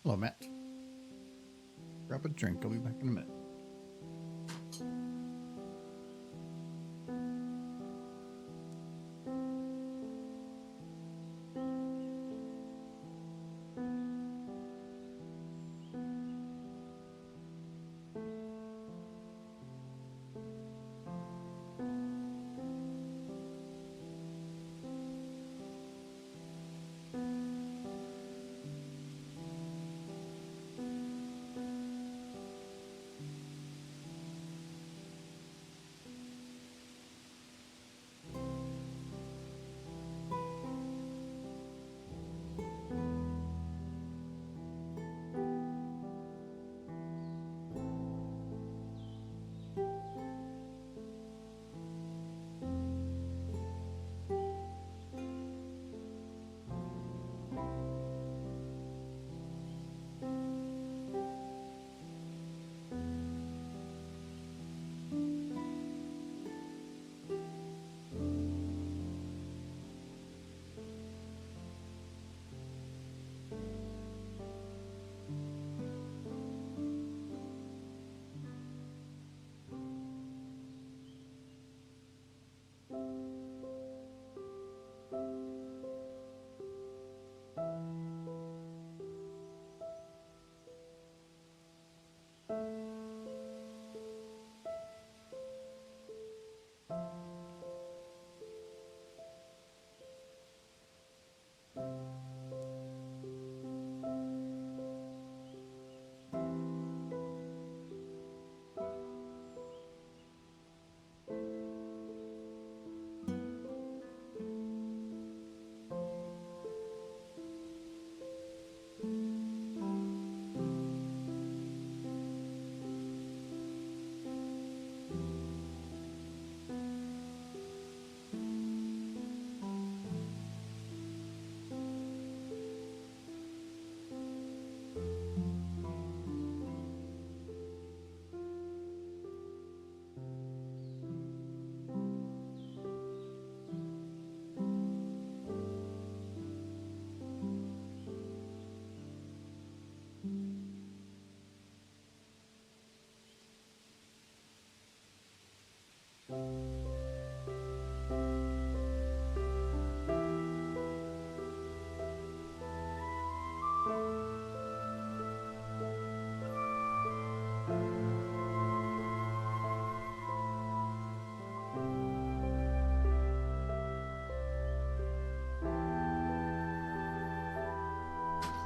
Hello, Matt. Grab a drink. I'll be back in a minute.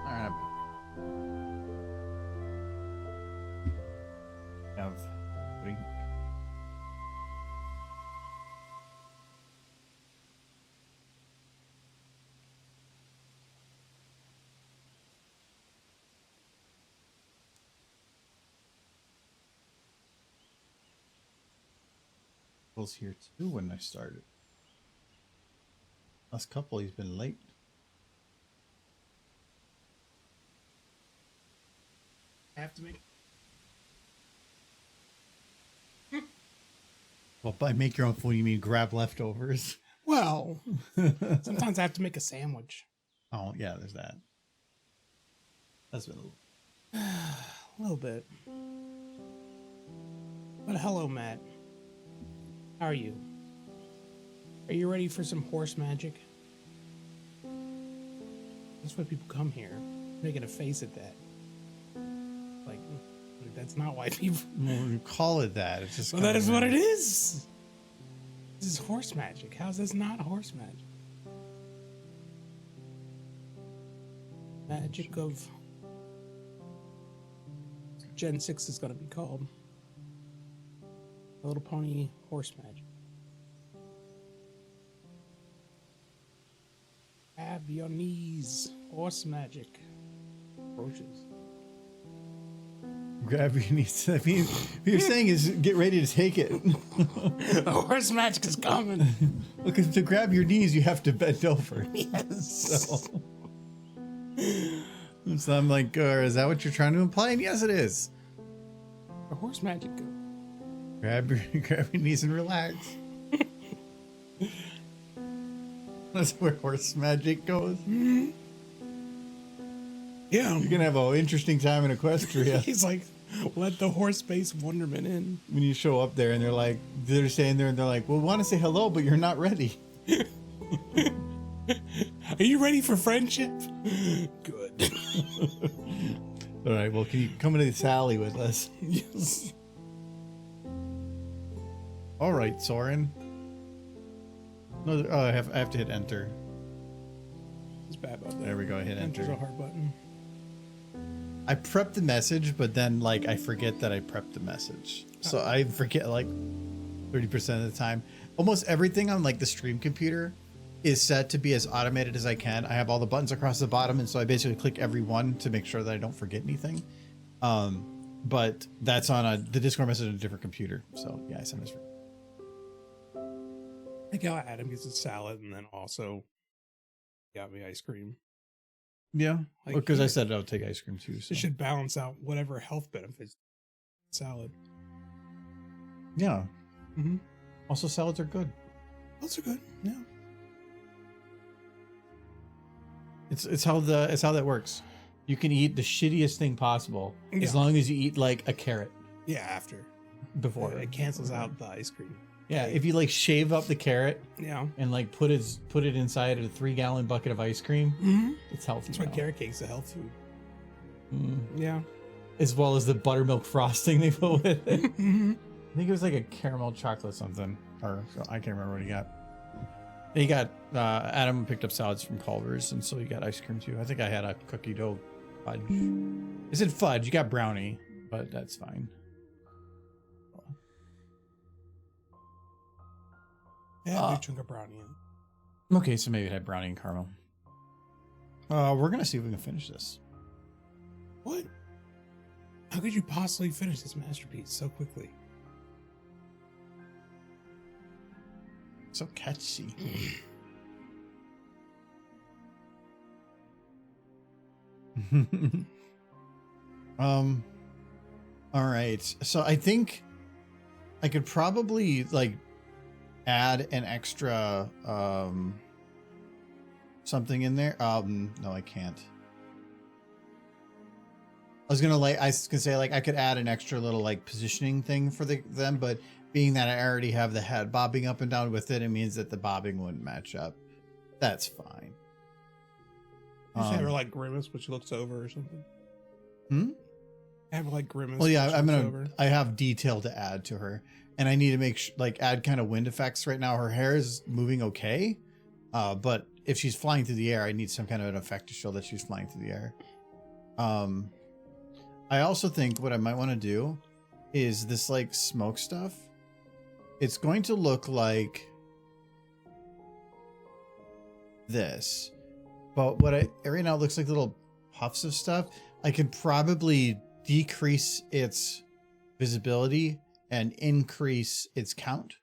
All right, I'm back. Have drink. Was here too when I started. Last couple, he's been late. I have to make. Well, by make your own food, you mean grab leftovers? Well, sometimes I have to make a sandwich. Oh, yeah, there's that. That's been a little. A little bit. But hello, Matt. How are you? Are you ready for some horse magic? That's why people come here. Making a face at that. Like, that's not why people. Well, you call it that. It's just. Well, that is what it is. This is horse magic. How is this not horse magic? Magic of Gen 6 is going to be called. A Little Pony Horse Magic. Grab your knees. Horse magic. Approaches. Grab your knees. I mean, what you're saying is get ready to take it. The horse magic is coming. Because to grab your knees, you have to bend over. Yes. So I'm like, is that what you're trying to imply? And yes, it is. The horse magic go. Grab your knees and relax. That's where horse magic goes. Yeah. You're gonna have an interesting time in Equestria. He's like, let the horse-based wonderment in. When you show up there and they're standing there and they're like, well, we want to say hello, but you're not ready. Are you ready for friendship? Good. All right, well, can you come into this alley with us? Yes. All right, Soren. No, I have to hit enter. It's bad about that. There we go, hit Enter's enter. a hard button. I prepped the message, but then like I forget that I prepped the message. So I forget like 30% of the time. Almost everything on like the stream computer is set to be as automated as I can. I have all the buttons across the bottom, and so I basically click every one to make sure that I don't forget anything. But that's on the Discord message on a different computer. So yeah, I send this. I think how Adam gets a salad and then also got me ice cream. Yeah, Like, because I yeah. said I would take ice cream too. So. It should balance out whatever health benefits salad. Yeah. Mm-hmm. Also, salads are good. Those are good. Yeah. It's how that works. You can eat the shittiest thing possible as long as you eat like a carrot Yeah, after. before. It cancels out the ice cream. Yeah, if you like shave up the carrot Yeah. and like put it inside a 3-gallon bucket of ice cream, Mm-hmm. it's healthy. That's why now. carrot cake's a health food. Mm. Yeah. As well as the buttermilk frosting they put with it. Mm-hmm. I think it was like a caramel chocolate something, or I can't remember what he got. He got Adam picked up salads from Culver's, and so he got ice cream too. I think I had a cookie dough fudge. I said fudge. You got brownie, but that's fine. Yeah, big chunk of brownie in it. Okay, so maybe it had brownie and caramel. We're gonna see if we can finish this. What? How could you possibly finish this masterpiece so quickly? So catchy. All right. So I think I could probably like add an extra something in there. No, I can't. I was gonna say like I could add an extra little like positioning thing for them, but being that I already have the head bobbing up and down with it, it means that the bobbing wouldn't match up. That's fine. You should have her like grimace, but she looks over or something. Have her like grimace. Well, yeah, over. I have detail to add to her, and I need to make add kind of wind effects right now. Her hair is moving okay, but if she's flying through the air, I need some kind of an effect to show that she's flying through the air. I also think what I might want to do is this like smoke stuff. It's going to look like this, but right now it looks like little puffs of stuff. I could probably decrease its visibility and increase its count,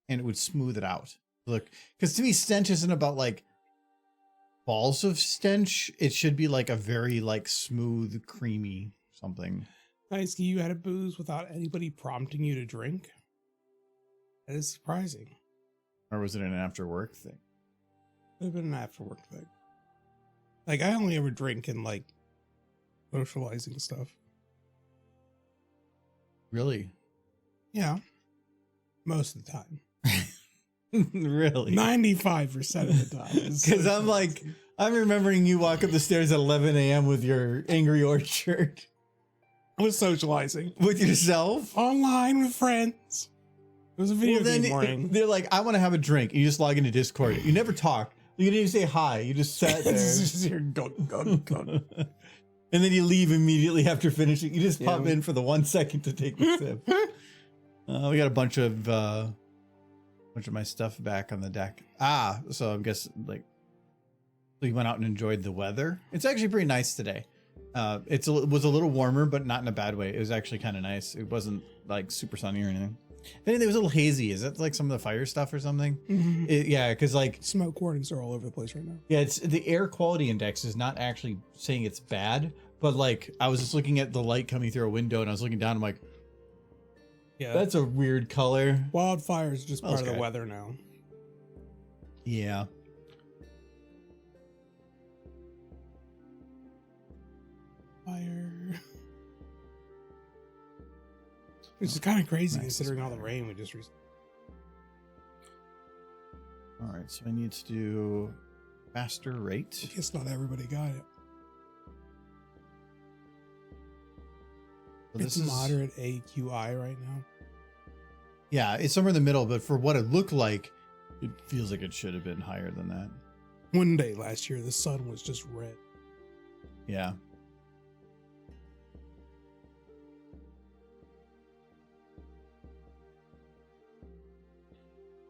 and it would smooth it out. Look, because to me, stench isn't about like balls of stench. It should be like a very like smooth, creamy something. Nice. You had a booze without anybody prompting you to drink. That is surprising. Or was it an after work thing? It would have been an after work thing. Like, I only ever drink in like socializing stuff. Really? Yeah. Most of the time. Really? 95% of the time. Because I'm like, I'm remembering you walk up the stairs at 11 a.m. with your Angry Orchard. I was socializing. With yourself? Online with friends. It was a video game morning. They're like, I want to have a drink. You just log into Discord. You never talk. You didn't even say hi. You just sat there. Just hear gun, gun, gun. And then you leave immediately after finishing. You just pop in for the 1 second to take a sip. We got a bunch of my stuff back on the deck. So I guess like, so you went out and enjoyed the weather. It's actually pretty nice today. It was a little warmer, but not in a bad way. It was actually kind of nice. It wasn't like super sunny or anything. If anything, it was a little hazy. Is that like some of the fire stuff or something? Mm-hmm. Yeah, because like smoke warnings are all over the place right now. Yeah, it's the air quality index is not actually saying it's bad, but like I was just looking at the light coming through a window and I was looking down. I'm like, yeah, that's a weird color. Wildfire is just part of the weather now. Yeah. Which is kind of crazy Max considering all the battery. rain we just received. All right, so I need to do faster rate. I guess not everybody got it. So It's moderate AQI right now. Yeah, it's somewhere in the middle, but for what it looked like, it feels like it should have been higher than that. One day last year, the sun was just red. Yeah.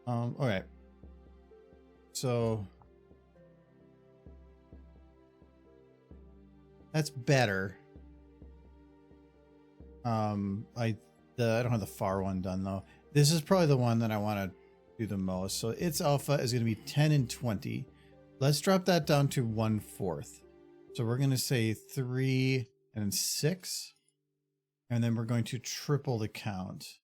All right. So that's better. I don't have the far one done though. This is probably the one that I want to do the most. So its alpha is going to be 10 and 20. Let's drop that down to 1/4. So we're going to say 3 and 6. And then we're going to triple the count.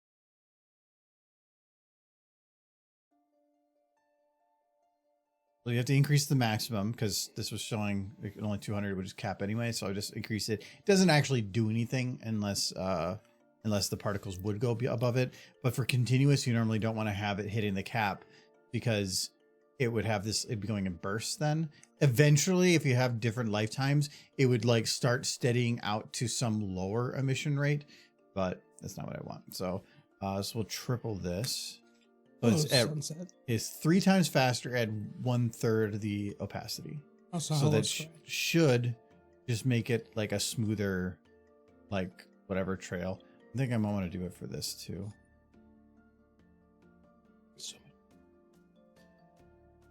So you have to increase the maximum because this was showing like only 200 would just cap anyway. So I just increase it. It doesn't actually do anything unless the particles would go above it. But for continuous, you normally don't want to have it hitting the cap because it would have this, it'd be going in bursts then. Eventually, if you have different lifetimes, it would like start steadying out to some lower emission rate, but that's not what I want. So, so we'll triple this. So Sunset. it's 3 times faster at 1/3 the opacity. So that should just make it like a smoother, like whatever trail. I think I might want to do it for this too.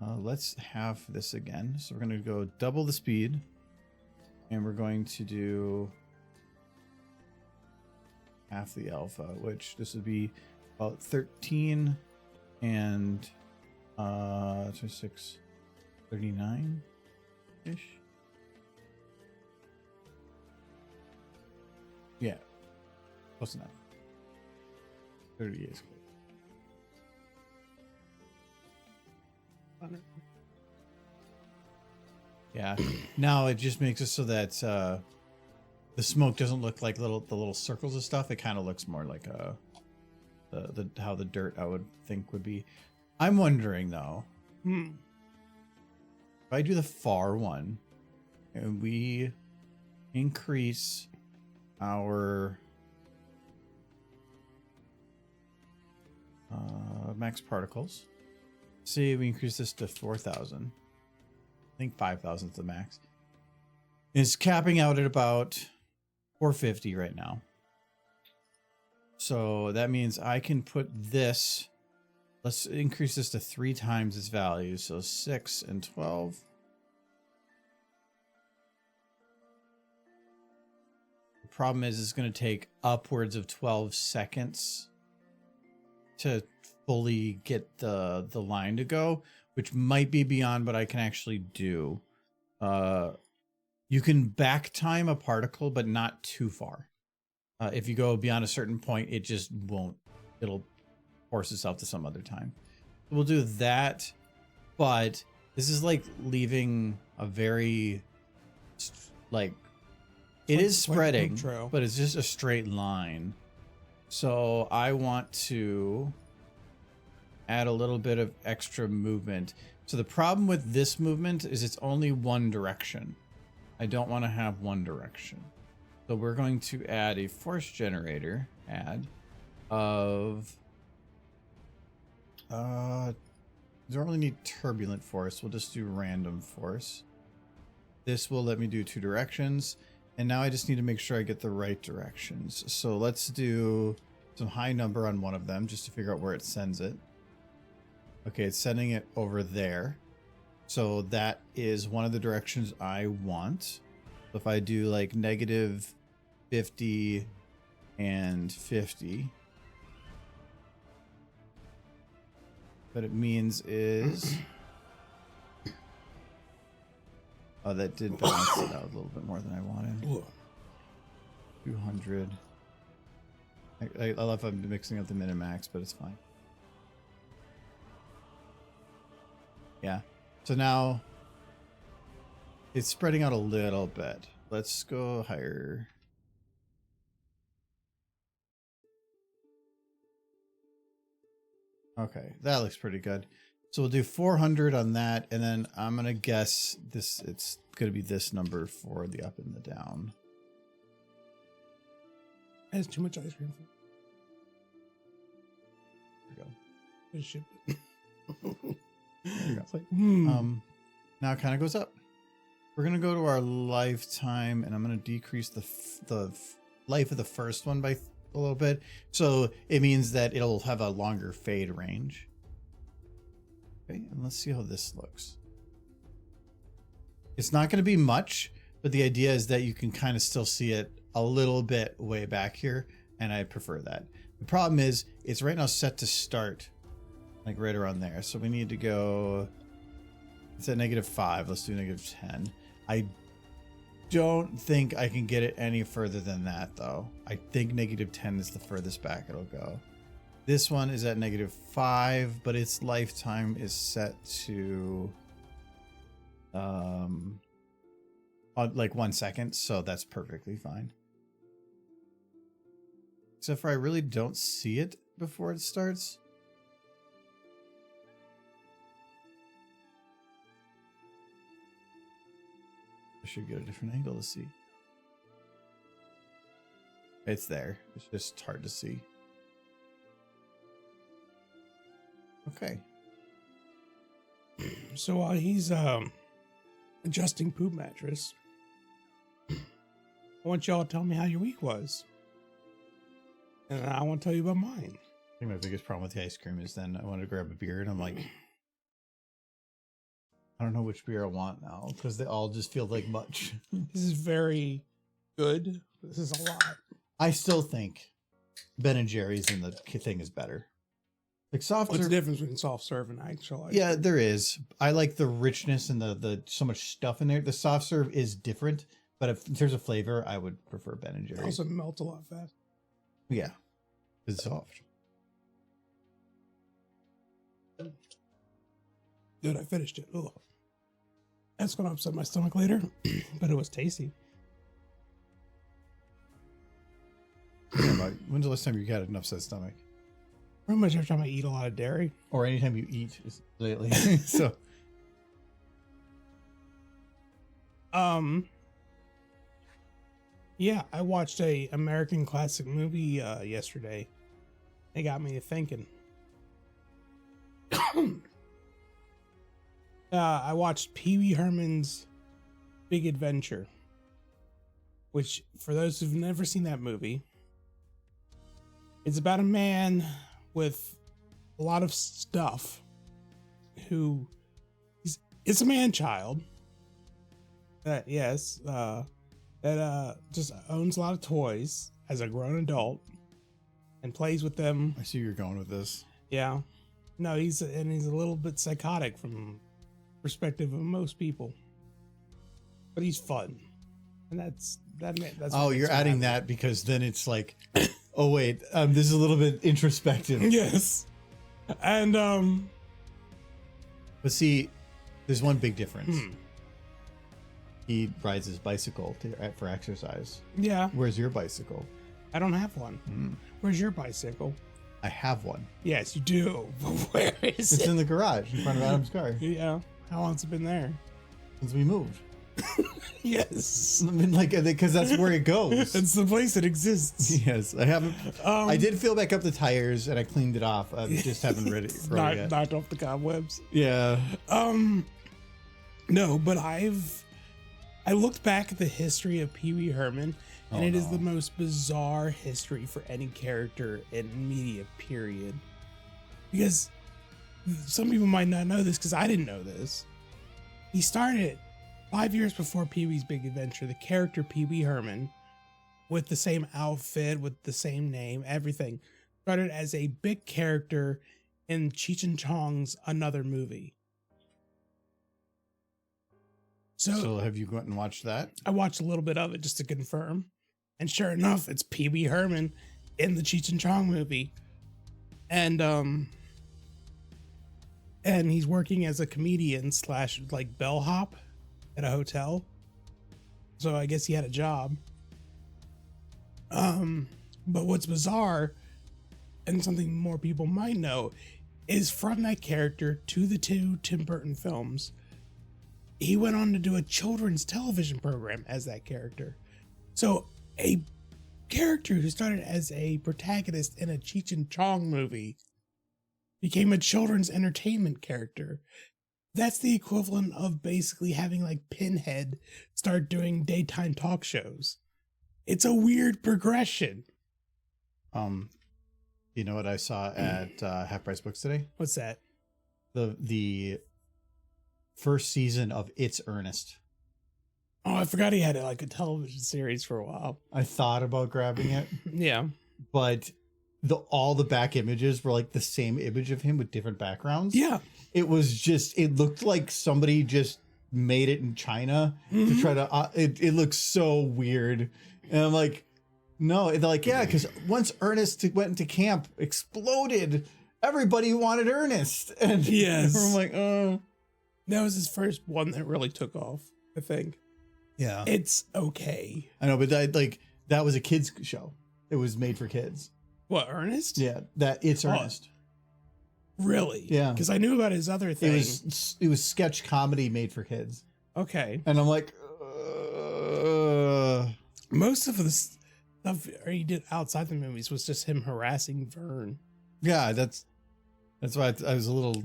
Let's have this again. So we're going to go double the speed and we're going to do half the alpha, which this would be about 13 and 26, 39 ish. Yeah, close enough. 38 is good. Yeah. Now it just makes it so that the smoke doesn't look like the little circles of stuff. It kind of looks more like how the dirt I would think would be. I'm wondering though, if I do the far one and we increase our max particles. See, we increase this to 4,000. I think 5,000 is the max. It's capping out at about 450 right now. So that means I can put this, let's increase this to 3 times its value. So 6 and 12. The problem is it's going to take upwards of 12 seconds to fully get the line to go, which might be beyond what I can actually do. You can back time a particle, but not too far. If you go beyond a certain point, it just won't. It'll force itself to some other time. We'll do that, but this is like leaving a very like it is spreading, but it's just a straight line. So I want to add a little bit of extra movement. So the problem with this movement is it's only one direction. I don't want to have one direction. So we're going to add a force generator of don't really need turbulent force. We'll just do random force. This will let me do 2 directions. And now I just need to make sure I get the right directions. So let's do some high number on one of them just to figure out where it sends it. Okay, it's sending it over there. So that is one of the directions I want. So if I do like negative 50 and 50, what it means is, oh, that did balance it out a little bit more than I wanted. 200. I love how I'm mixing up the min and max, but it's fine. Yeah. So now it's spreading out a little bit. Let's go higher. Okay, that looks pretty good. So we'll do 400 on that, and then I'm gonna guess this. It's gonna be this number for the up and the down. That's too much ice cream. There we It should. go. It's like, Now it kind of goes up. We're gonna go to our lifetime, and I'm gonna decrease the life of the first one by a little bit. So it means that it'll have a longer fade range. Okay, and let's see how this looks. It's not going to be much, but the idea is that you can kind of still see it a little bit way back here, and I prefer that. The problem is it's right now set to start like right around there. So we need to go, it's at -5. Let's do -10. I don't think I can get it any further than that though. I think -10 is the furthest back it'll go. This one is at -5, but its lifetime is set to like 1 second, so that's perfectly fine. Except for I really don't see it before it starts. I should get a different angle to see. It's there. It's just hard to see. Okay. so while he's adjusting poop mattress, I want y'all to tell me how your week was, and I want to tell you about mine. I think my biggest problem with the ice cream is then I want to grab a beer and I'm like, I don't know which beer I want now because they all just feel like much. This is very good. This is a lot. I still think Ben and Jerry's in the thing is better. Like soft What's the serve. difference between soft serve and actual ice Yeah, cream? there is. I like the richness and the so much stuff in there. The soft serve is different, but if, in terms of flavor, I would prefer Ben and It Jerry's. also melts a lot fast. Yeah, it's soft. Dude, I finished it. Ugh. That's gonna upset my stomach later, but it was tasty. When's the last time you had an upset stomach? Pretty much every time I eat a lot of dairy. Or anytime you eat lately. So yeah, I watched a American classic movie yesterday. It got me thinking. I watched Pee Wee Herman's Big Adventure, which, for those who've never seen that movie, it's about a man with a lot of stuff who it's a man child that just owns a lot of toys as a grown adult and plays with them. I see you're going with this. Yeah. No, he's a little bit psychotic from perspective of most people. But he's fun. And that's Oh, you're adding that because then it's like, oh wait, this is a little bit introspective. Yes. And But see, there's one big difference. He rides his bicycle for exercise. yeah, Where's your bicycle? I don't have one. Where's your bicycle? I have one. Yes, you do. But where is It's it? in the garage in front of Adam's car Yeah. How long's it been there? since we moved. Yes. I mean, like, because that's where it goes. It's the place that exists. Yes, I haven't. I did fill back up the tires and I cleaned it off. I just haven't read it yet. Knocked off the cobwebs. Yeah. No, but I looked back at the history of Pee Wee Herman, and it is the most bizarre history for any character in media, period. Because some people might not know this, because I didn't know this. He started 5 years before Pee Wee's Big Adventure. The character Pee Wee Herman, with the same outfit, with the same name, everything, started as a big character in Cheech and Chong's Another Movie. So have you gone and watched that? I watched a little bit of it just to confirm. And sure enough, it's Pee Wee Herman in the Cheech and Chong movie. And he's working as a comedian / like bellhop at a hotel. So I guess he had a job. But what's bizarre, and something more people might know, is from that character to the 2 Tim Burton films. He went on to do a children's television program as that character. So a character who started as a protagonist in a Cheech and Chong movie became a children's entertainment character. That's the equivalent of basically having like Pinhead start doing daytime talk shows. It's a weird progression. You know what I saw at Half Price Books today? What's that? The first season of It's Ernest. Oh, I forgot he had like a television series for a while. I thought about grabbing it. Yeah. But all the back images were like the same image of him with different backgrounds. Yeah. It looked like somebody just made it in China to try to, it looks so weird. And I'm like, no, they're like, yeah, because once Ernest went into camp, exploded, everybody wanted Ernest. And yes. I'm like, oh. That was his first one that really took off, I think. Yeah. It's okay. I know, but that was a kid's show. It was made for kids. What, Ernest? Yeah, It's Ernest. Really? Yeah. Because I knew about his other thing. It was sketch comedy made for kids. Okay. And I'm like, most of the stuff he did outside the movies was just him harassing Vern. Yeah, that's why I was a little,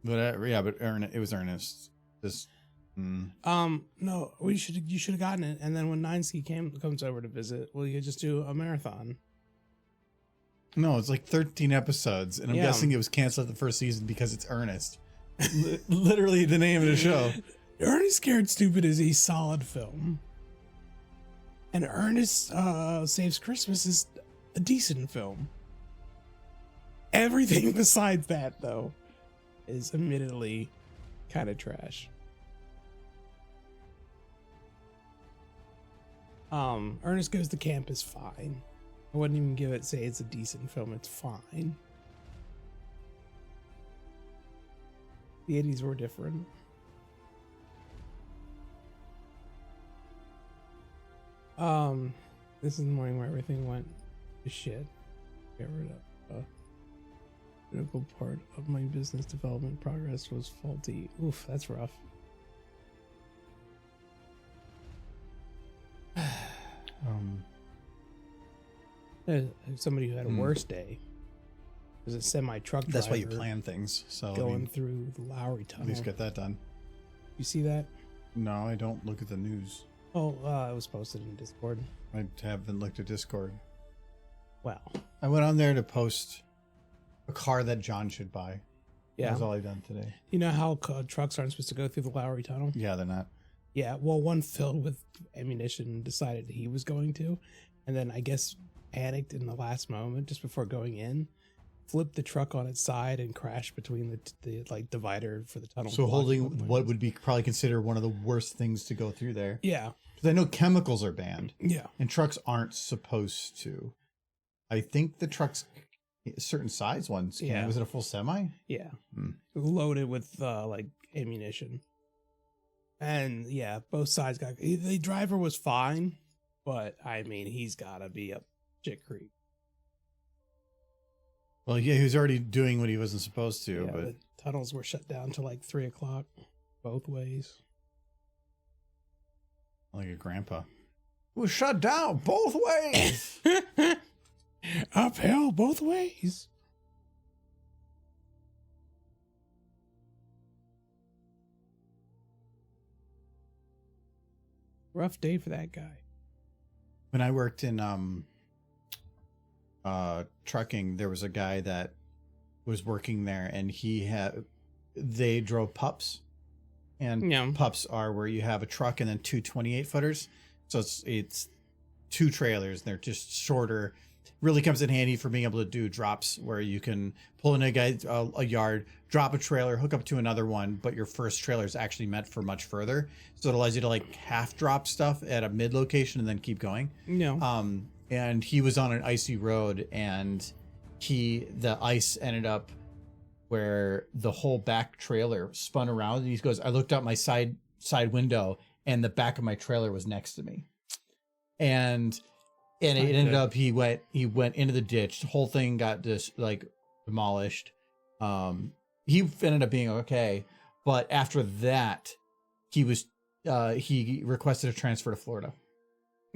whatever. Yeah, but it was Ernest. Just. No, you should have gotten it, and then when 9ski comes over to visit, well, you could just do a marathon. No, it's like 13 episodes, and I'm guessing it was canceled the first season because it's Ernest. Literally the name of the show. Ernest Scared Stupid is a solid film, and Ernest Saves Christmas is a decent film. Everything besides that, though, is admittedly kind of trash. Ernest Goes to Camp is fine. I wouldn't even say it's a decent film. It's fine. The 80s were different. This is the morning where everything went to shit. Get rid of a critical part of my business development progress was faulty. Oof, that's rough. Somebody who had a worse day was a semi-truck driver. That's why you plan things. So going through the Lowry Tunnel. At least get that done. You see that? No, I don't look at the news. Oh, it was posted in Discord. I haven't looked at Discord. Well, I went on there to post a car that John should buy. Yeah, that's all I've done today. You know how trucks aren't supposed to go through the Lowry Tunnel? Yeah, they're not. Yeah, well, one filled with ammunition decided he was going to, and then I guess panicked in the last moment just before going in, flipped the truck on its side and crashed between the like divider for the tunnel. So holding what would be probably considered one of the worst things to go through there. Yeah, because I know chemicals are banned. Yeah, and trucks aren't supposed to. I think the trucks, certain size ones. Yeah, was it a full semi? Yeah, loaded with like ammunition. And yeah, both sides got. The driver was fine, but I mean, he's got to be up shit creek. Well, yeah, he was already doing what he wasn't supposed to. Yeah, but the tunnels were shut down till like 3:00 both ways. Like a grandpa. It was shut down both ways. Uphill both ways. Rough day for that guy. When I worked in trucking, there was a guy that was working there, and they drove pups, and pups are where you have a truck and then two 28-footers. So it's two trailers, and they're just shorter. Really comes in handy for being able to do drops where you can pull in a yard, drop a trailer, hook up to another one, but your first trailer is actually meant for much further. So it allows you to like half drop stuff at a mid location and then keep going. Yeah. And he was on an icy road, and the ice ended up where the whole back trailer spun around, and he goes, I looked out my side window and the back of my trailer was next to me. And it ended up he went into the ditch. The whole thing got just like demolished. He ended up being okay, but after that, he requested a transfer to Florida.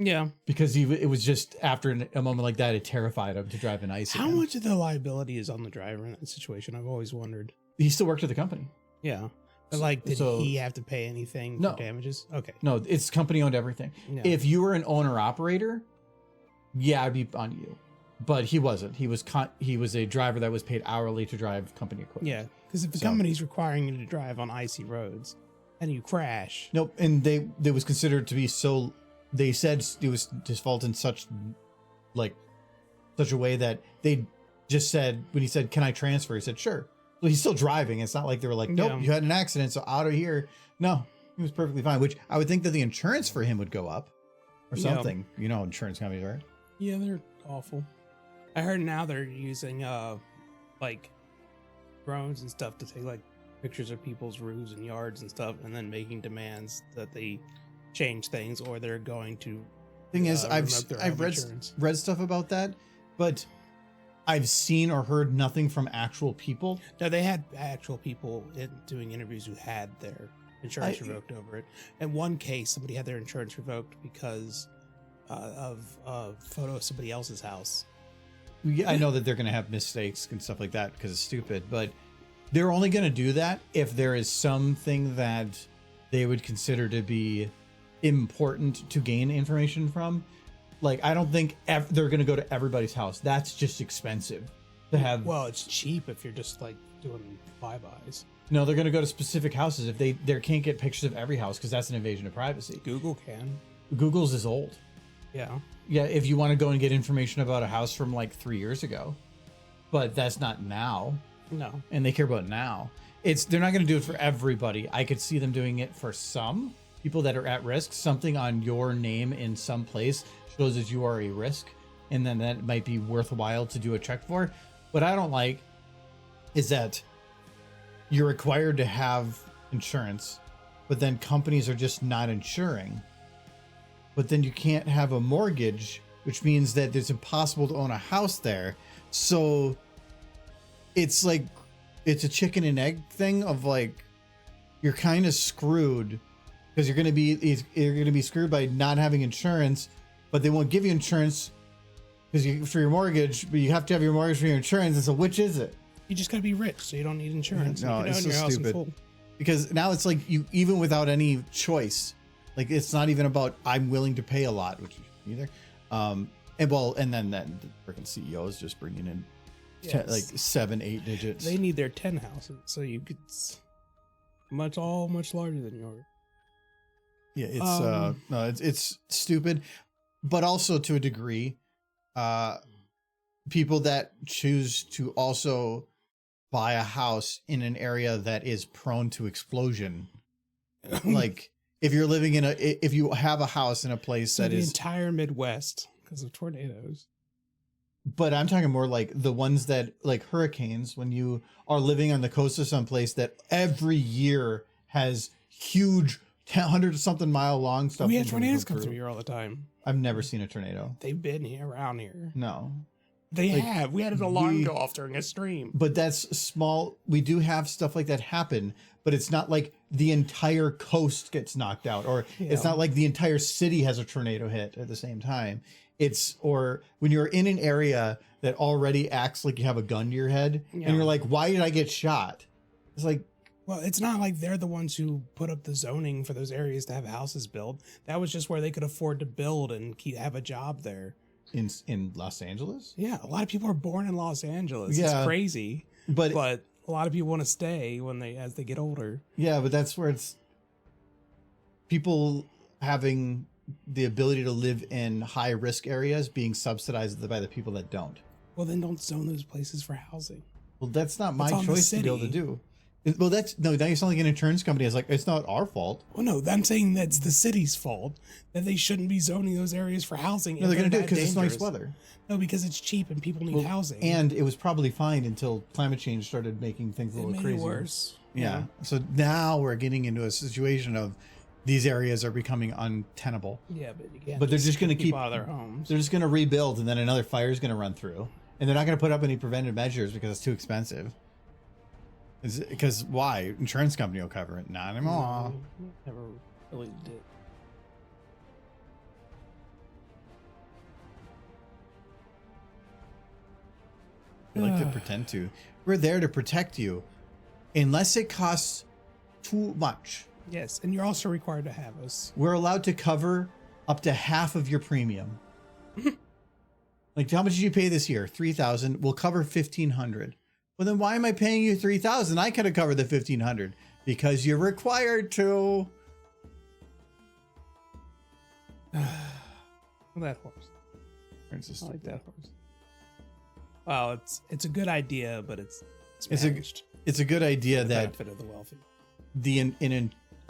Yeah, because it was just after a moment like that, it terrified him to drive in ice. How again. much of the liability is on the driver in that situation? I've always wondered. He still worked at the company. Yeah. But like, did he have to pay anything for damages? Okay. No, it's company owned everything. Yeah. If you were an owner operator, yeah, I'd be on you. But he wasn't. He was a driver that was paid hourly to drive company equipment. Yeah, because if the company's requiring you to drive on icy roads and you crash. Nope. And they was considered to be so. They said it was his fault in such a way that they just said, when he said, "Can I transfer?" He said, "Sure." Well, he's still driving. It's not like they were like, "Nope, you had an accident, so out of here." No, he was perfectly fine. Which I would think that the insurance for him would go up or something. Yeah. You know, insurance companies are. Yeah, they're awful. I heard now they're using like drones and stuff to take like pictures of people's roofs and yards and stuff, and then making demands that they change things, or they're going to. Thing is, I've read stuff about that, but I've seen or heard nothing from actual people. No, they had actual people doing interviews who had their insurance revoked over it. In one case, somebody had their insurance revoked because of a photo of somebody else's house. Yeah, I know that they're going to have mistakes and stuff like that because it's stupid, but they're only going to do that if there is something that they would consider to be important to gain information from. Like, I don't think they're going to go to everybody's house. That's just expensive to have. Well, it's cheap if you're just like doing flybys. No, they're going to go to specific houses. If they can't get pictures of every house because that's an invasion of privacy. Google can. Google's is old. Yeah. Yeah, if you want to go and get information about a house from like 3 years ago, but that's not now. No. And they care about now. They're not going to do it for everybody. I could see them doing it for some people that are at risk. Something on your name in some place shows that you are a risk, and then that might be worthwhile to do a check for. What I don't like is that you're required to have insurance, but then companies are just not insuring. But then you can't have a mortgage, which means that it's impossible to own a house there. So it's like, it's a chicken and egg thing of like, you're kind of screwed because you're going to be screwed by not having insurance, but they won't give you insurance for your mortgage, but you have to have your mortgage for your insurance. And so which is it? You just got to be rich, so you don't need insurance. No, it's so stupid. Because now it's like you, even without any choice, like it's not even about I'm willing to pay a lot, which either. And then the freaking CEOs just bringing in like 7-8 digits. They need their 10 houses, so you could much larger than yours. Yeah, it's stupid, but also to a degree, people that choose to also buy a house in an area that is prone to explosion, like if you're living if you have a house in a place that is the entire Midwest because of tornadoes. But I'm talking more like the ones that like hurricanes, when you are living on the coast of some place that every year has huge 100-something mile long stuff. We have tornadoes come through here all the time. I've never seen a tornado. They've been around here. No. They have. We had an alarm go off during a stream. But that's small. We do have stuff like that happen, but it's not like the entire coast gets knocked out, or it's not like the entire city has a tornado hit at the same time. Or when you're in an area that already acts like you have a gun to your head, and you're like, why did I get shot? It's like, well, it's not like they're the ones who put up the zoning for those areas to have houses built. That was just where they could afford to build and have a job there. In Los Angeles? Yeah, a lot of people are born in Los Angeles. Yeah, it's crazy. But a lot of people want to stay as they get older. Yeah, but that's where it's people having the ability to live in high risk areas being subsidized by the people that don't. Well, then don't zone those places for housing. Well, that's not my choice to be able to do. Well, now you sound like an insurance company. It's like, it's not our fault. Well, no, I'm saying that's the city's fault, that they shouldn't be zoning those areas for housing. No, they're going to do it because it's nice weather. No, because it's cheap and people need housing. And it was probably fine until climate change started making things a little crazy. Worse. Yeah. So now we're getting into a situation of these areas are becoming untenable. Yeah, but they're just going to keep out of their homes. They're just going to rebuild, and then another fire is going to run through, and they're not going to put up any preventive measures because it's too expensive. Is it because why? Insurance company will cover it. Not anymore. No, never really did. We like to pretend to. We're there to protect you, unless it costs too much. Yes, and you're also required to have us. We're allowed to cover up to half of your premium. Like, how much did you pay this year? $3,000. We'll cover $1,500. Well, then why am I paying you $3,000? I could have covered the $1,500 because you're required to. That horse. I like that horse. Well, it's a good idea, but it's a good idea that benefit of the wealthy.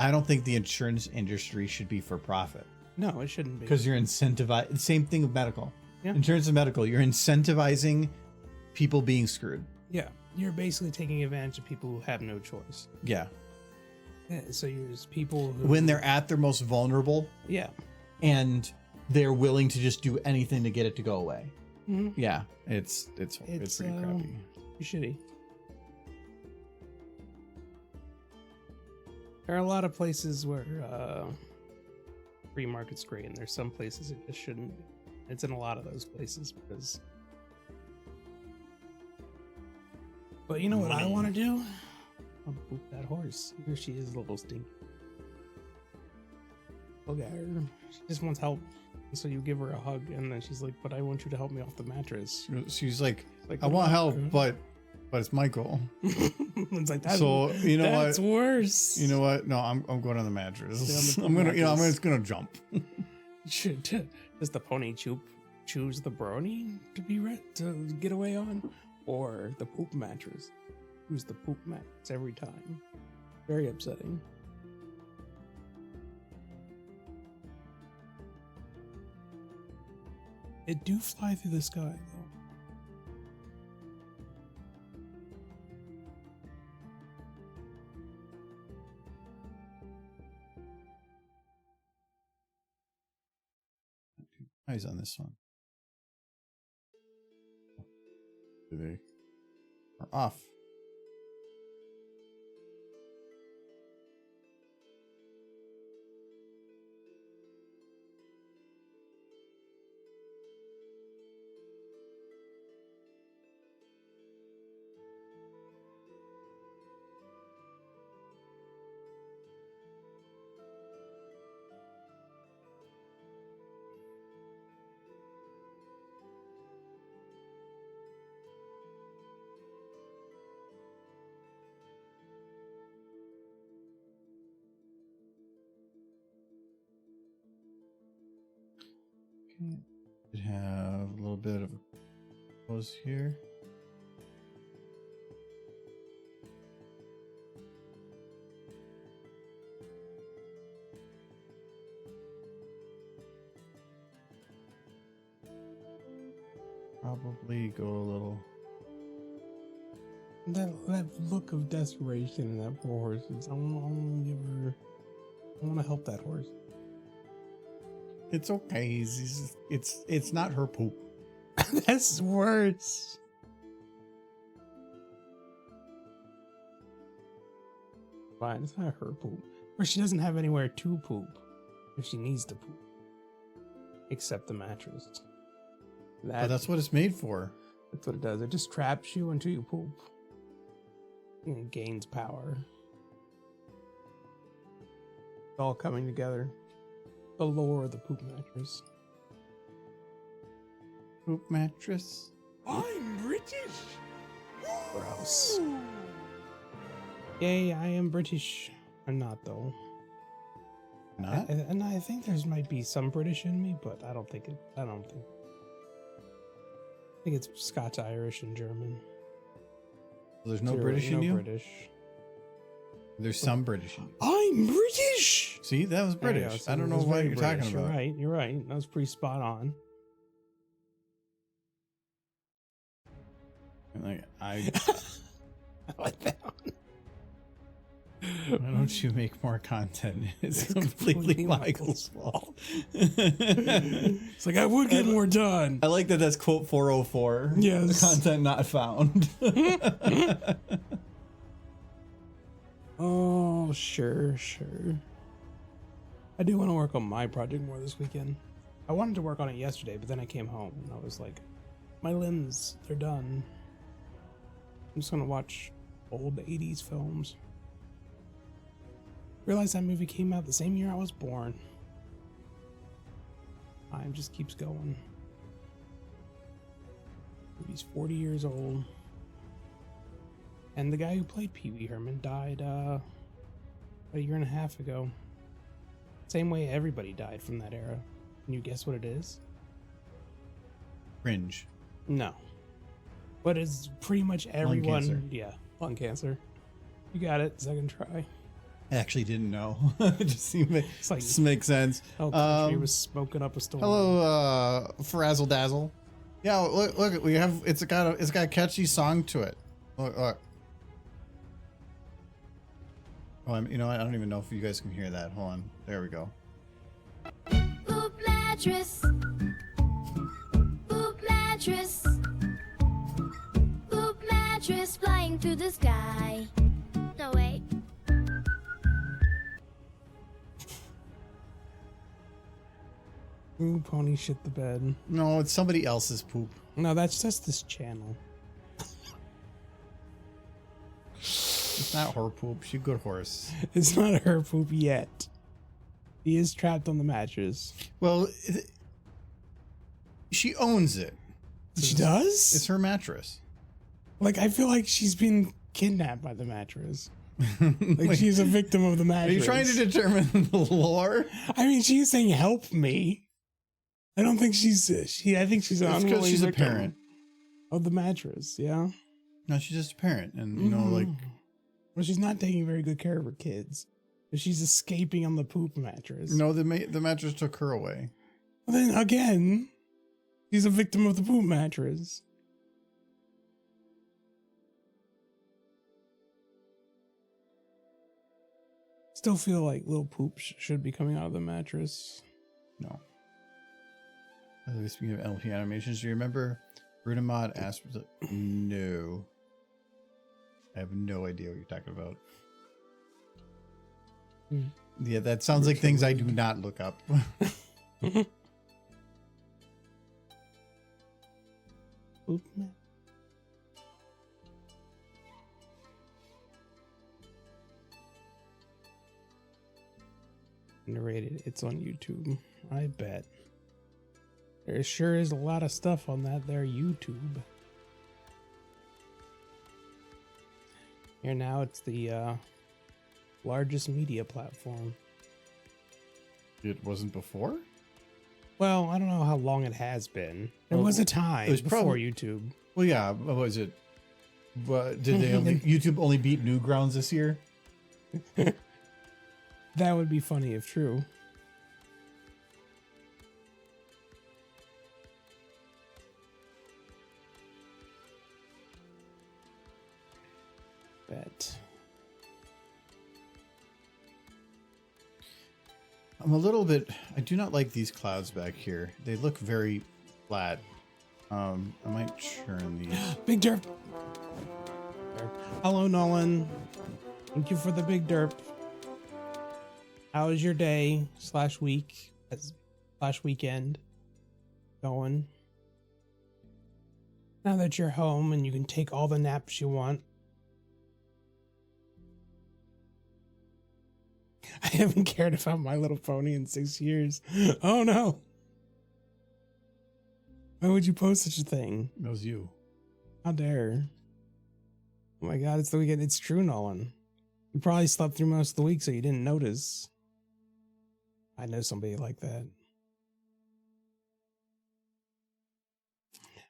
I don't think the insurance industry should be for profit. No, it shouldn't be. Because you're incentivized. Same thing with medical. Yeah. Insurance and medical. You're incentivizing people being screwed. Yeah. You're basically taking advantage of people who have no choice. Yeah. Yeah, so there's people who, when they're at their most vulnerable. Yeah. And they're willing to just do anything to get it to go away. Mm-hmm. Yeah. It's pretty crappy. Shitty. There are a lot of places where free market's great, and there's some places it just shouldn't be. It's in a lot of those places because. But you know what I want to do? I'll poop that horse. Here she is, a little stinky. Look at her. She just wants help. And so you give her a hug, and then she's like, "But I want you to help me off the mattress." She's like I want help, but it's Michael. It's like that. So you know what? That's worse. You know what? No, I'm going on the mattress. I'm just gonna jump. Does the pony choose the brony to get away on, or the poop mattress? Choose the poop mattress every time. Very upsetting. It do fly through the sky though. Eyes on this one. They are off. Could have a little bit of a pause here. Probably go a little. That look of desperation in that poor horse. I want to help that horse. It's okay. It's not her poop. That's worse. Fine, it's not her poop. Or she doesn't have anywhere to poop if she needs to poop. Except the mattress. But that's what it's made for. That's what it does. It just traps you until you poop. And it gains power. It's all coming together. The lore of the poop mattress. Poop mattress? I'm British! Gross. Yay, I am British. I'm not, though. Not? And I think there's might be some British in me, but I think it's Scots, Irish, and German. There's no British in you? British. There's some British in you. I'm British! See, that was British. I don't know what you're talking about. You're right. That was pretty spot on. Like, I like that one. Why don't you make more content? It's completely Michael's fault. It's like, I would get more done. I like that that's quote 404. Yes. Content not found. Oh, sure. I do want to work on my project more this weekend. I wanted to work on it yesterday, but then I came home and I was like, my limbs, they're done. I'm just gonna watch old 80s films. Realized that movie came out the same year I was born. Time just keeps going. Movie's 40 years old. And the guy who played Pee Wee Herman died a year and a half ago. Same way everybody died from that era. Can you guess what it is? Cringe. No. But it's pretty much everyone. Lung cancer. Yeah, lung cancer. You got it. Second try. I actually didn't know. It just seemed It's like just makes sense. oh, country was smoking up a storm. Hello, Frazzle Dazzle. Yeah, look, we have it's got a catchy song to it. Look. Oh, you know what? I don't even know if you guys can hear that. Hold on. There we go. Poop mattress. Poop mattress. Poop mattress flying through the sky. No, wait. Ooh, pony shit the bed. No, it's somebody else's poop. No, that's just this channel. It's not her poop. She's a good horse. It's not her poop yet. He is trapped on the mattress. Well, she owns it. She does? It's her mattress. Like, I feel like she's been kidnapped by the mattress. Like, she's a victim of the Are mattress. you trying to determine the lore? I mean, she's saying, help me. I don't think she's, I think she's an It's because unwilling she's a victim parent. of the mattress, yeah? No, she's just a parent. And, you know, like... Well, she's not taking very good care of her kids. But she's escaping on the poop mattress. No, the mattress took her away. Well, then, again, she's a victim of the poop mattress. Still feel like little poop should be coming out of the mattress. No. By the way, speaking of LP animations, do you remember Brunamod asked? No. I have no idea what you're talking about. Yeah, that sounds like things I do not look up. Poop man. Narrated. It's on YouTube. I bet. There sure is a lot of stuff on that there YouTube. Here now it's the largest media platform. It wasn't before? Well, I don't know how long it has been. There was a time it was before probably- YouTube. Well, yeah. What was it? What, did they only, YouTube only beat Newgrounds this year? That would be funny if true. Bet. I'm a little bit. I do not like these clouds back here. They look very flat. I might churn these. Big derp. Hello, Nolan. Thank you for the big derp. How is your day / week / weekend going? Now that you're home and you can take all the naps you want. I haven't cared about My Little Pony in 6 years. Oh no. Why would you post such a thing? That was you. How dare. Oh my god, it's the weekend. It's true, Nolan. You probably slept through most of the week so you didn't notice. I know somebody like that.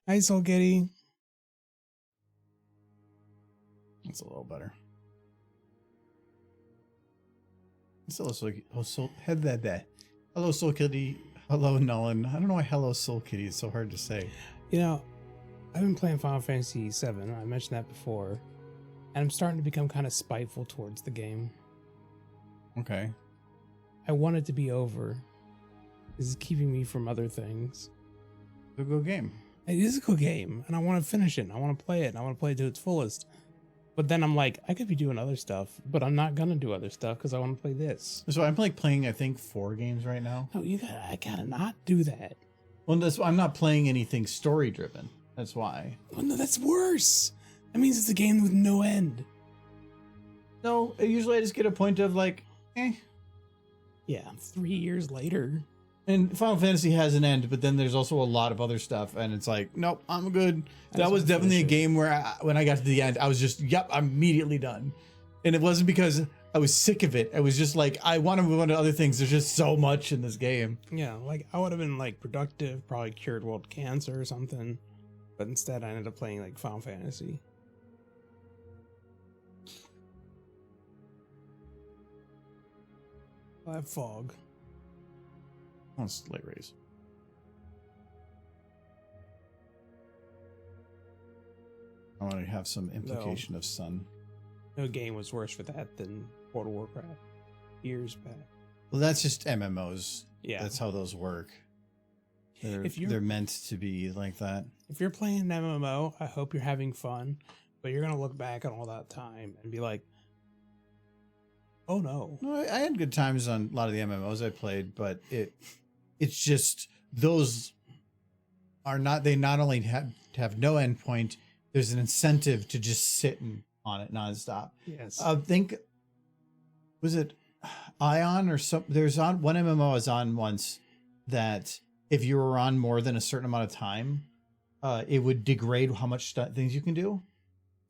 Hi, Soul Kitty. That's a little better. Hello, Soul Kitty. Hello, Nolan. I don't know why Hello, Soul Kitty is so hard to say. You know, I've been playing Final Fantasy VII. I mentioned that before. And I'm starting to become kind of spiteful towards the game. Okay. I want it to be over. This is keeping me from other things. It's a good game. It is a cool game, and I want to finish it. I want to play it. And I want to play it to its fullest. But then I'm like, I could be doing other stuff, but I'm not gonna do other stuff because I want to play this. So I'm like playing, I think, 4 games right now. No, I gotta not do that. Well, I'm not playing anything story driven. That's why. Oh, no, that's worse. That means it's a game with no end. No, usually I just get a point of like, Yeah, 3 years later. And Final Fantasy has an end, but then there's also a lot of other stuff, and it's like, nope, I'm good. That was definitely a game where when I got to the end, I was just, yep, I'm immediately done. And it wasn't because I was sick of it. I was just like, I want to move on to other things. There's just so much in this game. Yeah, like I would have been like productive, probably cured world cancer or something. But instead I ended up playing like Final Fantasy. I have fog. Oh, it's light rays. I want to have some implication of sun. No game was worse for that than World of Warcraft years back. Well, that's just MMOs. Yeah. That's how those work. They're meant to be like that. If you're playing an MMO, I hope you're having fun, but you're going to look back on all that time and be like, oh no. No, I had good times on a lot of the MMOs I played, but it's just those are not, they not only have no endpoint, there's an incentive to just sit on it nonstop. Yes. I think, was it Ion or some, there's on one MMO I was on once that if you were on more than a certain amount of time, it would degrade how much things you can do.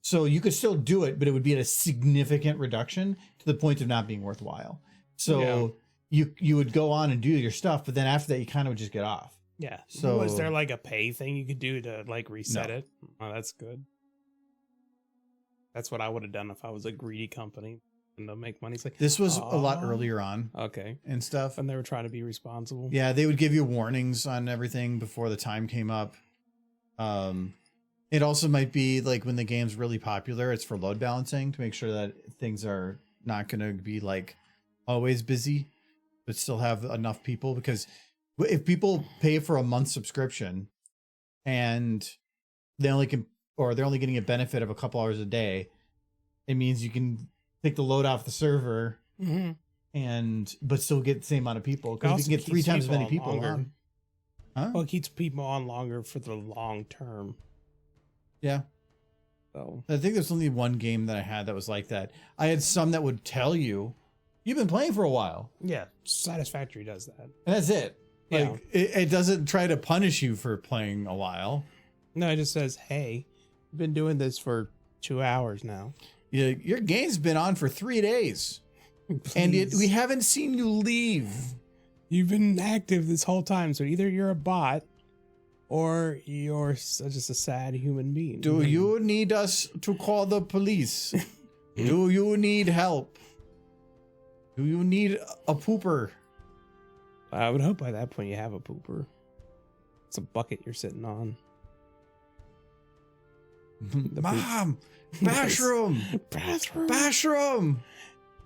So you could still do it, but it would be at a significant reduction to the point of not being worthwhile. So you would go on and do your stuff, but then after that, you kind of would just get off. Yeah. So was there like a pay thing you could do to like reset it? Oh, that's good. That's what I would have done if I was a greedy company and to make money. It's like, this was a lot earlier on. Okay. And stuff. And they were trying to be responsible. Yeah, they would give you warnings on everything before the time came up. It also might be like when the game's really popular, it's for load balancing to make sure that things are not going to be like always busy, but still have enough people. Because if people pay for a month subscription and they only can, or they're only getting a benefit of a couple hours a day, it means you can take the load off the server but still get the same amount of people, because you can get 3 times as many people on. Huh? Well, it keeps people on longer for the long term. Yeah. So I think there's only one game that I had that was like that. I had some that would tell you, you've been playing for a while. yeah, Satisfactory does that. And that's it. Yeah. Like it doesn't try to punish you for playing a while. No, it just says, hey, you've been doing this for 2 hours now. Yeah, your game's been on for 3 days. And we haven't seen you leave. You've been active this whole time, so either you're a bot or you're just a sad human being. Do you need us to call the police? Do you need help? Do you need a pooper? I would hope by that point you have a pooper. It's a bucket you're sitting on. Mom, bathroom, bathroom.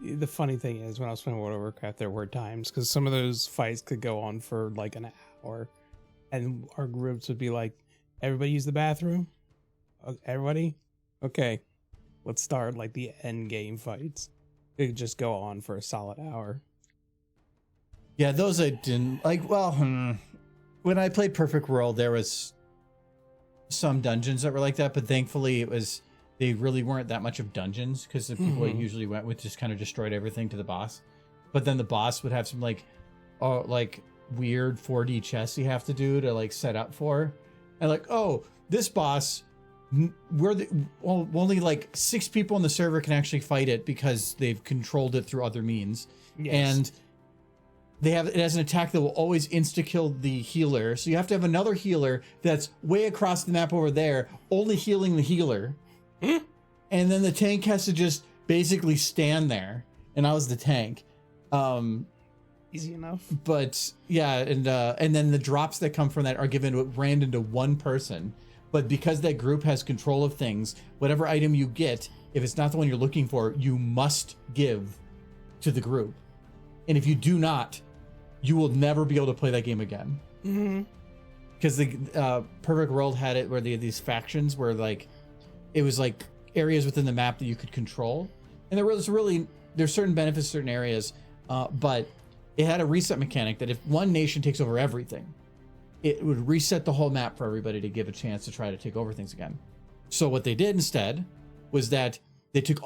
The funny thing is, when I was playing World of Warcraft, there were times, because some of those fights could go on for like an hour, and our groups would be like, everybody use the bathroom? Everybody? Okay, let's start like the end game fights. It could just go on for a solid hour. Yeah, those I didn't like. Well, when I played Perfect World, there was some dungeons that were like that, but thankfully they really weren't that much of dungeons, because the people I usually went with just kind of destroyed everything to the boss. But then the boss would have some like weird 4D chess you have to do to like set up for, and like, oh, this boss, only like 6 people on the server can actually fight it because they've controlled it through other means. Yes. And it has an attack that will always insta-kill the healer. So you have to have another healer that's way across the map over there, only healing the healer. And then the tank has to just basically stand there. And I was the tank. Easy enough. But yeah, and then the drops that come from that are given random to one person. But because that group has control of things, whatever item you get, if it's not the one you're looking for, you must give to the group. And if you do not, you will never be able to play that game again. Because the Perfect World had it where they had these factions where like it was like areas within the map that you could control, and there's certain benefits, certain areas, but it had a reset mechanic that if one nation takes over everything, it would reset the whole map for everybody to give a chance to try to take over things again. So what they did instead was that they took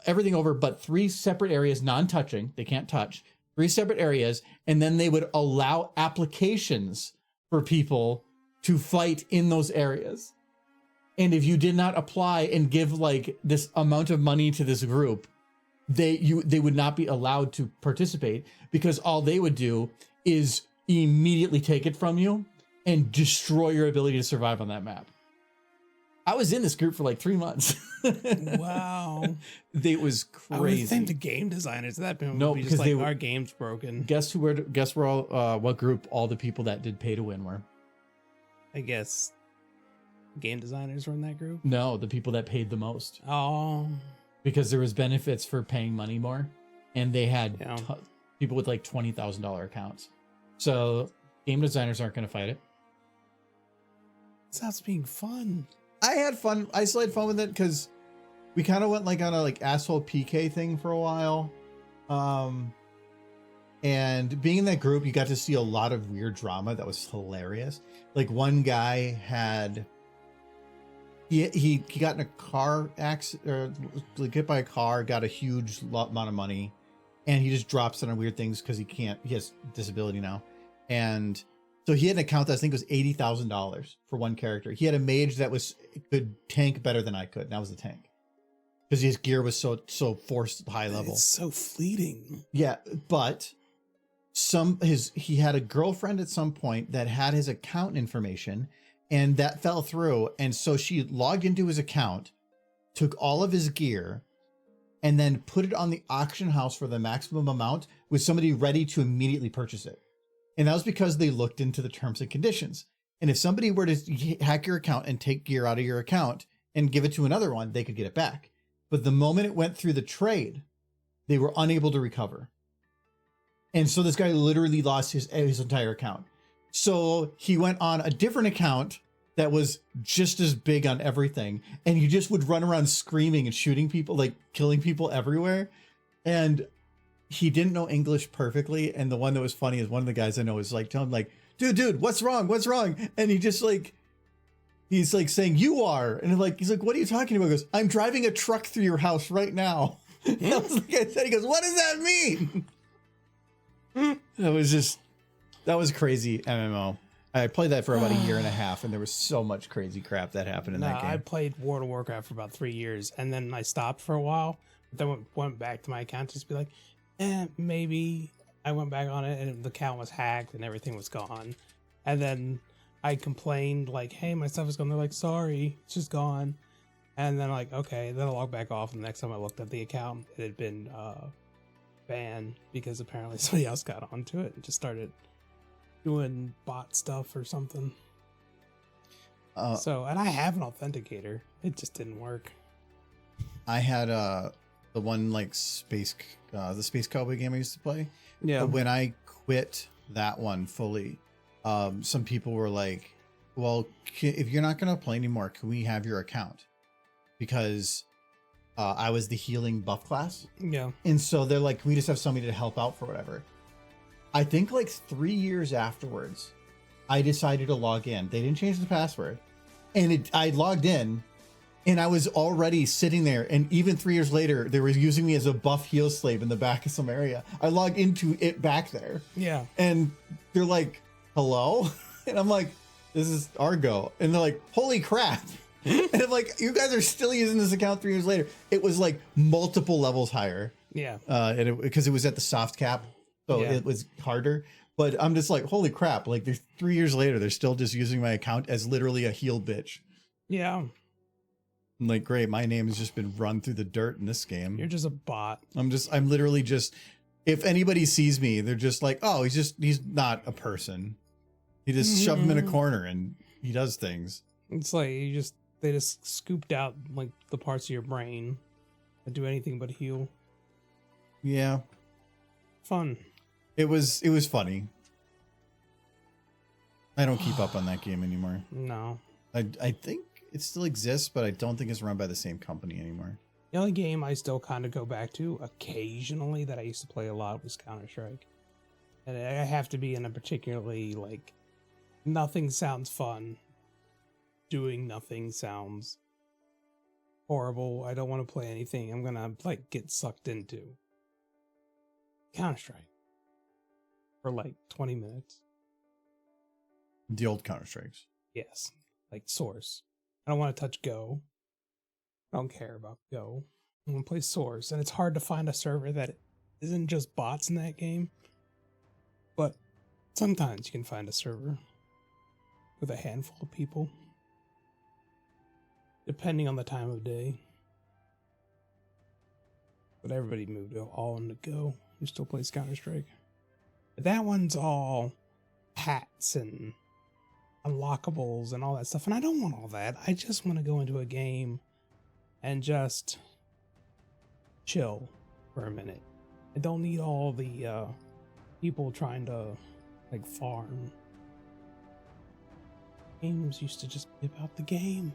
everything over but 3 separate areas, non-touching, they can't touch, 3 separate areas, and then they would allow applications for people to fight in those areas. And if you did not apply and give like this amount of money to this group, they would not be allowed to participate, because all they would do is immediately take it from you and destroy your ability to survive on that map. I was in this group for like 3 months. Wow. It was crazy. I would think the game designers at that point No, would be just because like, our game's broken. Guess where all what group all the people that did pay to win were? I guess game designers were in that group. No, the people that paid the most. Oh. Because there was benefits for paying money more, and they had Yeah. people with like $20,000 accounts. So game designers aren't going to fight it. Sounds being fun. I had fun. I still had fun with it because we kind of went like on a like asshole PK thing for a while. And being in that group, you got to see a lot of weird drama that was hilarious. Like one guy had he got in a car accident, or like hit by a car, got a huge amount of money, and he just drops it on weird things because he has disability now. And so he had an account that I think was $80,000 for one character. He had a mage that could tank better than I could. And that was the tank, because his gear was so forced high level. It's so fleeting. Yeah, but he had a girlfriend at some point that had his account information, and that fell through. And so she logged into his account, took all of his gear, and then put it on the auction house for the maximum amount with somebody ready to immediately purchase it. And that was because they looked into the terms and conditions. And if somebody were to hack your account and take gear out of your account and give it to another one, they could get it back. But the moment it went through the trade, they were unable to recover. And so this guy literally lost his entire account. So he went on a different account that was just as big on everything. And he just would run around screaming and shooting people, like killing people everywhere. And he didn't know English perfectly. And the one that was funny is one of the guys I know was like, telling him like, dude, what's wrong? What's wrong? And he just like, he's like saying, you are. And like, he's like, what are you talking about? He goes, I'm driving a truck through your house right now. And I was like, I said, he goes, what does that mean? That was crazy MMO. I played that for about a year and a half, and there was so much crazy crap that happened in that game. I played World of Warcraft for about 3 years, and then I stopped for a while. Then went back to my account just to be like, maybe. I went back on it, and the account was hacked, and everything was gone. And then I complained, like, hey, my stuff is gone. They're like, sorry, it's just gone. And then like, okay, then I logged back off, and the next time I looked at the account, it had been banned because apparently somebody else got onto it and just started doing bot stuff or something. And I have an authenticator. It just didn't work. I had the one like the Space Cowboy game I used to play. Yeah. But when I quit that one fully, some people were like, well, if you're not going to play anymore, can we have your account? Because I was the healing buff class. Yeah. And so they're like, can we just have somebody to help out for whatever? I think like 3 years afterwards, I decided to log in. They didn't change the password. And I logged in, and I was already sitting there. And even 3 years later, they were using me as a buff heal slave in the back of some area. I logged into it back there. Yeah. And they're like, hello? And I'm like, this is Argo. And they're like, holy crap. And I'm like, you guys are still using this account 3 years later. It was like multiple levels higher. Yeah. Because it was at the soft cap. So Yeah. it was harder. But I'm just like, holy crap. Like, there's 3 years later, they're still just using my account as literally a heal bitch. Yeah. I'm like, great. My name has just been run through the dirt in this game. You're just a bot. I'm literally just, if anybody sees me, they're just like, oh, he's not a person. You just shove him in a corner and he does things. It's like they just scooped out like the parts of your brain that do anything but heal. Yeah. Fun. It was funny. I don't keep up on that game anymore. No. I think it still exists, but I don't think it's run by the same company anymore. The only game I still kind of go back to occasionally that I used to play a lot was Counter-Strike. And I have to be in a particularly, like, nothing sounds fun. Doing nothing sounds horrible. I don't want to play anything I'm gonna, like, get sucked into. Counter-Strike. For, like, 20 minutes. The old Counter-Strikes. Yes. Like, Source. I don't want to touch Go. I don't care about Go. I want to play Source, and it's hard to find a server that isn't just bots in that game. But sometimes you can find a server with a handful of people, depending on the time of day. But everybody moved all into Go. Who still plays Counter-Strike? But that one's all hats and unlockables and all that stuff, and I don't want all that. I just want to go into a game and just chill for a minute. I don't need all the people trying to, like, farm. Games used to just be about the game.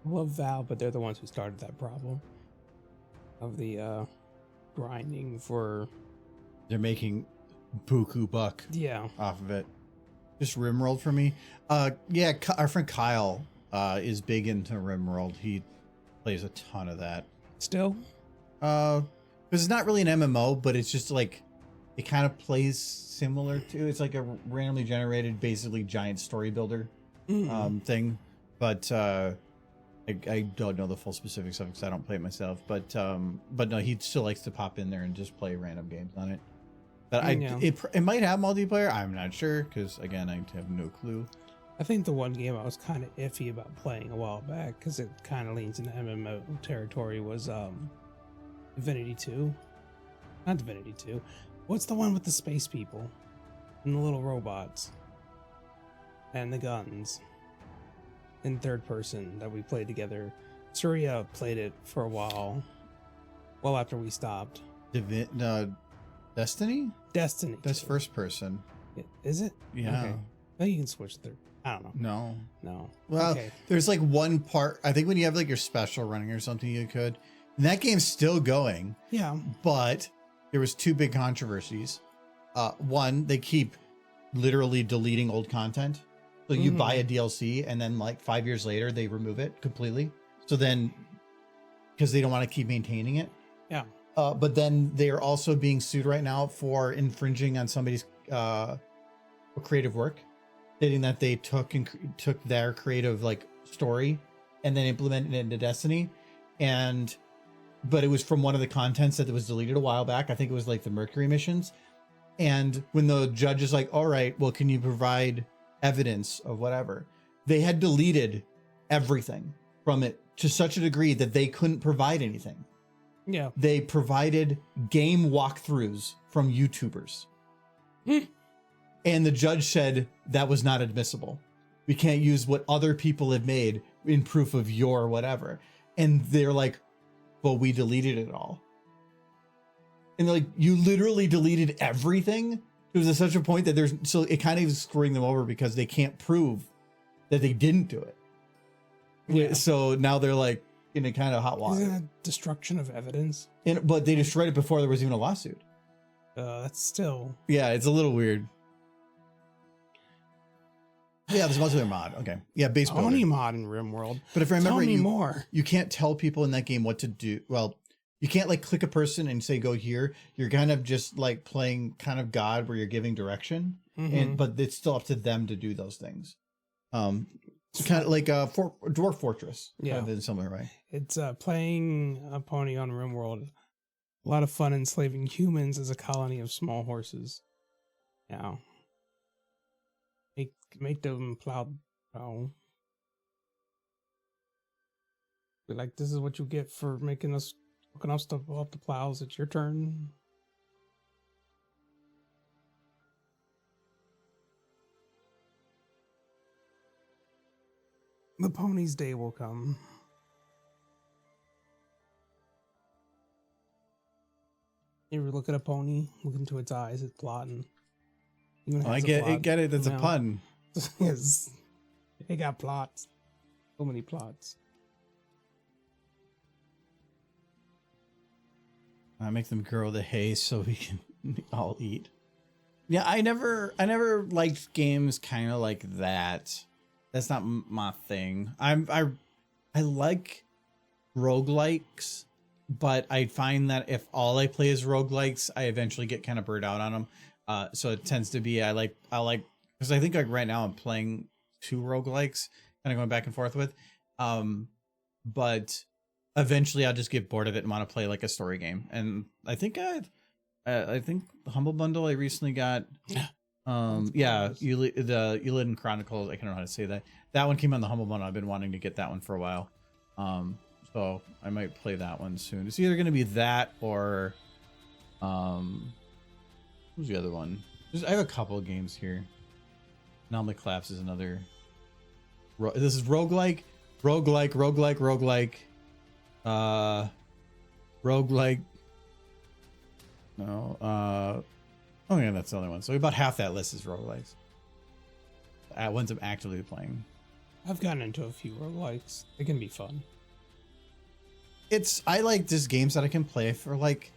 I love Valve, but they're the ones who started that problem of the grinding for. They're making buku buck off of it. Just RimWorld for me. Yeah, our friend Kyle is big into RimWorld. He plays a ton of that. Still? Because it's not really an MMO, but it's just like it kind of plays similar to. It's like a randomly generated, basically giant story builder thing. But I don't know the full specifics of it because I don't play it myself. But no, he still likes to pop in there and just play random games on it. But it might have multiplayer. I'm not sure because again, I have no clue. I think the one game I was kind of iffy about playing a while back because it kind of leans into MMO territory was Divinity 2. Not Divinity 2. What's the one with the space people and the little robots and the guns in third person that we played together? Surya played it for a while. Well, after we stopped. Destiny? Destiny. That's first person. Is it? Yeah. Okay. Maybe you can switch third. I don't know. No. Well, okay. There's like one part. I think when you have like your special running or something, you could. And that game's still going. Yeah. But there was two big controversies. One, they keep literally deleting old content. So you buy a DLC and then like 5 years later they remove it completely. So then, because they don't want to keep maintaining it. Yeah. But then they are also being sued right now for infringing on somebody's creative work, stating that they took their creative like story and then implemented it into Destiny, but it was from one of the contents that was deleted a while back. I think it was like the Mercury missions. And when the judge is like, "All right, well, can you provide evidence of whatever?" They had deleted everything from it to such a degree that they couldn't provide anything. Yeah. They provided game walkthroughs from YouTubers. And the judge said that was not admissible. We can't use what other people have made in proof of your whatever. And they're like, "Well, we deleted it all." And they're like, "You literally deleted everything?" It was at such a point that so it kind of is screwing them over because they can't prove that they didn't do it. Yeah. So now they're like in a kind of hot water. Isn't that destruction of evidence? But they destroyed it before there was even a lawsuit. That's still. Yeah, it's a little weird. Yeah, there's also a mod. Okay. Yeah, base builder. Only mod in RimWorld. But if I remember, Tell me more. You can't tell people in that game what to do. Well, you can't like click a person and say, "Go here." You're kind of just like playing kind of God where you're giving direction. But it's still up to them to do those things. It's kind of like Dwarf Fortress. Yeah. Kind of in similar way. It's playing a pony on RimWorld. A lot of fun enslaving humans as a colony of small horses. Yeah. Make them plow. Oh. Be like, this is what you get for making us hooking up stuff off the plows. It's your turn. The pony's day will come. You ever look at a pony, look into its eyes, it's plotting. Even Oh, I has a get plot, it. That's you a know? pun. Yes. They got plots. So many plots. I make them grow the hay so we can all eat. Yeah, I never liked games kind of like that. That's not my thing. I like roguelikes, but I find that if all I play is roguelikes, I eventually get kind of burnt out on them. So it tends to be I like because I think like right now I'm playing 2 roguelikes, kind of going back and forth with. But eventually I'll just get bored of it and want to play like a story game. And I think the Humble Bundle I recently got. Yeah, the Ulidan Chronicles. I don't know how to say that. That one came on the Humble Bundle. I've been wanting to get that one for a while. So I might play that one soon. It's either going to be that or who's the other one? I have a couple of games here. Anomaly Collapse is another. This is roguelike. Roguelike. No. Oh yeah, that's the only one. So about half that list is roguelikes. Ones I'm actively playing. I've gotten into a few roguelikes. They can be fun. I like just games that I can play for like,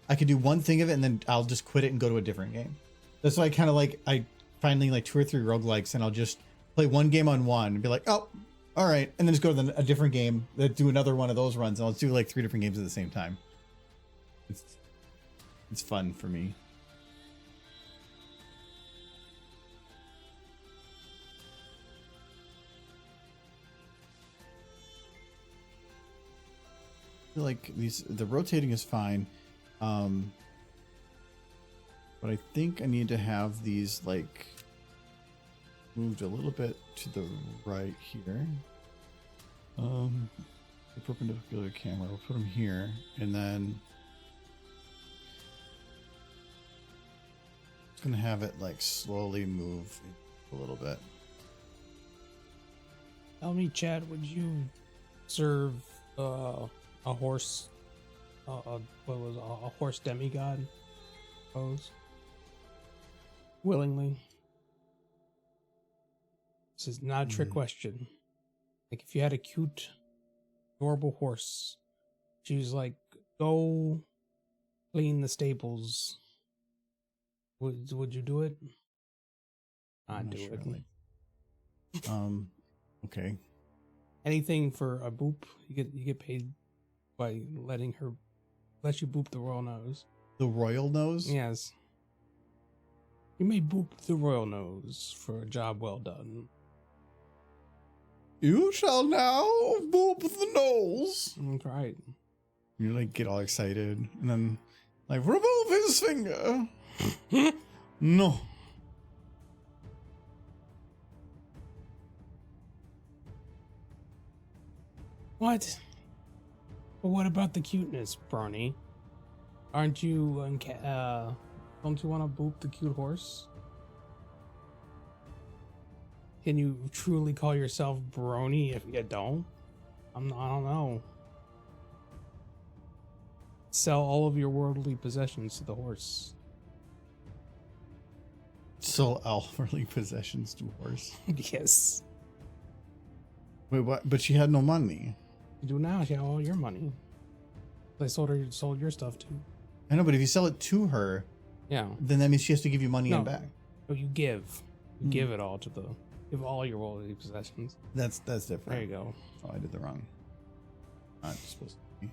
I can do one thing of it and then I'll just quit it and go to a different game. That's why I kind of like, I finally like 2 or 3 roguelikes and I'll just play one game on one and be like, oh, all right. And then just go to a different game, do another one of those runs. And I'll do like 3 different games at the same time. It's fun for me. Like the rotating is fine, but I think I need to have these like moved a little bit to the right here. The perpendicular camera, we'll put them here, and then it's gonna have it like slowly move a little bit. Tell me, Chad, would you serve a horse, what was a horse demigod pose willingly? This is not a trick question. Like if you had a cute, adorable horse, she was like, "Go clean the stables." Would you do it? I'd do it. Okay. Anything for a boop, you get paid by let you boop the royal nose. The royal nose? Yes. You may boop the royal nose for a job well done. You shall now boop the nose. That's right. You like get all excited and then like remove his finger. No. What? But what about the cuteness, Brawny? Aren't you don't you want to boop the cute horse? Can you truly call yourself Brony if you don't? I don't know. Sell all of your worldly possessions to the horse. Sell all worldly possessions to horse. Yes. Wait, what? But she had no money. You do now. She had all your money. They sold your stuff too. I know, but if you sell it to her, Yeah. then that means she has to give you money No. and back. Oh, you give. You give it all to give all your worldly possessions. That's different. There you go. Oh, I did the wrong. Not supposed to be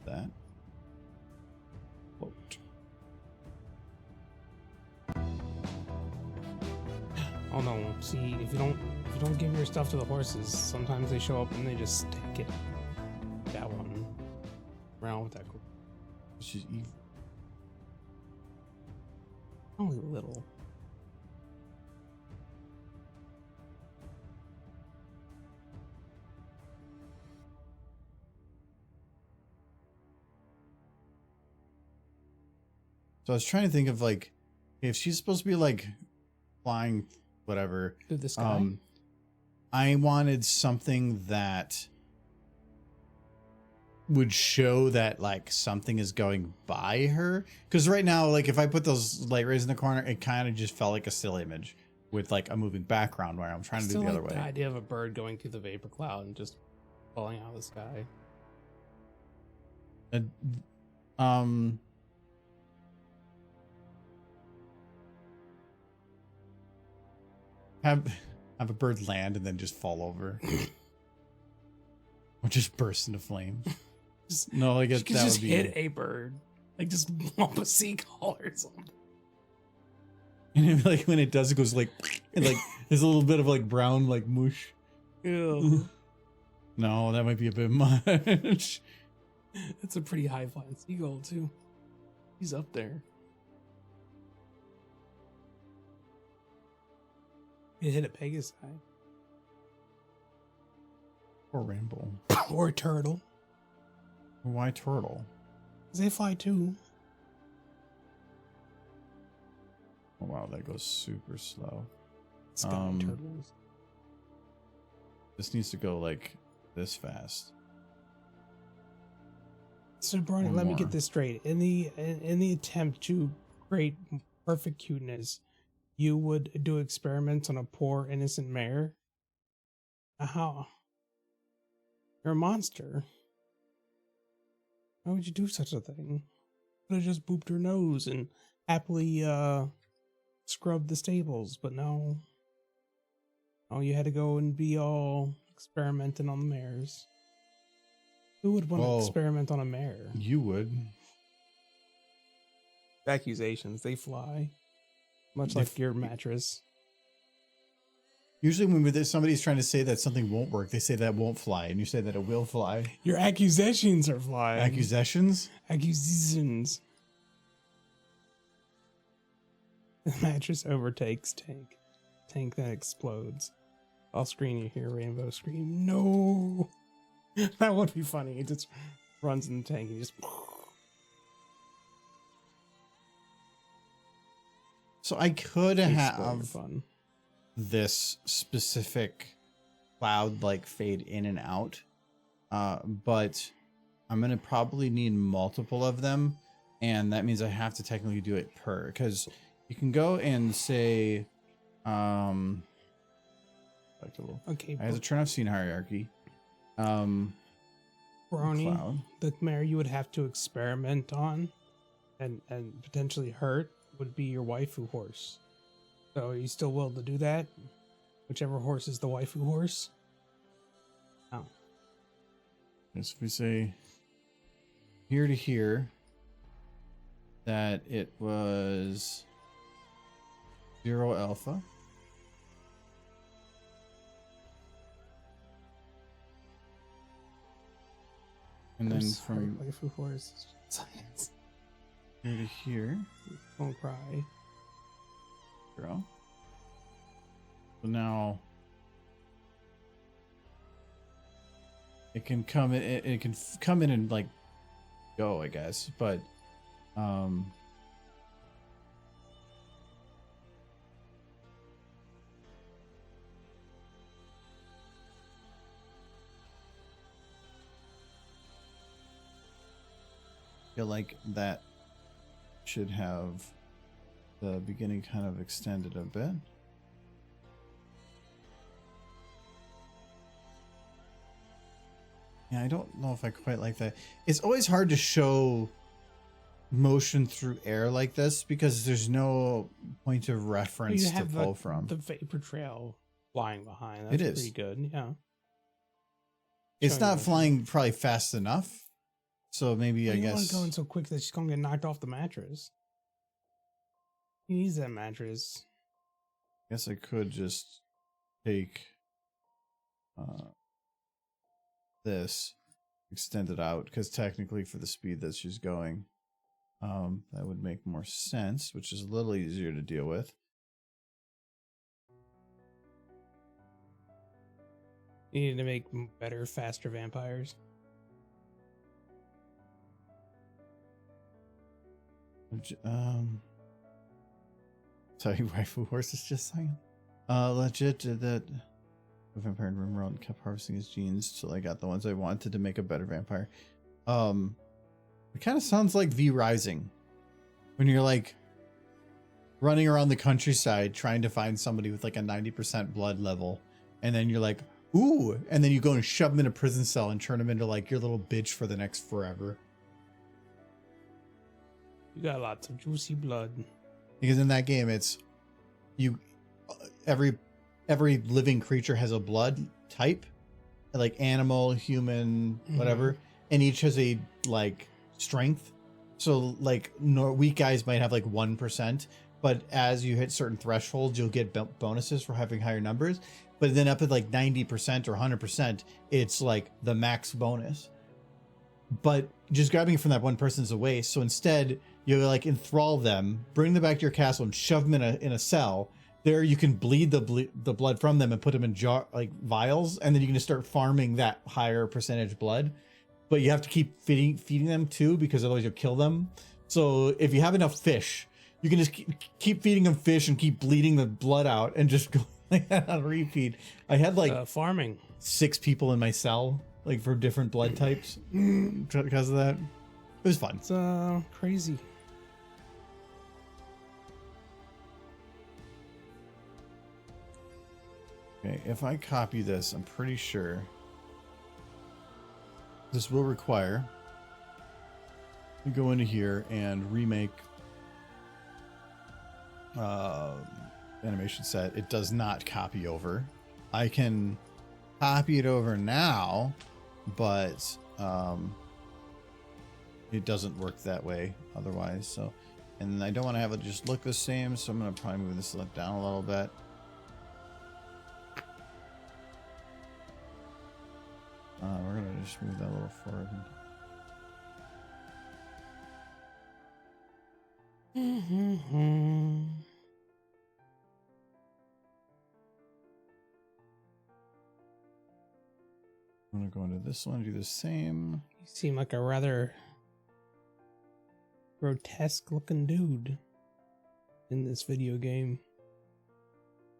that. Quote. Oh no! See, if you don't give your stuff to the horses, sometimes they show up and they just take it. That one. Around with that. She's evil. Only a little. So I was trying to think of like, if she's supposed to be like flying, whatever. Through the sky. I wanted something that would show that like something is going by her. Because right now, like if I put those light rays in the corner, it kind of just felt like a still image with like a moving background where I'm trying to do Still the other like way. the idea of a bird going through the vapor cloud and just falling out of the sky. Um, have a bird land and then just fall over, or just burst into flames. No, I guess You could that just would be hit a bird, like just bump a seagull or something. And then, like when it does, it goes like, and like there's a little bit of like brown like mush. Ew. No, that might be a bit much. It's a pretty high flying seagull too. He's up there. You hit a Pegasi. Or rainbow. Or a turtle. Why turtle? 'Cause they fly too. Oh wow, that goes super slow. Sky turtles. This needs to go like this fast. So Barney, Or let me more. get this straight. In the attempt to create perfect cuteness, you would do experiments on a poor innocent mare? How? You're a monster. Why would you do such a thing? Could have just booped her nose and happily scrubbed the stables, but no. Oh, you had to go and be all experimenting on the mares. Who would want to Well, experiment on a mare? You would. Accusations, they fly. Much like your mattress. Usually when somebody's trying to say that something won't work, they say that won't fly, and you say that it will fly. Your accusations are flying. Accusations? Accusations. The mattress overtakes tank. Tank then explodes. Off screen you hear Rainbow scream, "No!" That would be funny. He just runs in the tank and just... So I could Spoiler have fun. this specific cloud like fade in and out, but I'm gonna probably need multiple of them, and that means I have to technically do it per, because you can go and say Okay, I have to turn off scene hierarchy. Brony, Cloud. the mare you would have to experiment on and potentially hurt would be your waifu horse. So are you still willing to do that? Whichever horse is the waifu horse? Oh. So if we say here to here that it was 0 alpha. And then from waifu horse science. here to here, Don't cry. 0. So now it can come in. It can come in and like go, I guess. But feel like that should have the beginning kind of extended a bit. Yeah, I don't know if I quite like that. It's always hard to show motion through air like this because there's no point of reference to pull from. The vapor trail flying behind. That's It is. pretty good. Yeah. It's Showing not motion. flying probably fast enough. So maybe I You want guess going so quick that she's gonna get knocked off the mattress. He needs that mattress. I could just take this, extend it out, because technically for the speed that she's going, that would make more sense, which is a little easier to deal with. You need to make better, faster vampires. Sorry, waifu horse is just saying. Legit did that. A vampire in Rimworld and kept harvesting his genes till I got the ones I wanted to make a better vampire. It kind of sounds like V Rising when you're like running around the countryside trying to find somebody with like a 90% blood level, and then you're like, ooh, and then you go and shove them in a prison cell and turn them into like your little bitch for the next forever. You got lots of juicy blood. Because in that game, it's you, every living creature has a blood type, like animal, human, whatever, and each has a like strength. So like weak guys might have like 1%, but as you hit certain thresholds, you'll get bonuses for having higher numbers. But then up at like 90% or 100%, it's like the max bonus. But just grabbing it from that one person is a waste. So instead, you like enthrall them, bring them back to your castle, and shove them in a cell. There, you can bleed the blood from them and put them in vials, and then you can just start farming that higher percentage blood. But you have to keep feeding them too, because otherwise you'll kill them. So if you have enough fish, you can just keep feeding them fish and keep bleeding the blood out and just go like that on repeat. I had like farming 6 people in my cell, like for different blood types because of that. It was fun. It's crazy. Okay, if I copy this, I'm pretty sure this will require we go into here and remake animation set. It does not copy over. I can copy it over now, but it doesn't work that way otherwise. So, and I don't want to have it just look the same, so I'm going to probably move this down a little bit. We're going to just move that a little forward. I'm going to go into this one, do the same. You seem like a rather grotesque looking dude in this video game,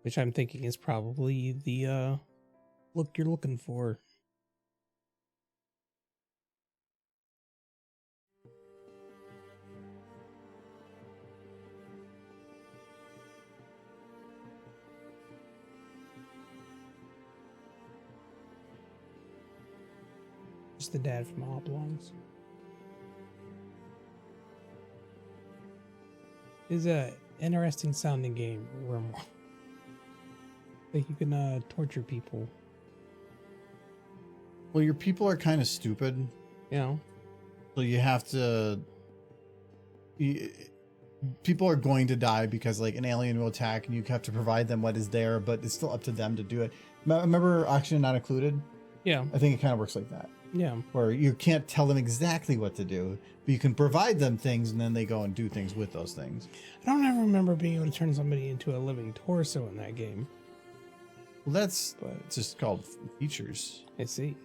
which I'm thinking is probably the look you're looking for. Just the dad from All Belongs. It's a interesting sounding game where like you can torture people. Well, your people are kind of stupid. You know? So you have to... people are going to die because like an alien will attack and you have to provide them what is there, but it's still up to them to do it. Remember Oxygen Not Included? Yeah. I think it kind of works like that. Yeah. Where you can't tell them exactly what to do, but you can provide them things and then they go and do things with those things. I don't ever remember being able to turn somebody into a living torso in that game. Well, it's just called features. I see.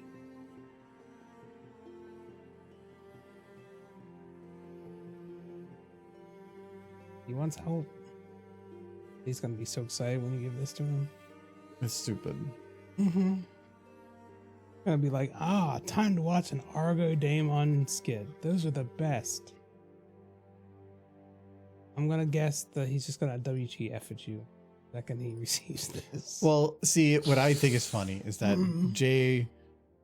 He wants help. He's gonna be so excited when you give this to him. It's stupid. Mm-hmm. Gonna be like, time to watch an Argo Daemon skit. Those are the best. I'm gonna guess that he's just gonna WTF at you the second he receives this. Well, see, what I think is funny is that Jay,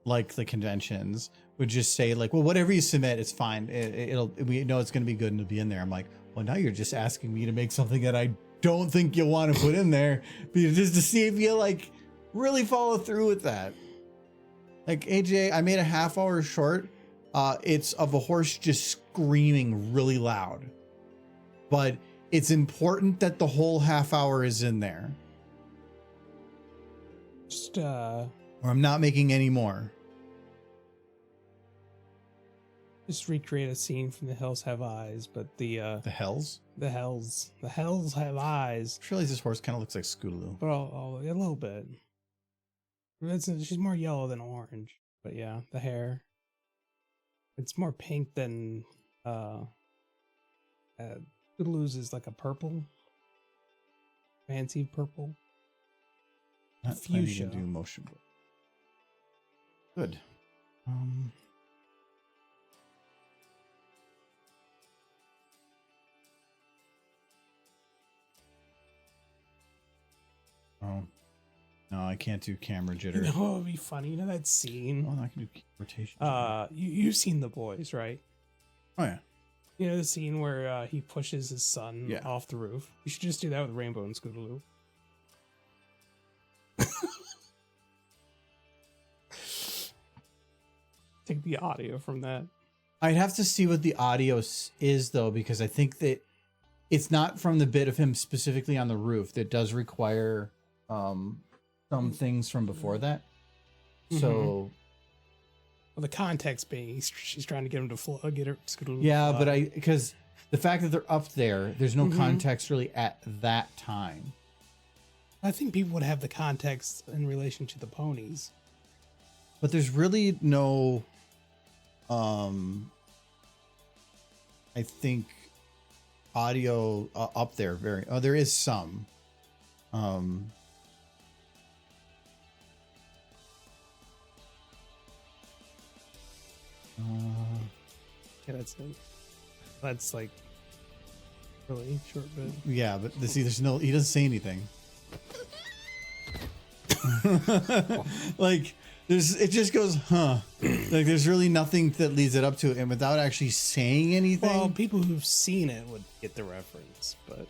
like the conventions, would just say like, well, whatever you submit, it's fine. We know it's gonna be good and it'll be in there. I'm like, well, now you're just asking me to make something that I don't think you'll want to put in there, just to see if you like really follow through with that. Like, AJ, I made a half-hour short. It's of a horse just screaming really loud. But it's important that the whole half hour is in there. Just, or I'm not making any more. Just recreate a scene from The Hills Have Eyes, but the Hells? The Hells Have Eyes. I realize this horse kind of looks like Scootaloo. But a little bit. She's more yellow than orange, but yeah, the hair. It's more pink than Scootaloo's is like a purple, fancy purple. Not fuchsia. Do motion. Good. Oh. No, I can't do camera You jitter. know what would be funny? You know that scene? Oh, no, I can do rotation. You've seen The Boys, right? Oh, yeah. You know the scene where he pushes his son Yeah. off the roof? You should just do that with Rainbow and Scootaloo. Take the audio from that. I'd have to see what the audio is, though, because I think that it's not from the bit of him specifically on the roof. That does require some things from before that. So, Well, the context being she's trying to get him to fly, get her Scootaloo. to yeah, fly. but because the fact that they're up there, there's no context really at that time. I think people would have the context in relation to the ponies. But there's really no, I think, audio up there. There is some. Yeah, that's it. That's like really short bit. Yeah, but see, there's no. He doesn't say anything. Like it just goes, huh? Like there's really nothing that leads it up to it, and without actually saying anything. Well, people who've seen it would get the reference, but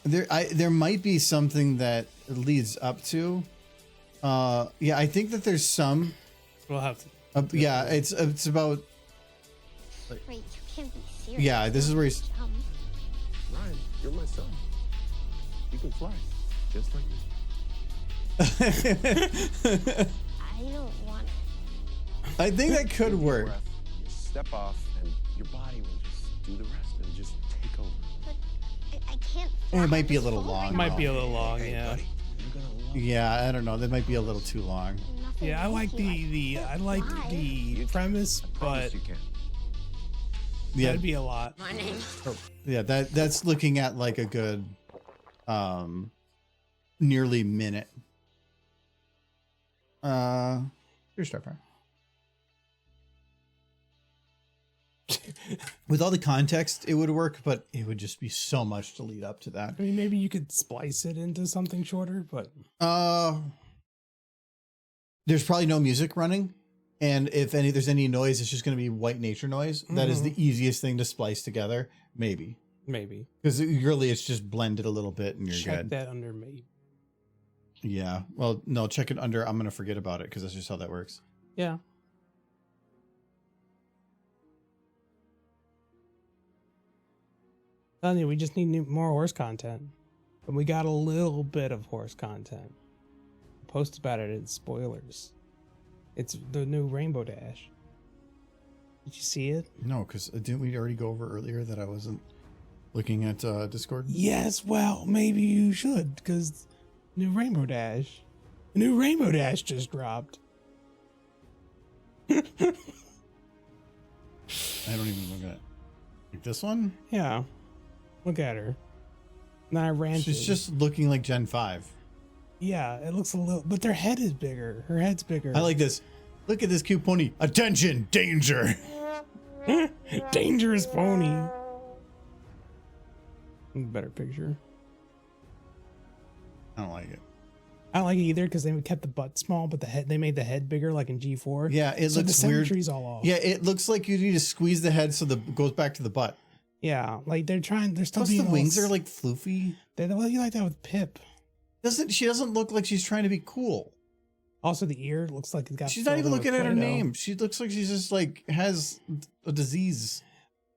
there might be something that leads up to. Yeah, I think that there's some. we'll have to. Yeah, it's about. Wait, you can't be serious. Yeah, this is where he's. Ryan, you're my son. You can fly, just like me. I don't want it. I think that could work. Breath, you step off, and your body will just do the rest and just take over. But I can't. It might I'm be a just little falling. long. It might be a little long, Hey, yeah. buddy, you're gonna love Yeah, I don't know. That might be a little too long. Nothing Yeah, I like risky I can't like fly. the premise, but Promise you can. Yeah, that'd be a lot. My name. yeah. That's looking at like a good, nearly minute. Here's Starfire. With all the context, it would work, but it would just be so much to lead up to that. I mean, maybe you could splice it into something shorter, but There's probably no music running, and if there's any noise, it's just going to be white nature noise. That is the easiest thing to splice together, maybe, because really it's just blended a little bit and you're check good. that under maybe. Yeah. Well, no, check it under. I'm going to forget about it because that's just how that works. Yeah. Telling you, we just need more horse content, and we got a little bit of horse content. Post about it in spoilers. It's the new Rainbow Dash. Did you see it? No, because didn't we already go over earlier that I wasn't looking at Discord? Yes. Well, maybe you should, because new Rainbow Dash. The new Rainbow Dash just dropped. I don't even look at it. Like this one? Yeah. Look at her. And then I ran. She's just looking like Gen 5. Yeah, it looks a little, but their head is bigger. Her head's bigger. I like this. Look at this cute pony. Attention, danger. Dangerous pony. Better picture. I don't like it. I don't like it either because they kept the butt small, but the head, they made the head bigger, like in G4. Yeah, it so looks the weird. symmetry's all off. Yeah, it looks like you need to squeeze the head so it goes back to the butt. Yeah, like they're still Plus being the all wings are like floofy. Well, you like that with Pip. She doesn't look like she's trying to be cool. Also, the ear looks like it's got. She's not filled even in looking with at her Play-Doh. name. She looks like she's just like has a disease.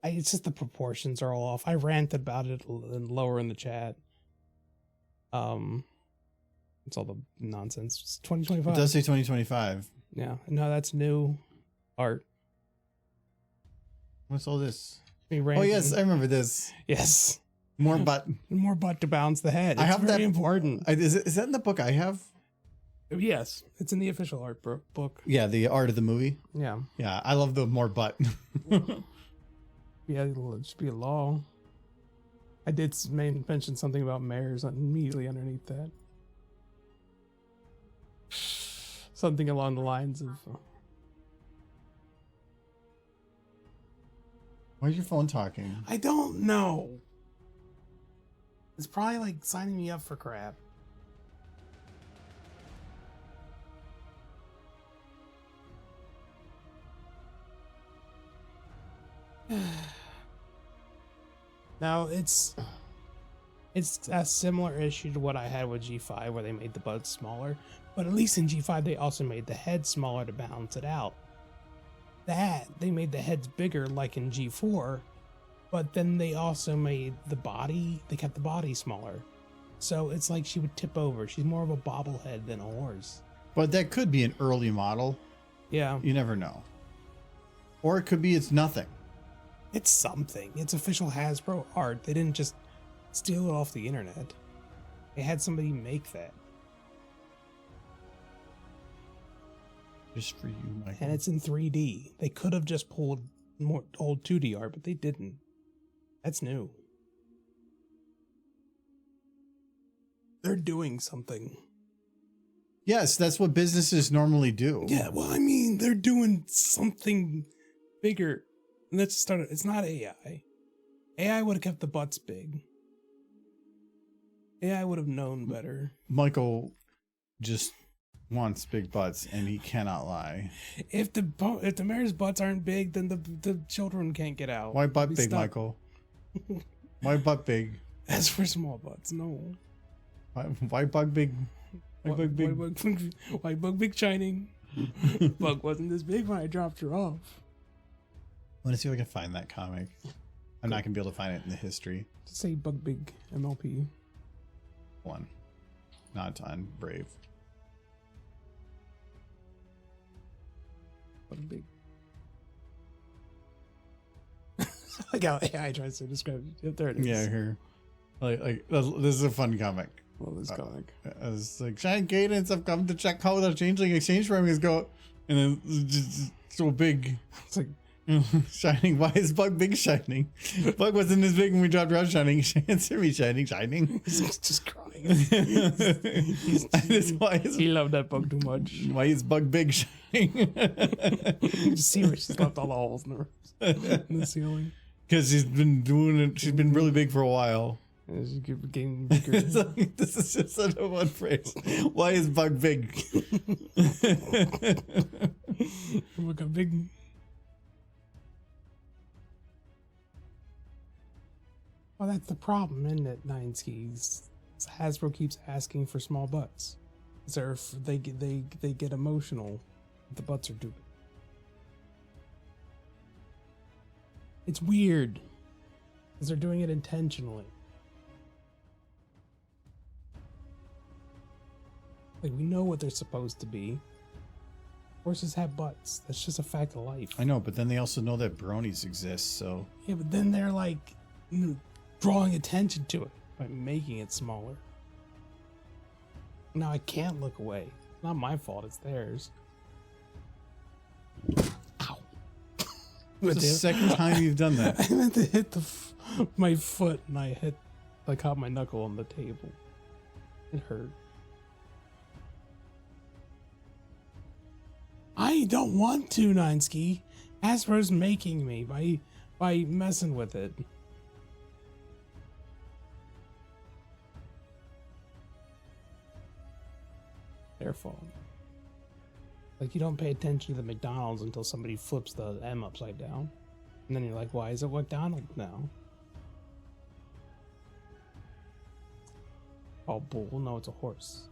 It's just the proportions are all off. I ranted about it lower in the chat. It's all the nonsense. It's 2025. It does say 2025. Yeah, no, that's new art. What's all this? Me Oh ranting. yes, I remember this. Yes. More butt. More butt to bounce the head. It's I have very that important. Is that in the book I have? Yes, it's in the official art book. Yeah, the art of the movie. Yeah. Yeah, I love the more butt. Yeah, it'll just be a law. I did mention something about mayors immediately underneath that. Something along the lines of... Why is your phone talking? I don't know. It's probably like signing me up for crap. Now it's a similar issue to what I had with G5 where they made the buds smaller, but at least in G5 they also made the head smaller to balance it out. That they made the heads bigger like in G4, but then they also made they kept the body smaller. So it's like she would tip over. She's more of a bobblehead than a horse. But that could be an early model. Yeah. You never know. Or it could be it's nothing. It's something. It's official Hasbro art. They didn't just steal it off the internet. They had somebody make that. Just for you, Michael. And it's in 3D. They could have just pulled more old 2D art, but they didn't. That's new. They're doing something. Yes, that's what businesses normally do. Yeah, well, I mean, they're doing something bigger. And let's start it. It's not AI. AI would have kept the butts big. AI would have known better. Michael just wants big butts, and he cannot lie. If the mare's butts aren't big, then the children can't get out. Why butt Be big, stuck. Michael? Why butt big? As for small butts, no. Why bug big? Why bug big? Why bug big shining? Bug wasn't this big when I dropped her off. I want to see if I can find that comic. I'm not gonna be able to find it in the history. Just say bug big MLP. One, not on Brave. Bug big. Like how AI tries to describe it. Yep, there it is. Yeah, here. Like this is a fun comic. Well, this comic. It's like giant cadence. I've come to check how the changeling exchange programming go, and then it's just so big. It's like Shining. Why is Bug big shining? Bug wasn't this big when we dropped around shining. Answer me, shining. he's just crying. He loved that bug too much. Why is Bug big shining? You just see where she's left all the holes in the ceiling. Because she's been doing it. She's been really big for a while. And she keep getting bigger. It's like, this is just such a one phrase. Why is Bug big? Look a big. Well, that's the problem, isn't it, Nine Skis? Hasbro keeps asking for small butts. They get emotional if the butts are too big. It's weird because they're doing it intentionally. Like, we know what they're supposed to be. Horses have butts. That's just a fact of life. I know, but then they also know that bronies exist, so. Yeah, but then they're like drawing attention to it by making it smaller. Now I can't look away. It's not my fault, it's theirs. Ow. It's the second time you've done that. I meant to hit my foot and I caught my knuckle on the table. It hurt. I don't want to, Nineski. Hasbro's making me by messing with it. Their fault. Like, you don't pay attention to the McDonald's until somebody flips the M upside down. And then you're like, why is it McDonald's now? Oh, bull. No, it's a horse.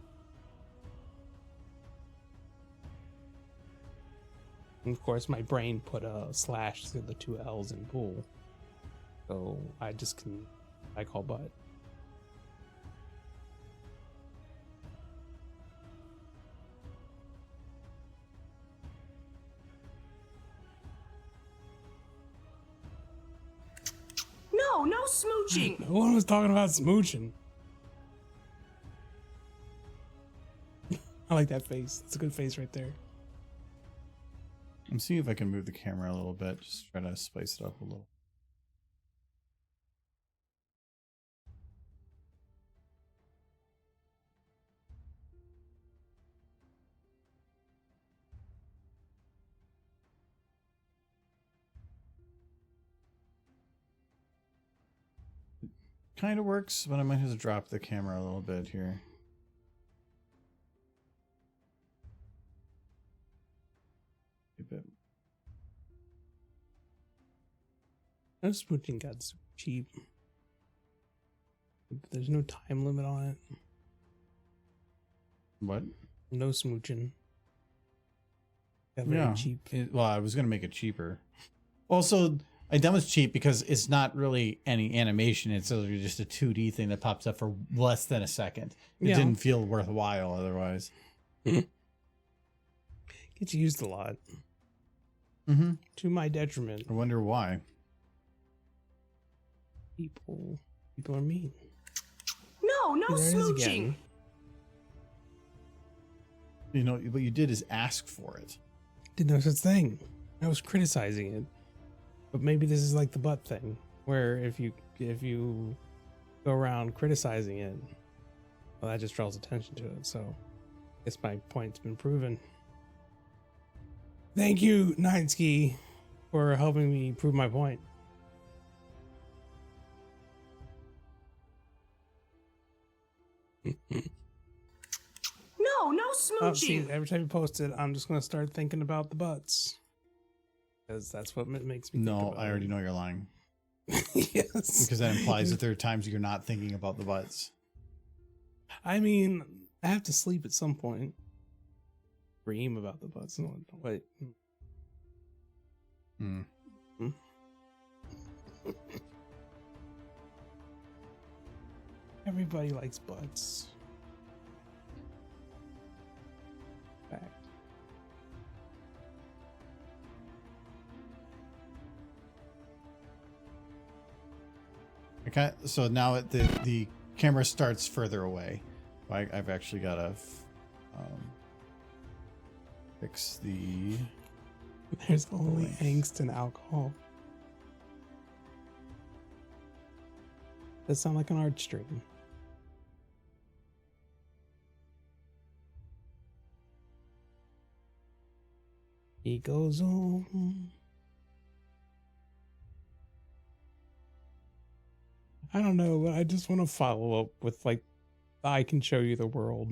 And of course, my brain put a slash through the two L's in bull. So I call butt. No smooching. No one was talking about smooching. I like that face. It's a good face right there. I'm seeing if I can move the camera a little bit. Just try to spice it up a little. kind of works, but I might have to drop the camera a little bit here. A bit. No smooching got super cheap. There's no time limit on it. What? No smooching. Got very cheap. Well, I was gonna make it cheaper. Also, I done was cheap because it's not really any animation. It's literally just a 2D thing that pops up for less than a second. It didn't feel worthwhile otherwise. Gets used a lot. Mm-hmm. To my detriment. I wonder why. People are mean. No, no There it is again. smooching. You know, what you did is ask for it. Did no such thing. I was criticizing it. But maybe this is like the butt thing, where if you go around criticizing it, well, that just draws attention to it. So I guess my point's been proven. Thank you, Nineski, for helping me prove my point. No Oh, see, smooching. every time you post it, I'm just gonna start thinking about the butts, because that's what makes me. No, think about I already know you're lying. it. Yes, Because that implies that there are times you're not thinking about the butts. I mean, I have to sleep at some point. Dream about the butts. No, wait. Hmm. Everybody likes butts. Fact. Okay, so now the camera starts further away. I've actually got to fix the. There's only angst and alcohol. That sound like an art stream. He goes on. I don't know, but I just want to follow up with like, I can show you the world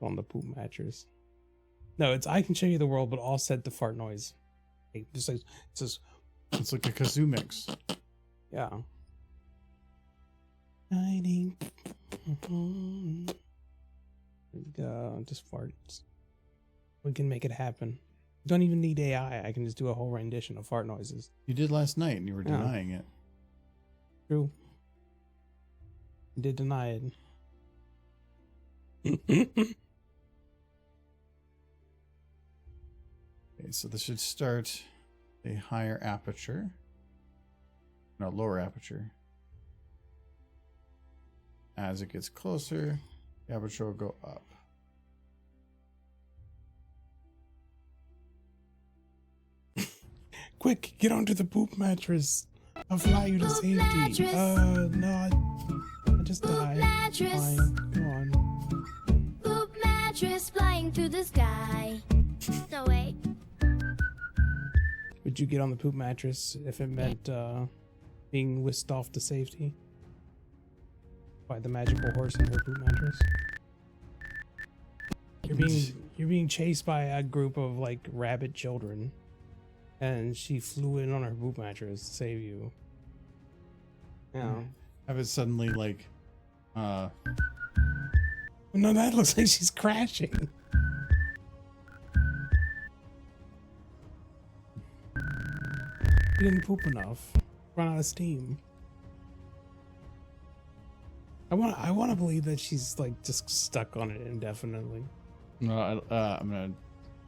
on the poop mattress. No, it's I can show you the world, but all set to fart noise. It just like, it's just, It's like a kazoo mix. yeah. Shining. Just farts. We can make it happen. Don't even need AI. I can just do a whole rendition of fart noises. You did last night, and you were Yeah. denying it. True. I did deny it. Okay, so this should start a higher aperture. No, lower aperture. As it gets closer, the aperture will go up. Quick, get onto the poop mattress. I'll fly you to Poop safety. mattress. No, I just Poop died. mattress. Fine, go on. Poop mattress flying through the sky. No, wait. Would you get on the poop mattress if it meant being whisked off to safety by the magical horse in her poop mattress? You're being chased by a group of like rabid children, and she flew in on her poop mattress to save you. Yeah. Have it suddenly like, No, that looks like she's crashing. You didn't poop enough. Run out of steam. I want to believe that she's like just stuck on it indefinitely. no, I'm gonna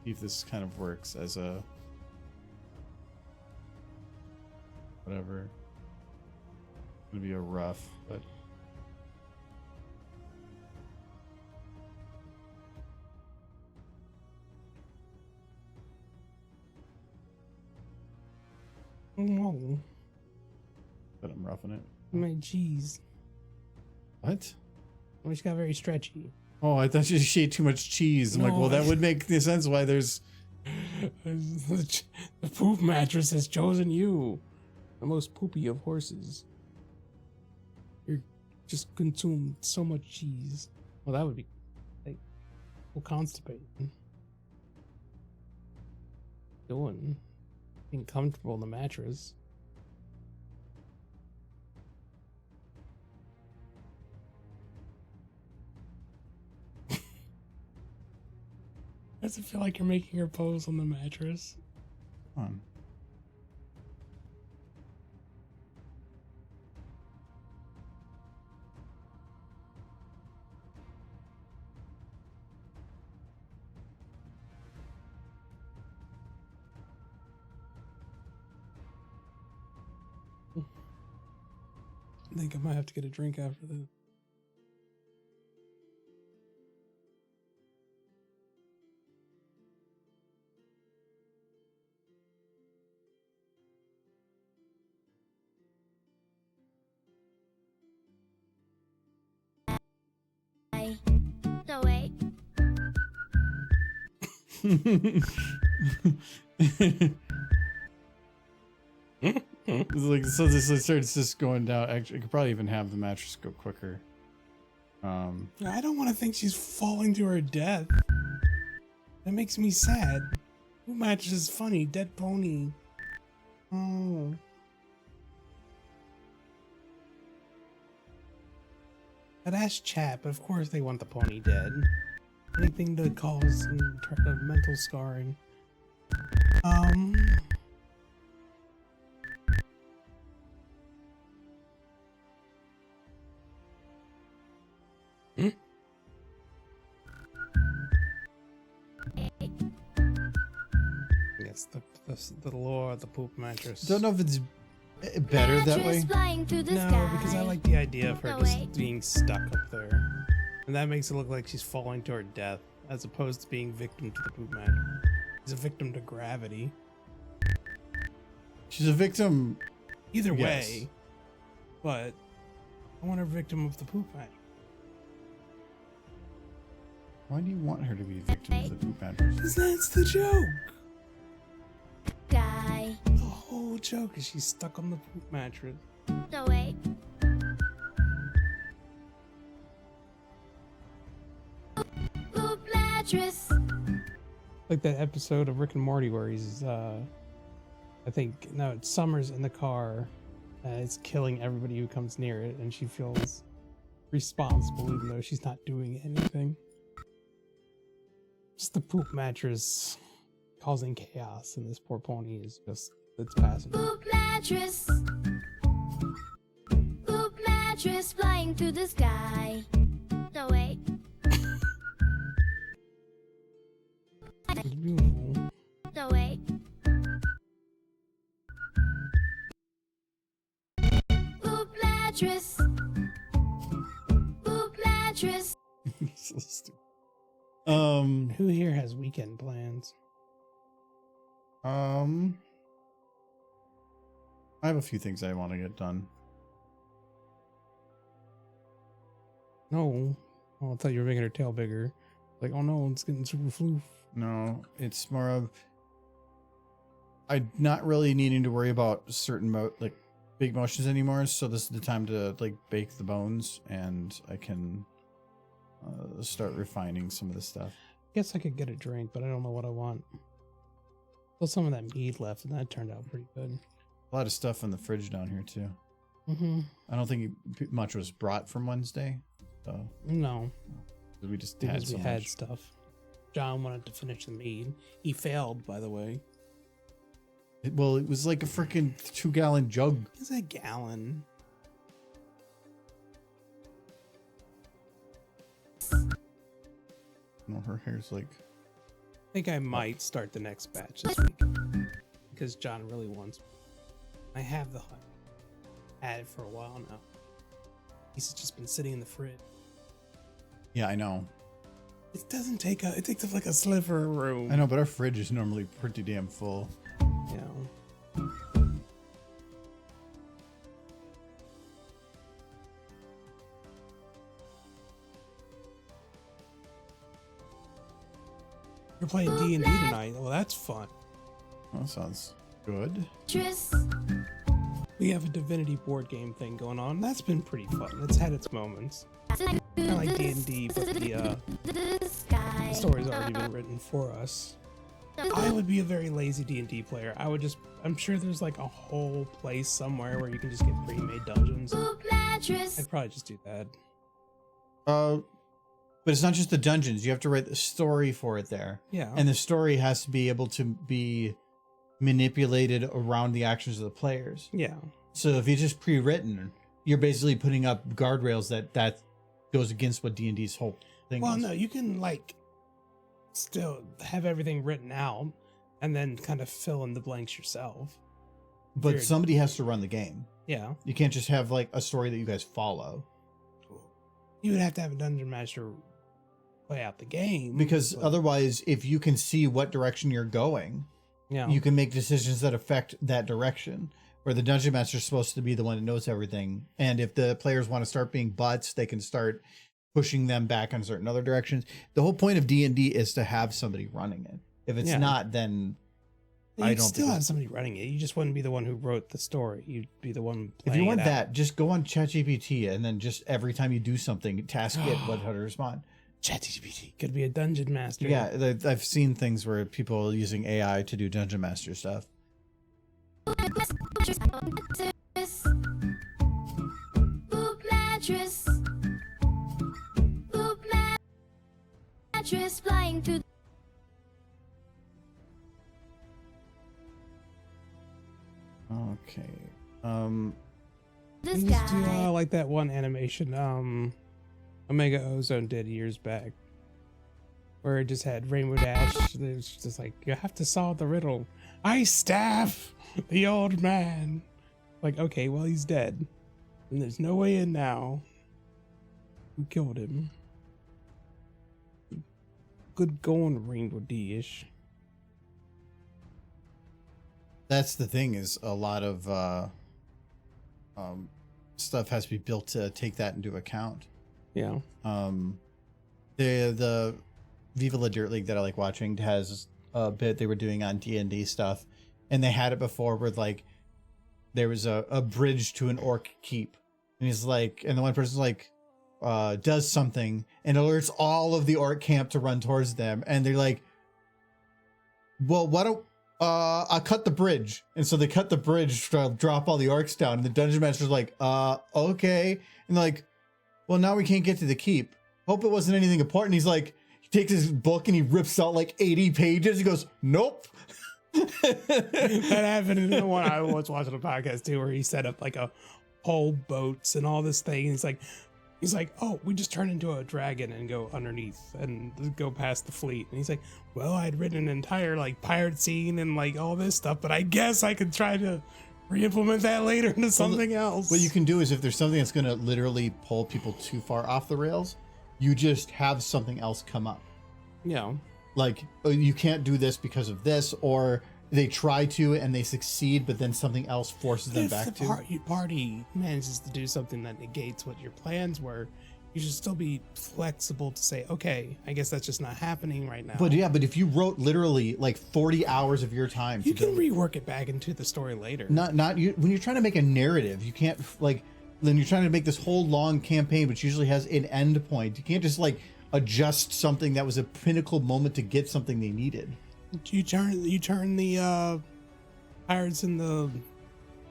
see if this kind of works as a whatever. It's gonna be a rough, but Oh, I'm roughing it. my cheese. What? Well, she got very stretchy. Oh, I thought she ate too much cheese. I'm like, No, well, that would make sense why there's. The poop mattress has chosen you, the most poopy of horses. just consumed so much cheese. Well, that would be like constipating. Doing being comfortable in the mattress. Does it feel like you're making her pose on the mattress? Come on. I think I might have to get a drink after this. No, wait. It's like, so this starts just going down. Actually, I could probably even have the mattress go quicker. I don't want to think she's falling to her death. That makes me sad. Who matches is funny? Dead pony. Oh. That ass chat, but of course they want the pony dead. Anything to cause mental scarring. Yes, the lore of the poop mattress. Don't know if it's better that way. Mattress flying through the No, sky. because I like the idea of her No, just wait. being stuck up there. And that makes it look like she's falling to her death, as opposed to being victim to the poop mattress. She's a victim to gravity. She's a victim. Either Yes. way, but I want her victim of the poop mattress. Why do you want her to be a victim of the poop mattress? Because that's the joke. Sky. The whole joke is she's stuck on the poop mattress. No, wait. Poop mattress. Like that episode of Rick and Morty where he's, I think, no, it's Summer's in the car. It's killing everybody who comes near it, and she feels responsible even though she's not doing anything. Just the poop mattress causing chaos, and this poor pony is just, it's passing. Poop mattress. Poop mattress flying through the sky. No, wait. It's beautiful. No, wait. Poop mattress. Poop mattress. So stupid. Who here has weekend plans? I have a few things I want to get done. No. Oh, I thought you were making her tail bigger. Like, oh no, it's getting super floof. No, it's more of I'm not really needing to worry about certain big motions anymore. So this is the time to like bake the bones, and I can start refining some of the stuff. Guess I could get a drink, but I don't know what I want. Still some of that mead left, and that turned out pretty good. A lot of stuff in the fridge down here too. Mm-hmm. I don't think much was brought from Wednesday, so No, we just because had we so had much. stuff. John wanted to finish the mead. He failed, by the way. Well, it was like a freaking 2-gallon jug. It's a gallon. No, her hair's like. I think I might start the next batch this week because John really wants. I have the honey. Had it for a while now. He's just been sitting in the fridge. Yeah, I know. It doesn't take a. It takes up like a sliver of room. I know, but our fridge is normally pretty damn full. You know. You're playing D&D tonight. Well, that's fun. Well, that sounds good. Mattress. We have a Divinity board game thing going on. That's been pretty fun. It's had its moments. Kind of like D&D, but the story's already been written for us. I would be a very lazy D&D player. I'm sure there's like a whole place somewhere where you can just get pre-made dungeons. I'd probably just do that. But it's not just the dungeons. You have to write the story for it there. Yeah. And the story has to be able to be manipulated around the actions of the players. Yeah. So if it's just pre-written, you're basically putting up guardrails that goes against what D&D's whole thing is. Well, no, you can like still have everything written out and then kind of fill in the blanks yourself. But somebody has to run the game. Yeah. You can't just have like a story that you guys follow. You would have to have a dungeon master play out the game. Because otherwise, if you can see what direction you're going, yeah, you can make decisions that affect that direction. Where the dungeon master is supposed to be the one that knows everything. And if the players want to start being butts, they can start pushing them back in certain other directions. The whole point of D&D is to have somebody running it. If it's not, then I don't still have somebody running it. You just wouldn't be the one who wrote the story. You'd be the one playing. If you want that, just go on ChatGPT and then just every time you do something, task it how to respond. ChatGPT could be a dungeon master. Yeah, I've seen things where people are using AI to do dungeon master stuff. Poop mattress. Poop mattress flying through Okay. the And just do, sky. like that one animation Omega Ozone did years back, where it just had Rainbow Dash. It was just like, you have to solve the riddle. I staff the old man. Like, okay, well, he's dead, and there's no way in now. Who killed him? Good going, Rainbow Dash. That's the thing, is a lot of stuff has to be built to take that into account. Yeah. The Viva La Dirt League that I like watching has a bit they were doing on D&D stuff, and they had it before where like there was a bridge to an orc keep, and he's like, and the one person's like does something and alerts all of the orc camp to run towards them, and they're like, well, why don't I cut the bridge? And so they cut the bridge to drop all the orcs down, and the dungeon master's like, okay. And they're like, well, now we can't get to the keep. Hope it wasn't anything important. He's like, he takes his book and he rips out like 80 pages. He goes, nope. That happened in the one I was watching a podcast too, where he set up like a whole boats and all this thing. He's like, oh, we just turn into a dragon and go underneath and go past the fleet. And he's like, well, I'd written an entire like pirate scene and like all this stuff, but I guess I could try to re-implement that later into something else. What you can do is, if there's something that's going to literally pull people too far off the rails, you just have something else come up. Yeah. Like, oh, you can't do this because of this, or they try to and they succeed, but then something else forces them back to. If the party manages to do something that negates what your plans were, you should still be flexible to say, okay, I guess that's just not happening right now. But yeah, but if you wrote literally like 40 hours of your time, you to can build, rework it back into the story later. not you, when you're trying to make a narrative, you can't like, then you're trying to make this whole long campaign, which usually has an end point. You can't just like adjust something that was a pinnacle moment to get something they needed. You turn the pirates and the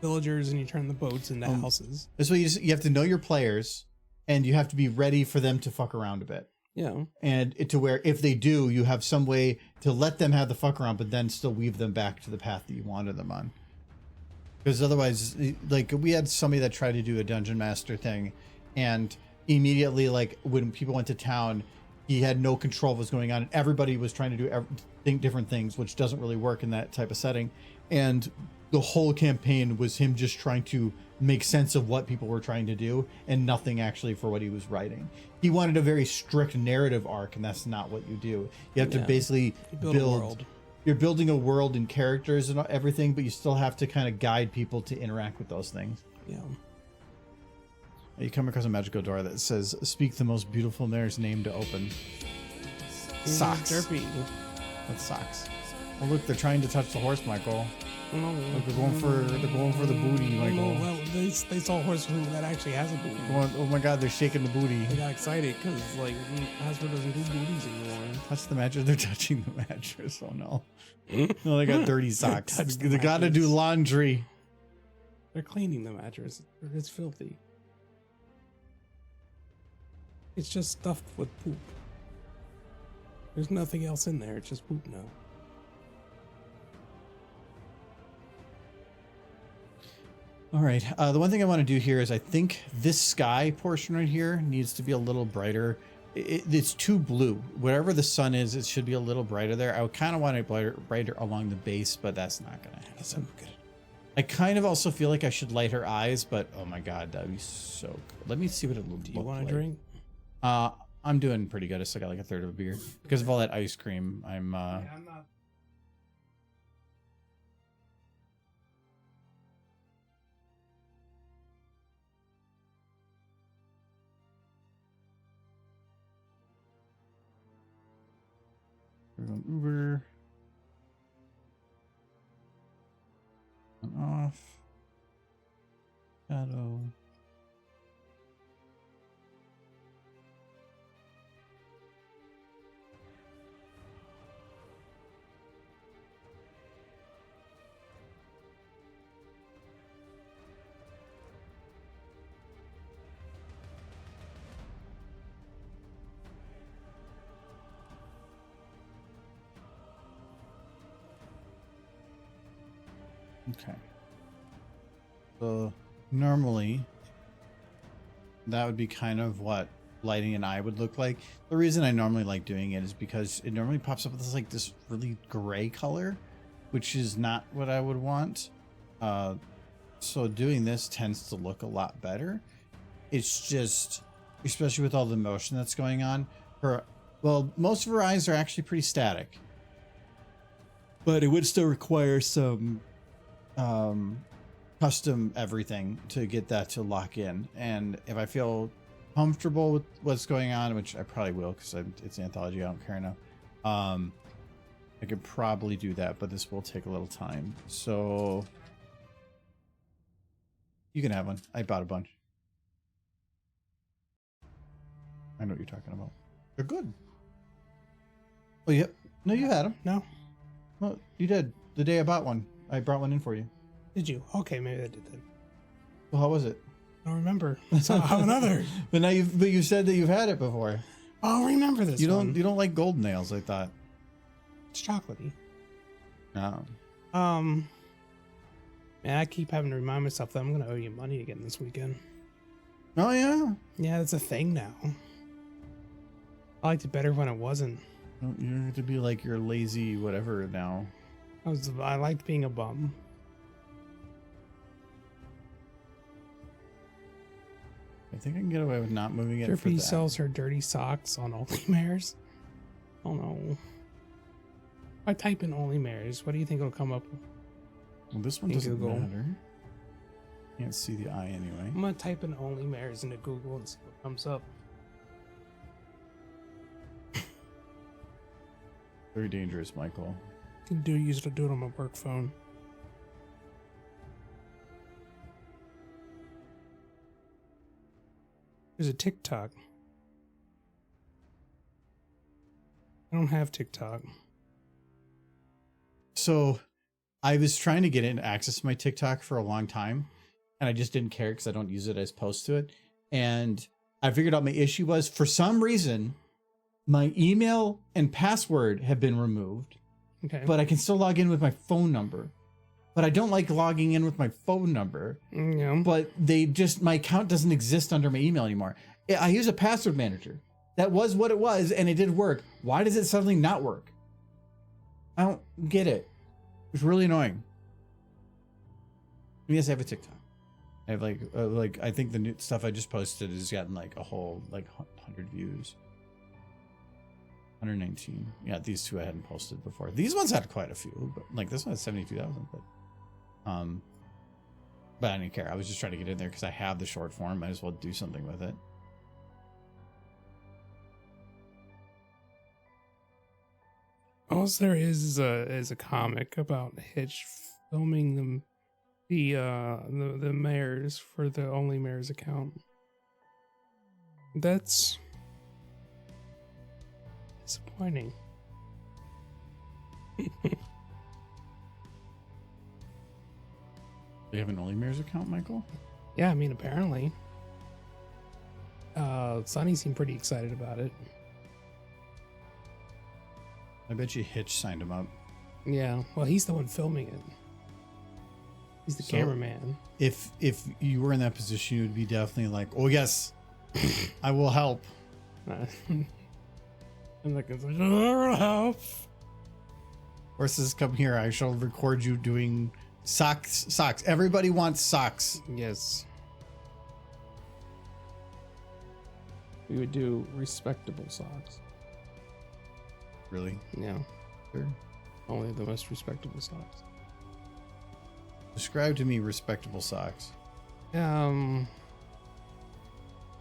villagers, and you turn the boats into houses. This way, you have to know your players, and you have to be ready for them to fuck around a bit. Yeah. And to where if they do, you have some way to let them have the fuck around, but then still weave them back to the path that you wanted them on. Because otherwise, like, we had somebody that tried to do a dungeon master thing, and immediately, like, when people went to town, he had no control of what was going on, and everybody was trying to do different things, which doesn't really work in that type of setting. And the whole campaign was him just trying to make sense of what people were trying to do, and nothing actually for what he was writing. He wanted a very strict narrative arc, and that's not what you do. You have to basically build a world. You're building a world and characters and everything, but you still have to kind of guide people to interact with those things. Yeah. You come across a magical door that says, speak the most beautiful mare's name to open. Socks. Derpy. That's socks. Well, look, they're trying to touch the horse, Michael. No. Look, they're going for the booty, Michael. Well, they saw a horse that actually has a booty. Oh my God, they're shaking the booty. They got excited because like Hasbro doesn't do booties anymore. Touch the mattress. They're touching the mattress. Oh no. No, they got dirty socks. Touch the They gotta mattress. do laundry. They're cleaning the mattress. It's filthy. It's just stuffed with poop. There's nothing else in there. It's just poop now. All right. The one thing I want to do here is I think this sky portion right here needs to be a little brighter. It's too blue. Wherever the sun is, it should be a little brighter there. I would kind of want it brighter along the base, but that's not going to happen. Good. I kind of also feel like I should light her eyes, but oh my God, that'd be so good. Let me see what it looks like. Do you want a drink? I'm doing pretty good. I still got like a third of a beer because of all that ice cream. I'm Yeah, I'm not. we're going Uber. On off. Shadow. Okay. So normally that would be kind of what lighting an eye would look like. The reason I normally like doing it is because it normally pops up with this really gray color, which is not what I would want. So doing this tends to look a lot better. It's just, especially with all the motion that's going on, most of her eyes are actually pretty static, but it would still require some custom everything to get that to lock in. And if I feel comfortable with what's going on, which I probably will because it's anthology, I don't care enough, I could probably do that, but this will take a little time. So you can have one. I bought a bunch. I know what you're talking about. They're good. Oh, yep. No, you had them. No. Well, you did. The day I bought one, I brought one in for you. Did you? Okay, maybe I did then. Well, how was it? I don't remember. So I'll have another. But now you said that you've had it before. I'll remember this. You one. don't like gold nails, I thought. It's chocolatey. No. Man, I keep having to remind myself that I'm gonna owe you money again this weekend. Oh yeah. Yeah, it's a thing now. I liked it better when it wasn't. You're going to be like your lazy whatever now. I liked being a bum. I think I can get away with not moving it for Drippy that. sells her dirty socks on Only Mares. Oh no. If I type in Only Mares, what do you think will come up? Well, this one in doesn't Google? matter. Can't see the eye anyway. I'm gonna type in Only Mares into Google and see what comes up. Very dangerous, Michael. You can use it to do it on my work phone. There's a TikTok. I don't have TikTok. So I was trying to get in access to my TikTok for a long time, and I just didn't care because I don't use it as opposed to it. And I figured out my issue was, for some reason, my email and password have been removed, Okay. but I can still log in with my phone number. But I don't like logging in with my phone number. Yeah. But my account doesn't exist under my email anymore. I use a password manager. That was what it was, and it did work. Why does it suddenly not work? I don't get it. It's really annoying. Yes, I have a TikTok. I have like I think the new stuff I just posted has gotten like a whole 100 views. 119. Yeah, these two I hadn't posted before. These ones had quite a few, but like this one has 72,000. But I didn't care. I was just trying to get in there because I have the short form. Might as well do something with it. All there is a comic about Hitch filming the mayor's for the Only Mayor's account. That's disappointing. They have an Only Mares account, Michael? Yeah, I mean, apparently. Sonny seemed pretty excited about it. I bet you Hitch signed him up. Yeah, well, he's the one filming it. He's the So- cameraman. If you were in that position, you would be definitely like, oh yes, I will help. And like, it's like, "Oh, help." Horses, come here. I shall record you doing socks. Socks. Everybody wants socks. Yes. We would do respectable socks. Really? Yeah, Sure. only the most respectable socks. Describe to me respectable socks. Can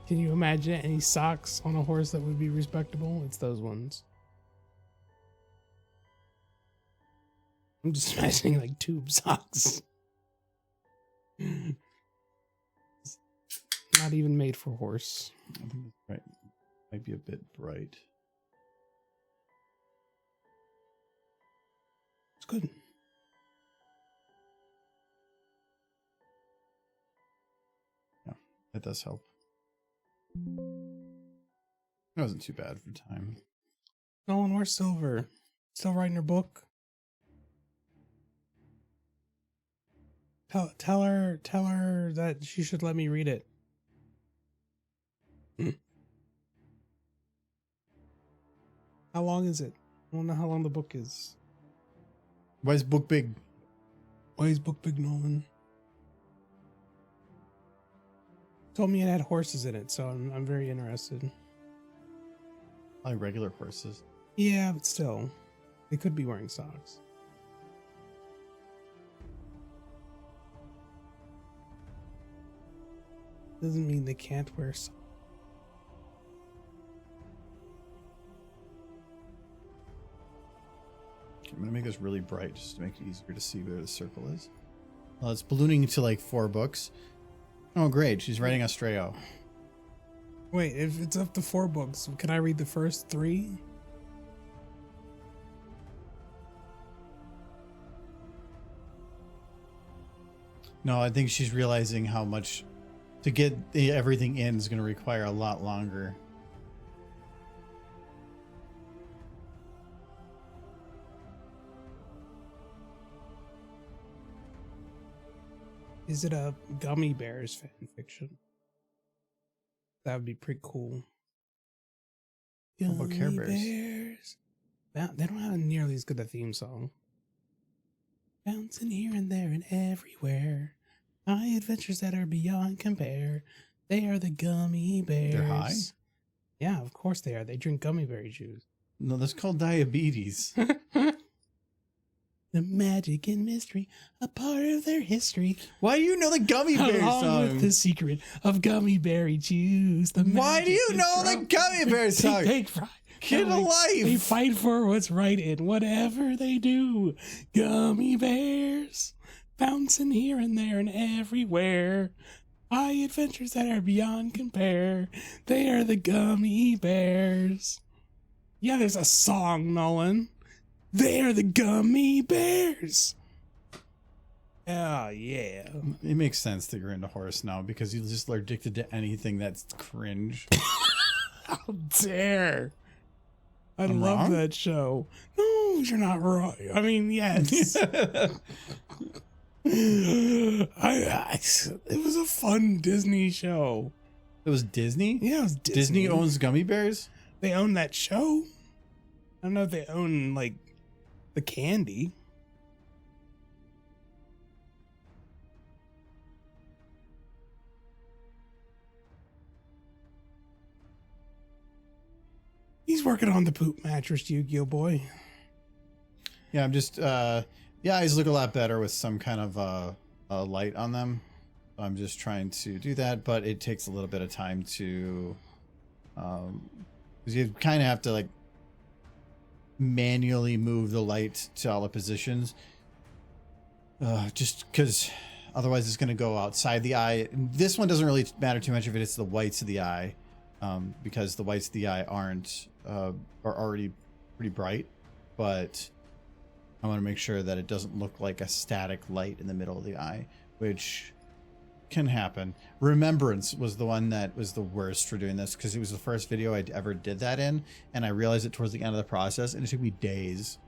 you imagine any socks on a horse that would be respectable? It's those ones. I'm just imagining like tube socks. Not even made for horse. I think that's right. Might be a bit bright. It's good. That does help. It wasn't too bad for time. Nolan, where's Silver? Still writing her book? Tell her that she should let me read it. How long is it? I don't know how long the book is. Why is book big? Why is book big, Nolan? Told me it had horses in it, so I'm very interested. Probably regular horses. Yeah, but still, they could be wearing socks. Doesn't mean they can't wear socks. Okay, I'm gonna make this really bright just to make it easier to see where the circle is. Well, it's ballooning to like 4 books. Oh, great. She's writing Australia. Wait, if it's up to 4 books, can I read the first 3? No, I think she's realizing how much to get everything in is going to require a lot longer. Is it a Gummy Bears fan fiction? That would be pretty cool. How about Care Bears? Bears. They don't have nearly as good a theme song. Bouncing here and there and everywhere. My adventures that are beyond compare. They are the Gummy Bears. They're high? Yeah, of course they are. They drink gummy berry juice. No, that's called diabetes. The magic and mystery, a part of their history. Why do you know the Gummy Bear Along song? with the secret of gummy berry juice. Why do you know the Gummy Bear song? Get a life. They fight for what's right in whatever they do. Gummy bears, bouncing here and there and everywhere. My adventures that are beyond compare. They are the Gummy Bears. Yeah, there's a song, Nolan. They are the Gummy Bears. Oh, yeah. It makes sense that you're into horse now because you just are addicted to anything that's cringe. How dare. I I'm love wrong? that show. No, you're not wrong. I mean, yes. It was a fun Disney show. It was Disney? Yeah, it was Disney owns Gummy Bears? They own that show. I don't know if they own like the candy. He's working on the poop mattress, Yu-Gi-Oh boy. Yeah, I'm just, the eyes look a lot better with some kind of light on them. I'm just trying to do that, but it takes a little bit of time to, because you kind of have to like manually move the light to all the positions. just because otherwise it's going to go outside the eye. This one doesn't really matter too much if it's the whites of the eye, because the whites of the eye are already pretty bright, but I want to make sure that it doesn't look like a static light in the middle of the eye, which can happen. Remembrance was the one that was the worst for doing this, because it was the first video I ever did that in, and I realized it towards the end of the process, and it took me days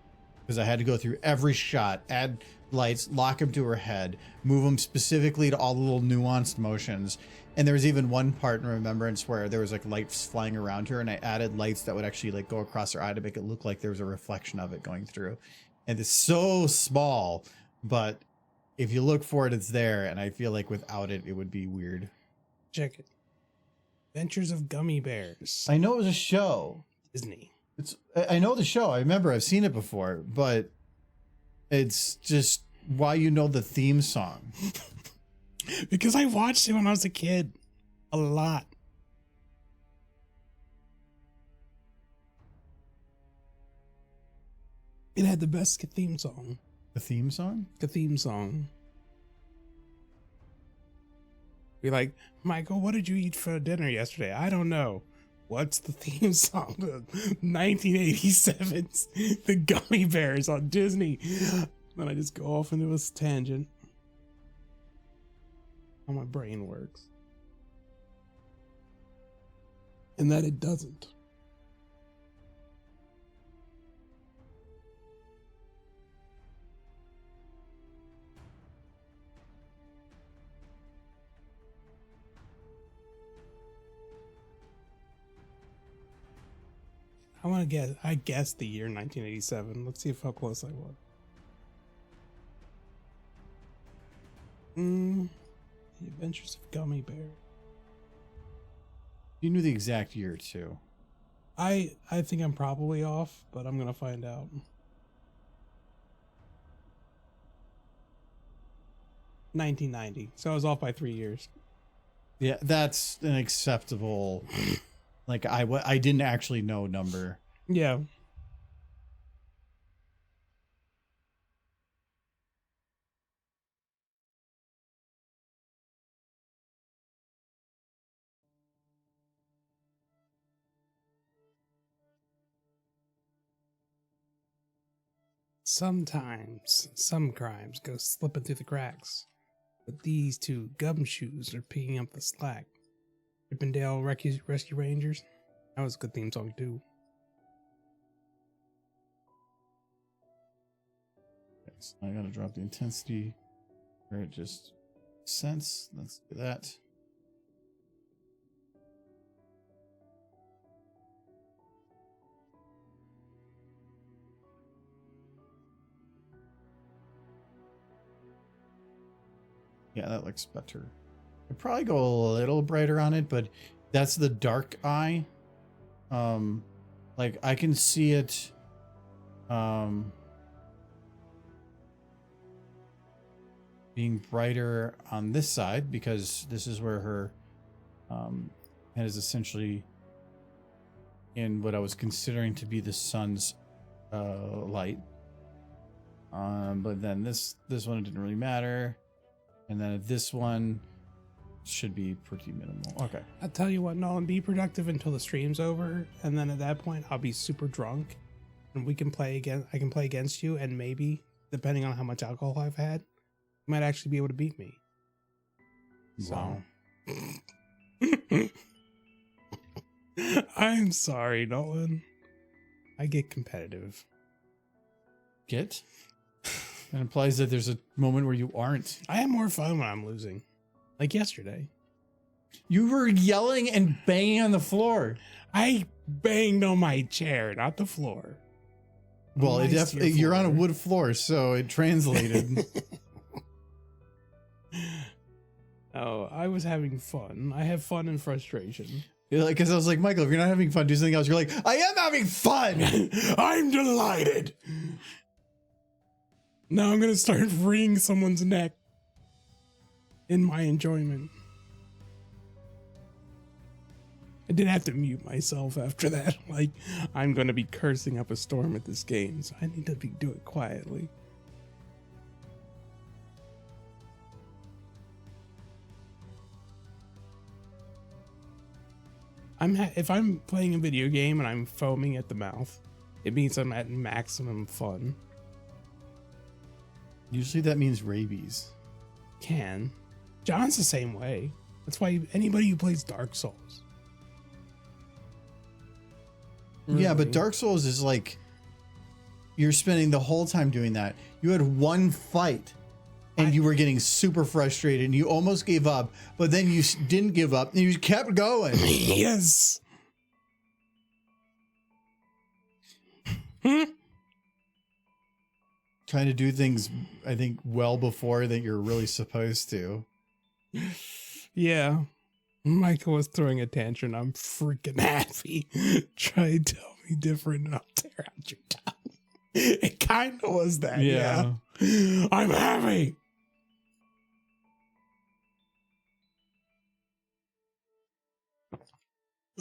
because I had to go through every shot, add lights, lock them to her head, move them specifically to all the little nuanced motions. And there was even one part in Remembrance where there was like lights flying around her, and I added lights that would actually like go across her eye to make it look like there was a reflection of it going through. And it's so small, but if you look for it, it's there. And I feel like without it, it would be weird. Check it. Adventures of Gummy Bears. I know it was a show. Disney. I know the show. I remember I've seen it before, but it's just why you know the theme song. Because I watched it when I was a kid. A lot. It had the best theme song. The theme song? The theme song. Be like, Michael, what did you eat for dinner yesterday? I don't know. What's the theme song? 1987's The Gummy Bears on Disney. Then I just go off into a tangent. How my brain works. And that it doesn't. I want to guess. I guessed the year 1987. Let's see how close I was. The Adventures of Gummy Bear. You knew the exact year too. I think I'm probably off, but I'm gonna find out. 1990. So I was off by 3 years. Yeah, that's an acceptable. Like I didn't actually know number. Yeah. Sometimes some crimes go slipping through the cracks, but these two gumshoes are picking up the slack. Chippendale Rescue Rangers. That was a good theme song too. Okay, so I gotta drop the intensity where it just sense. Let's do that. Yeah, that looks better. I'd probably go a little brighter on it, but that's the dark eye. Like I can see it being brighter on this side, because this is where her head is essentially in what I was considering to be the sun's light. But then this one, it didn't really matter. And then this one should be pretty minimal. Okay. I'll tell you what, Nolan, be productive until the stream's over, and then at that point I'll be super drunk and we can play again. I can play against you, and maybe, depending on how much alcohol I've had, you might actually be able to beat me. Wow. So. I'm sorry, Nolan. I get competitive. Get? That implies that there's a moment where you aren't. I have more fun when I'm losing. Like yesterday. You were yelling and banging on the floor. I banged on my chair, not the floor. Well, it definitely, you're on a wood floor, so it translated. Oh, I was having fun. I have fun and frustration. Because I was like, Michael, if you're not having fun, do something else. You're like, I am having fun. I'm delighted. Now I'm going to start wringing someone's neck in my enjoyment. I did have to mute myself after that. Like, I'm going to be cursing up a storm at this game, so I need to do it quietly. If I'm playing a video game and I'm foaming at the mouth, it means I'm at maximum fun. Usually that means rabies. John's the same way. That's why anybody who plays Dark Souls. Yeah, but Really. Dark Souls is like you're spending the whole time doing that. You had one fight and you were getting super frustrated and you almost gave up, but then you didn't give up and you kept going. Yes. Trying to do things, I think, well before that you're really supposed to. Yeah. Michael was throwing a tantrum. I'm freaking happy. Try to tell me different and I'll tear out your tongue. It kind of was that. Yeah. I'm happy.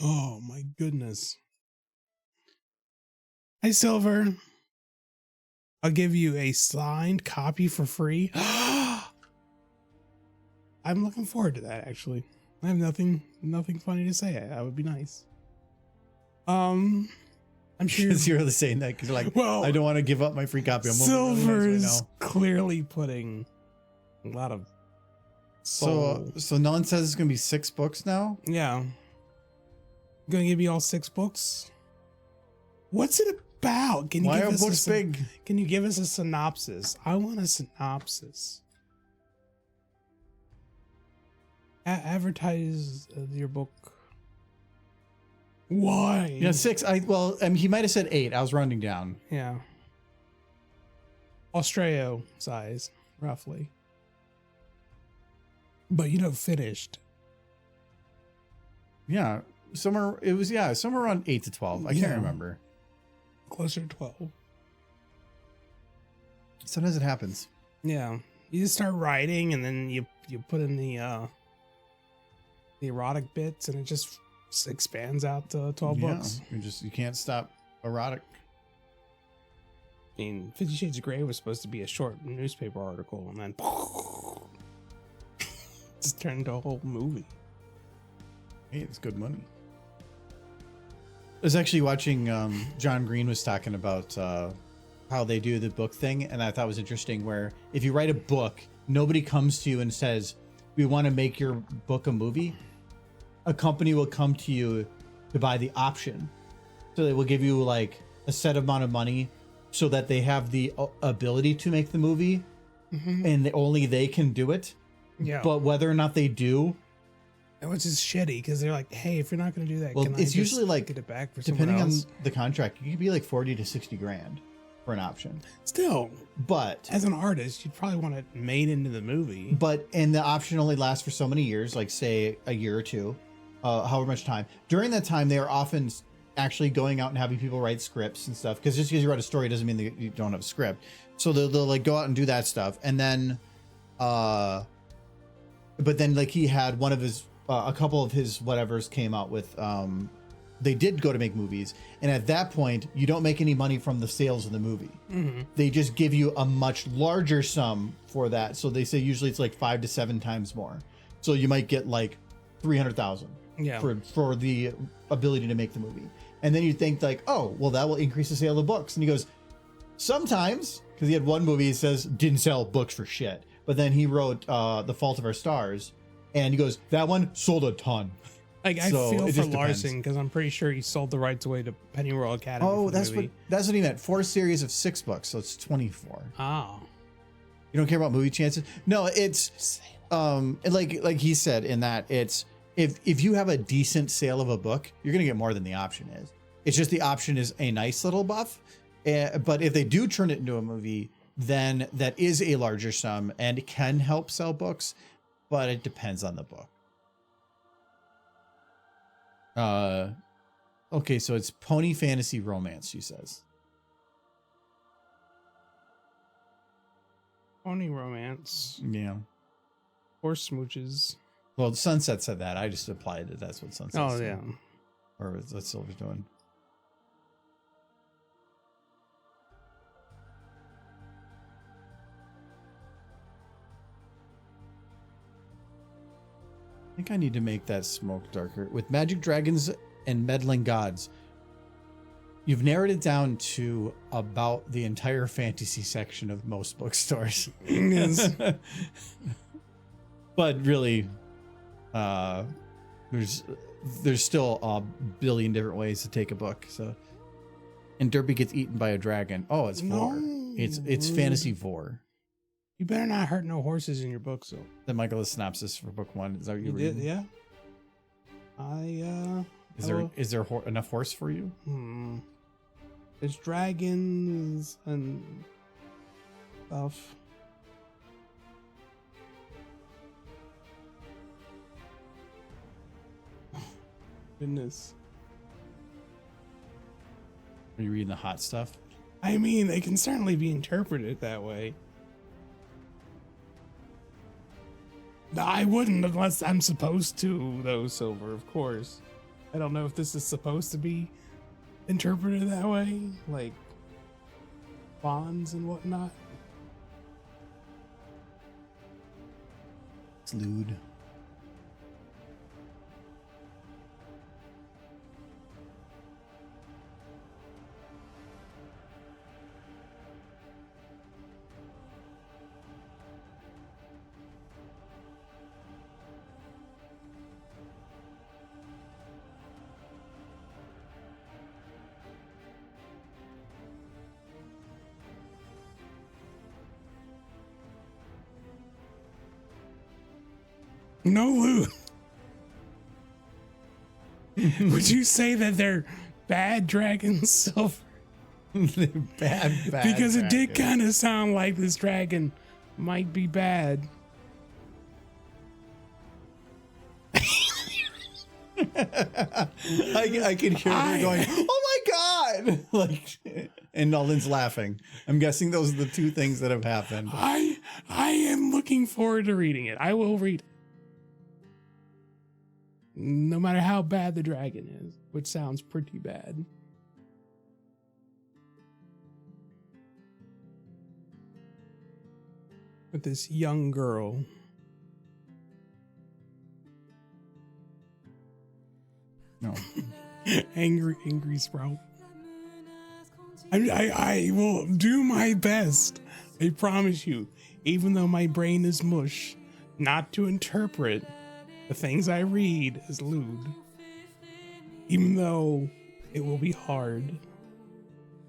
Oh my goodness. Hi, Silver. I'll give you a signed copy for free. I'm looking forward to that, actually. I have nothing funny to say. That would be nice. I'm sure Because you're really saying that because you're like, Well, I don't want to give up my free copy. I'm Silver really nice is right clearly putting a lot of now. soul. So None says it's going to be 6 books now? Yeah. Gonna give you all 6 books. What's it about? Can you Why give are us books big? Can you give us a synopsis? I want a synopsis. Advertise your book. Why? Yeah, 6. He might have said 8. I was rounding down. Yeah. Australia size, roughly. But finished. Yeah. Somewhere around 8 to 12. I can't Yeah. remember. Closer to 12. Sometimes it happens. Yeah. You just start writing and then you put in the erotic bits and it just expands out to 12 books. You can't stop erotic. I mean, 50 Shades of Grey was supposed to be a short newspaper article and then just turned into a whole movie. Hey, it's good money. I was actually watching John Green was talking about how they do the book thing, and I thought it was interesting where if you write a book, nobody comes to you and says, we want to make your book a movie. A company will come to you to buy the option. So they will give you like a set amount of money so that they have the ability to make the movie and only they can do it. Yeah. But whether or not they do, Which is shitty because they're like, hey, if you're not going to do that, well, can it's I usually just like, get it back for depending someone on else? the contract, you could be like 40 to 60 grand for an option. Still, But as an artist, you'd probably want it made into the movie. and the option only lasts for so many years, like say a year or two, however much time. During that time, they are often actually going out and having people write scripts and stuff. Because just because you write a story doesn't mean that you don't have a script. So they'll like go out and do that stuff, and then, but then like he had one of his, a couple of his whatevers came out with. They did go to make movies, and at that point, you don't make any money from the sales of the movie. They just give you a much larger sum for that. So they say usually it's like 5 to 7 times more. So you might get like 300,000 Yeah. for the ability to make the movie. And then you think like, oh, well, that will increase the sale of books. And he goes, sometimes, because he had one movie, he says didn't sell books for shit, but then he wrote The Fault of Our Stars, and he goes, that one sold a ton. Like, I So, feel it for just Larson because I'm pretty sure he sold the rights away to Pennyroyal Academy. Oh, for the that's movie. what he meant. 4 series of 6 books, so it's 24. Oh. You don't care about movie chances? No, it's like he said in that it's if you have a decent sale of a book, you're gonna get more than the option is. It's just the option is a nice little buff. But if they do turn it into a movie, then that is a larger sum and it can help sell books, but it depends on the book. Okay, so it's pony fantasy romance, she says. Pony romance. Yeah. Horse smooches. Well, Sunset said that. I just applied it. That's what Sunset Oh, said. yeah. Or what Silver's doing. I think I need to make that smoke darker. With magic dragons and meddling gods, you've narrowed it down to about the entire fantasy section of most bookstores. Yes. But really, there's still a billion different ways to take a book. So, and Derby gets eaten by a dragon. Oh, it's vor. It's fantasy vor. You better not hurt no horses in your book, so. The Michael's synopsis for book 1. Is that what you did? read? Yeah. Is there enough horse for you? There's dragons and stuff. Goodness. Are you reading the hot stuff? I mean, they can certainly be interpreted that way. I wouldn't unless I'm supposed to, though, Silver, of course. I don't know if this is supposed to be interpreted that way, like bonds and whatnot. It's lewd. No loot. Would you say that they're bad dragons, Silver? bad. Because it did kind of sound like this dragon might be bad. I can hear her going, "Oh my god!" Like, and Nolan's laughing. I'm guessing those are the two things that have happened. I am looking forward to reading it. I will read it. No matter how bad the dragon is, which sounds pretty bad. With this young girl. No. angry Sprout. I will do my best. I promise you, even though my brain is mush, not to interpret the things I read as lewd. Even though it will be hard.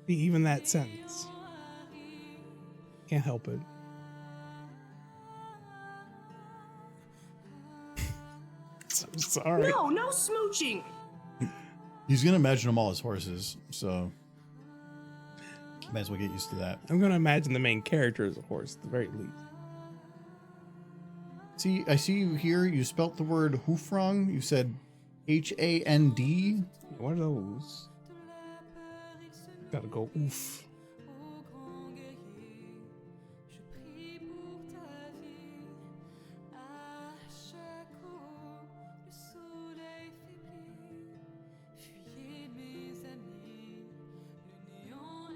Even that sentence. Can't help it. So sorry. No smooching. He's gonna imagine them all as horses, so might as well get used to that. I'm gonna imagine the main character as a horse at the very least. See, I see you here. You spelt the word hoof wrong. You said H-A-N-D. What are those? Gotta go oof.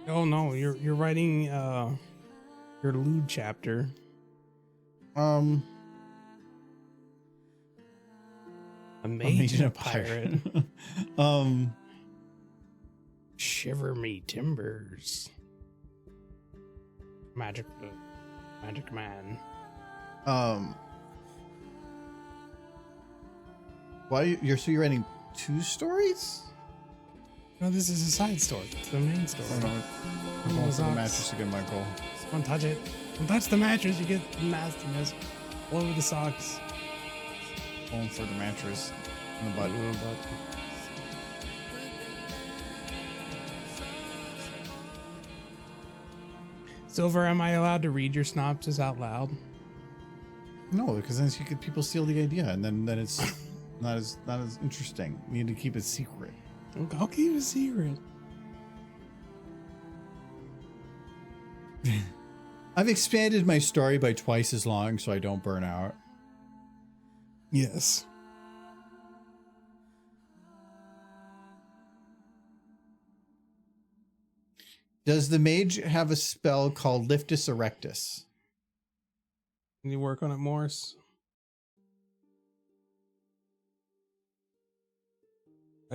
Oh no, you're writing your lewd chapter. A mage and a pirate. Shiver me timbers. Magic man. Why you're writing 2 stories? No, this is a side story. It's the main story. I'm going for the mattress again, Michael. Don't touch it. Don't touch the mattress. You get nastiness all over the socks. Going for the mattress in the butt. Silver, am I allowed to read your synopsis out loud? No, because then people steal the idea, and then it's not as interesting. You need to keep it secret. I'll keep it a secret. I've expanded my story by twice as long so I don't burn out. Yes. Does the mage have a spell called Liftus Erectus? Can you work on it, Morris?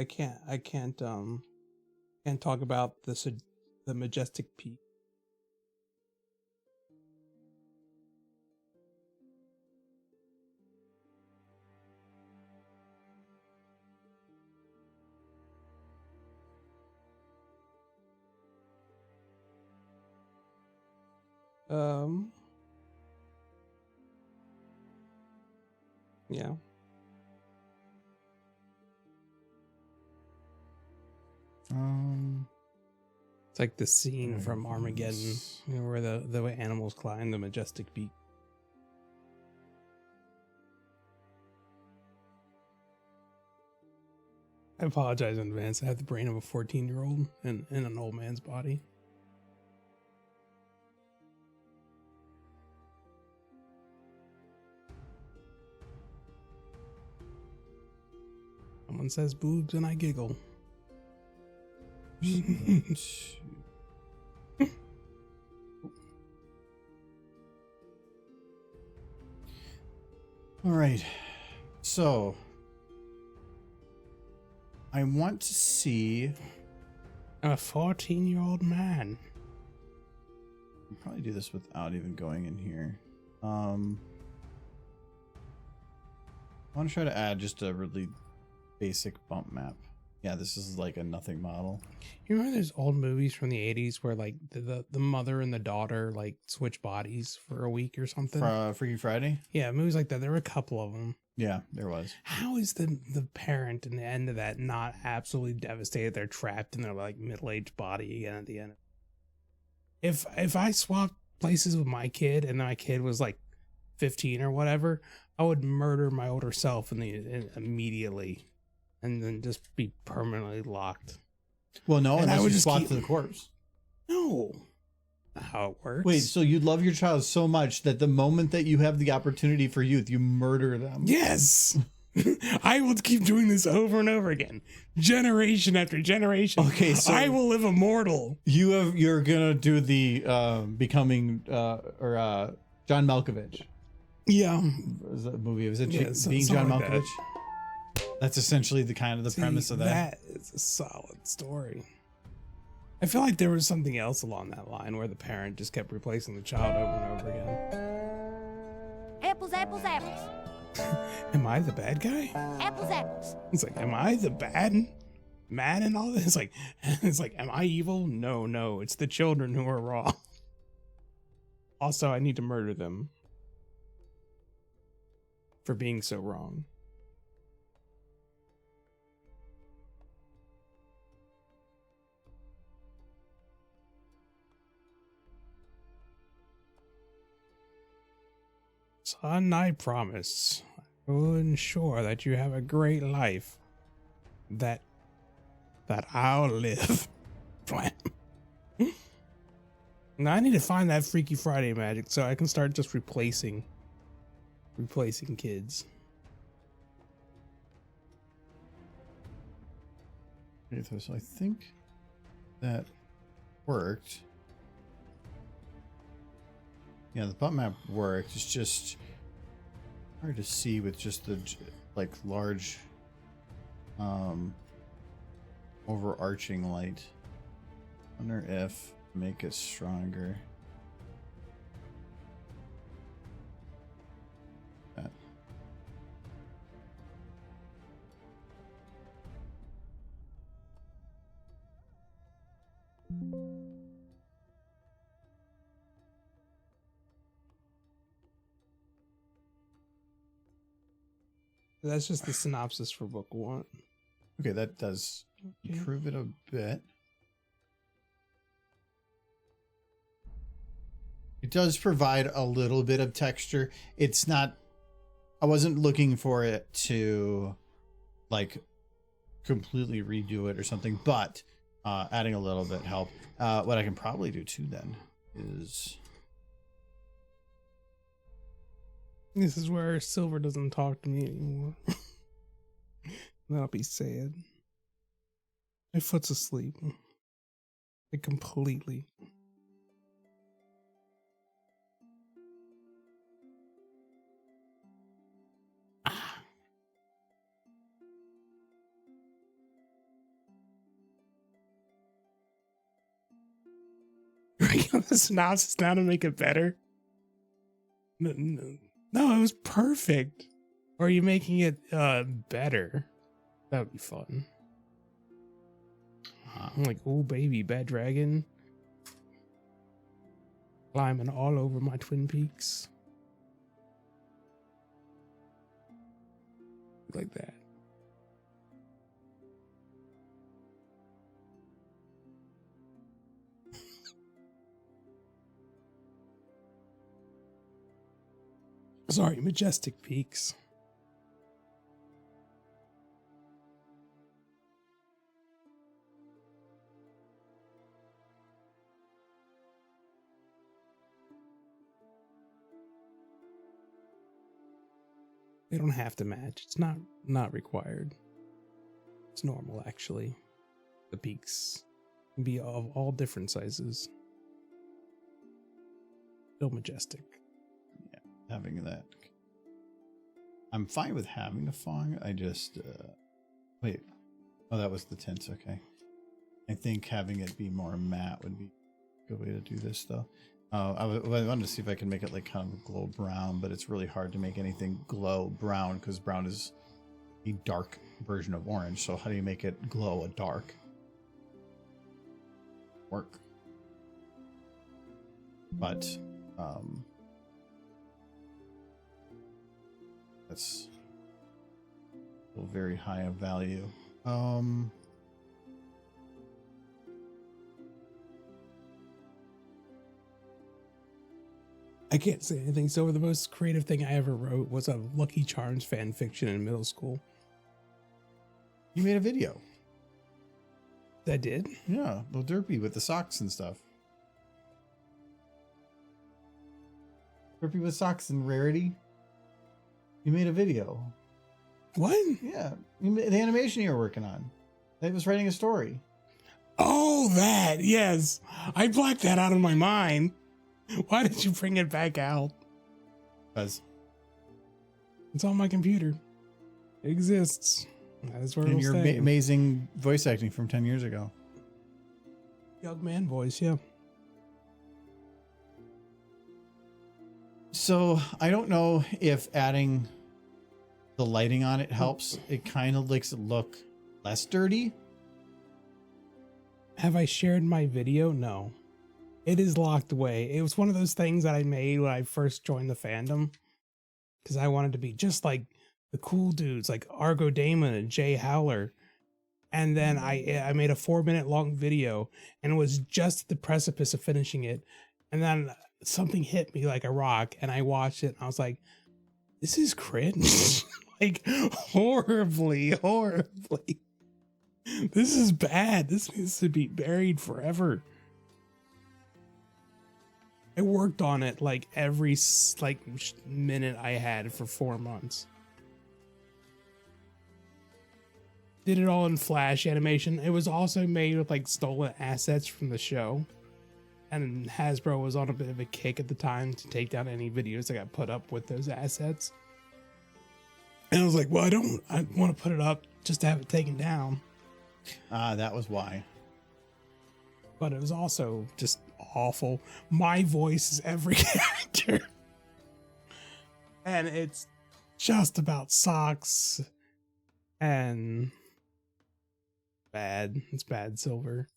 can't talk about the majestic peak. Yeah. It's like the scene from Armageddon, you know, where the way animals climb the majestic peak. I apologize in advance. I have the brain of a 14-year-old in an old man's body. Someone says boobs and I giggle. All right. So I want to see. I'm a 14-year-old man. I'll probably do this without even going in here. I want to try to add just a really basic bump map. Yeah, this is like a nothing model. You remember those old movies from the 80s where like the mother and the daughter like switch bodies for a week or something? Freaky Friday? Yeah, movies like that. There were a couple of them. Yeah, there was. How is the parent in the end of that not absolutely devastated? They're trapped in their like middle-aged body again at the end. If I swapped places with my kid and my kid was like 15 or whatever, I would murder my older self immediately. And then just be permanently locked. Well, no, and unless I would you just swap keep... to the corpse. No. Not how it works. Wait, so you love your child so much that the moment that you have the opportunity for youth, you murder them? Yes. I will keep doing this over and over again. Generation after generation. Okay, so I will live immortal. You're gonna do the becoming John Malkovich. Yeah. Was that a movie? Was it something being John like Malkovich? That's essentially the premise of that. That is a solid story. I feel like there was something else along that line where the parent just kept replacing the child over and over again. Apples, apples, apples. Am I the bad guy? Apples, apples. It's like, am I the bad man in all this? It's like, am I evil? No, it's the children who are wrong. Also, I need to murder them for being so wrong. Son, I promise I will ensure that you have a great life. That I'll live. Now I need to find that Freaky Friday magic so I can start just replacing kids. Okay, so I think that worked. Yeah, the bump map worked. It's just hard to see with just the like large overarching light. Wonder if make it stronger. That. That's just the synopsis for book 1. Okay, that does improve it a bit. It does provide a little bit of texture. It's not, I wasn't looking for it to like completely redo it or something, but adding a little bit helped. What I can probably do too then is... This is where Silver doesn't talk to me anymore. That'll be sad. My foot's asleep. Like completely. working on the synopsis now to make it better. No, it was perfect. Or are you making it better? That would be fun. I'm like, oh baby, bad dragon. Climbing all over my Twin Peaks. Like that. Sorry, Majestic Peaks. They don't have to match. It's not required. It's normal, actually. The peaks can be of all different sizes. Still majestic. Yeah, having that. I'm fine with having the fong. I just wait. Oh, that was the tints. Okay. I think having it be more matte would be a good way to do this, though. I wanted to see if I can make it like kind of a glow brown, but it's really hard to make anything glow brown because brown is a dark version of orange. So how do you make it glow a dark? Work. But that's still very high of value. I can't say anything. So the most creative thing I ever wrote was a Lucky Charms fan fiction in middle school. You made a video. I did? Yeah, little derpy with the socks and stuff. Derpy with socks and Rarity. You made a video. What? Yeah, the animation you were working on. It was writing a story. Oh, that. Yes. I blacked that out of my mind. Why did you bring it back out? Because it's on my computer. It exists. That is where and it'll your stay. amazing voice acting from 10 years ago. Young man voice, yeah. So I don't know if adding the lighting on it helps. It kind of makes it look less dirty. Have I shared my video? No. It is locked away. It was one of those things that I made when I first joined the fandom. Because I wanted to be just like the cool dudes like Argo Damon and Jay Howler. And then I made a 4-minute long video and it was just at the precipice of finishing it. And then something hit me like a rock and I watched it and I was like, this is cringe. Like horribly. This is bad. This needs to be buried forever. I worked on it like every minute I had for 4 months. Did it all in Flash animation. It was also made with like stolen assets from the show. And Hasbro was on a bit of a kick at the time to take down any videos that got put up with those assets. And I was like, well, I want to put it up just to have it taken down. That was why. But it was also just awful. My voice is every character. And it's just about socks and bad. It's bad silver.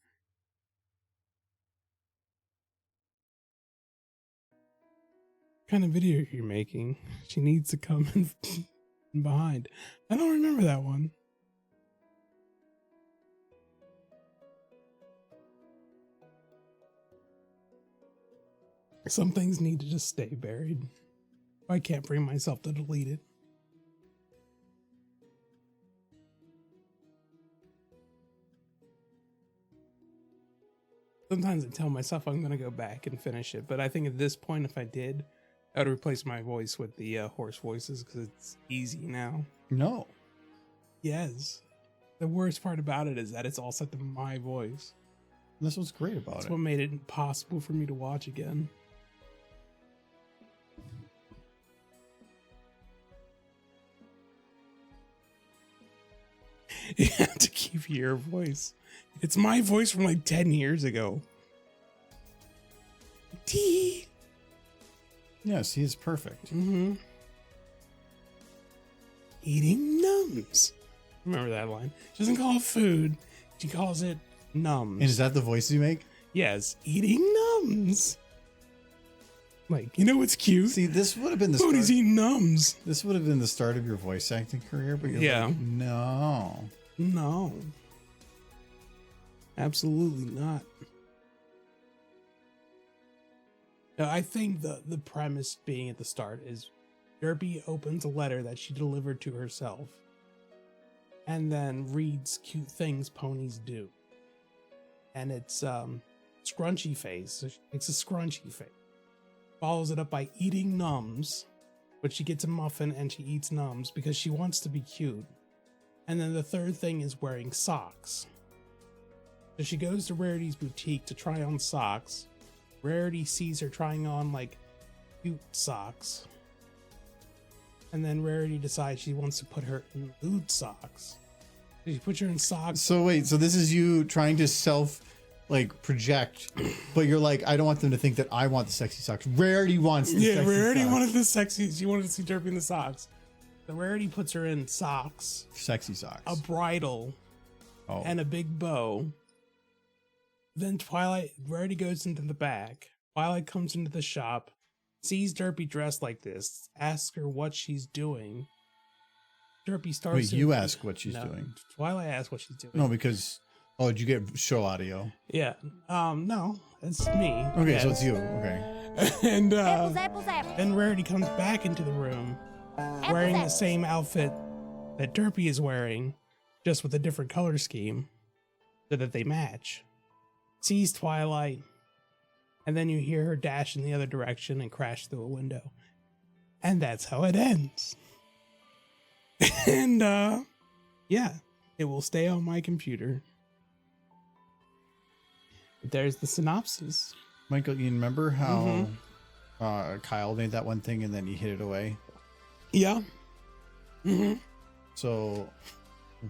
What kind of video you're making? She needs to come in behind. I don't remember that one. Some things need to just stay buried. I can't bring myself to delete it. Sometimes I tell myself I'm going to go back and finish it, but I think at this point, if I did, I would replace my voice with the horse voices because it's easy now. No. Yes. The worst part about it is that it's all set to my voice. That's what's great about That's it. what made it impossible for me to watch again. You have to keep your voice. It's my voice from like 10 years ago. tea. Yes, he is perfect. Mm-hmm. Eating nums. Remember that line. She doesn't call it food. She calls it nums. And is that the voice you make? Yes, eating nums. Like, you know what's cute? See, this would have been the Bodhi's start. eating nums. This would have been the start of your voice acting career, but you're Yeah. like, no. No. Absolutely not. No, I think the premise being at the start is Derpy opens a letter that she delivered to herself and then reads cute things ponies do. And it's scrunchy face. So she makes a scrunchy face. Follows it up by eating nums, but she gets a muffin and she eats nums because she wants to be cute. And then the third thing is wearing socks. So she goes to Rarity's boutique to try on socks. Rarity sees her trying on like cute socks. And then Rarity decides she wants to put her in lewd socks. So she puts her in socks. So wait, so this is you trying to project, but you're like, I don't want them to think that I want the sexy socks. Rarity wants the sexy Rarity socks. wanted the sexy. She wanted to see Derpy in the socks. So Rarity puts her in socks, Sexy socks. a bridle, Oh. and a big bow. Then Rarity goes into the back. Twilight comes into the shop, sees Derpy dressed like this, asks her what she's doing. Derpy starts. Wait, you ask what she's doing. Twilight asks what she's doing. No, because did you get show audio? Yeah. No, it's me. Okay, Yes. so it's you. Okay. And Apples, apples, apples. then Rarity comes back into the room wearing the same outfit that Derpy is wearing, just with a different color scheme, so that they match. Sees Twilight, and then you hear her dash in the other direction and crash through a window. And that's how it ends. And yeah, it will stay on my computer. But there's the synopsis. Michael, you remember how Mm-hmm. Kyle made that one thing and then he hid it away? Yeah. Mm-hmm. So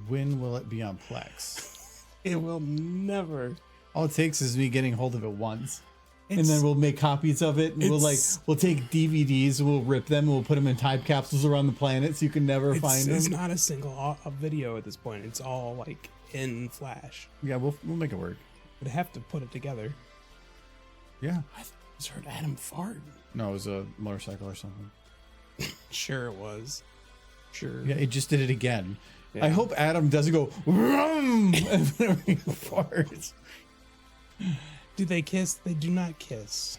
when will it be on Plex? It will never. All it takes is me getting hold of it once. And It's- then we'll make copies of it, and we'll take DVDs, we'll rip them, and we'll put them in time capsules around the planet so you can never find them. It's not a single video at this point. It's all like in Flash. Yeah, we'll make it work. Would have to put it together. Yeah. I just heard Adam fart. No, it was a motorcycle or something. Sure it was. Sure. Yeah, it just did it again. Yeah. I hope Adam doesn't go vroom whenever he farts. Do they kiss? They do not kiss.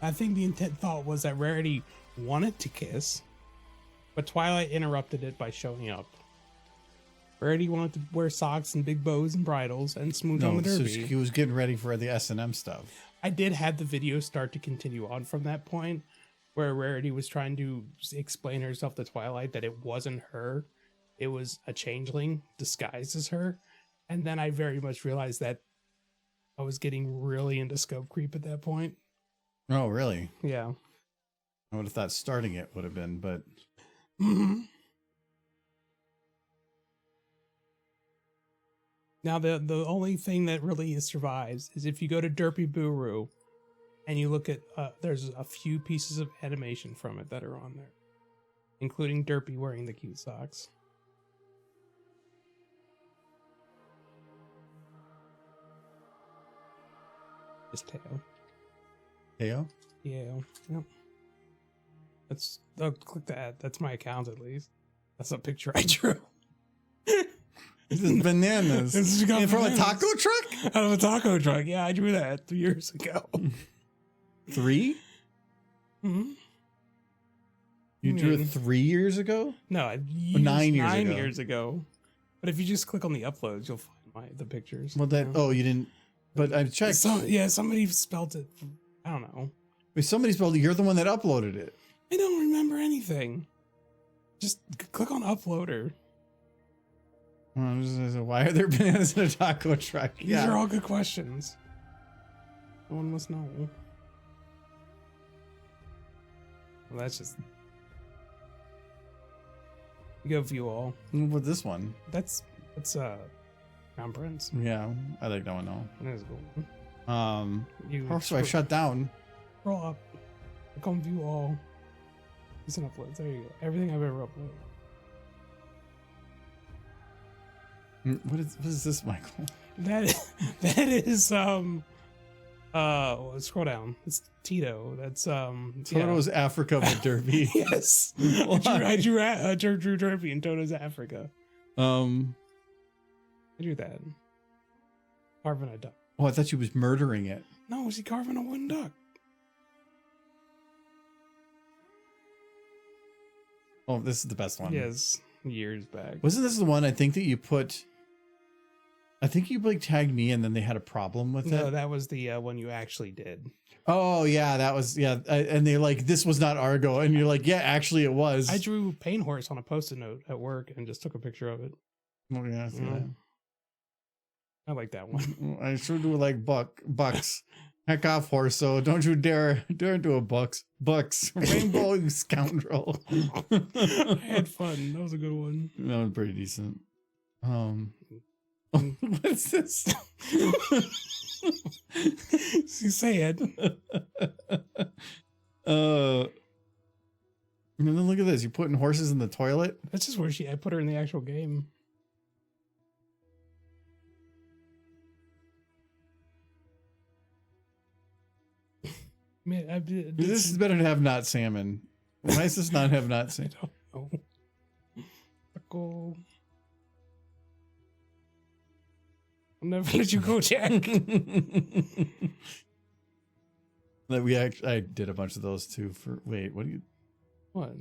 I think the intent thought was that Rarity wanted to kiss, but Twilight interrupted it by showing up. Rarity wanted to wear socks and big bows and bridles and smooth on No, the so derby. he was getting ready for the S&M stuff. I did have the video start to continue on from that point, where Rarity was trying to explain herself to Twilight that it wasn't her, it was a changeling disguised as her, and then I very much realized that I was getting really into scope creep at that point. Oh, really? Yeah. I would have thought starting it would have been, but Mm-hmm. Now the only thing that really survives is if you go to Derpy Buru and you look at there's a few pieces of animation from it that are on there, including Derpy wearing the cute socks. Just tail. Teo? Yeah. Yep. That's click that. That's my account at least. That's a picture I drew. This is bananas. This is got And from a bananas. taco truck? Out of a taco truck. Yeah, I drew that 3 years ago. 3? Mm-hmm. You drew it 3 years ago? No, I used 9 years 9 ago. years ago. But if you just click on the uploads, you'll find the pictures. Well, that. Yeah. Oh, you didn't. But I checked. Somebody spelled it. I don't know. Wait, somebody spelled it. You're the one that uploaded it. I don't remember anything. Just click on uploader. Why are there bananas in a taco truck? These are all good questions. No one must know. Well, that's just. You go view all. With this one. That's Crown Prince. Yeah, I like that one though. That is cool. Also, I shut down. Roll up. Come view all. Listen uploads. There you go. Everything I've ever uploaded. What is this, Michael? That is well, scroll down. It's Tito. That's Toto's Africa with Derby. Yes. I drew Derby in Toto's Africa. I drew that. Carving a duck. Oh, I thought she was murdering it. No, was he carving a wooden duck? Oh, this is the best one. Yes, years back. Wasn't this the one I think that you put? I think you like tagged me, and then they had a problem with No, it. that was the one you actually did. Oh yeah, that was and they're like, this was not Argo, and you're like, yeah, actually it was. I drew Pain Horse on a post-it note at work and just took a picture of it. Oh yeah, I see that. I like that one. I sure do like bucks. Heck off, horse! So don't you dare do a bucks rainbow scoundrel. I had fun. That was a good one. That was pretty decent. What's this? You say it. And then look at this. You're putting horses in the toilet. That's just where I put her in the actual game. Man, This is better to have not salmon. Why does this not have not salmon? I don't know. Go. I'll never let you go, Jack. I did a bunch of those too. Wait, what do you? What?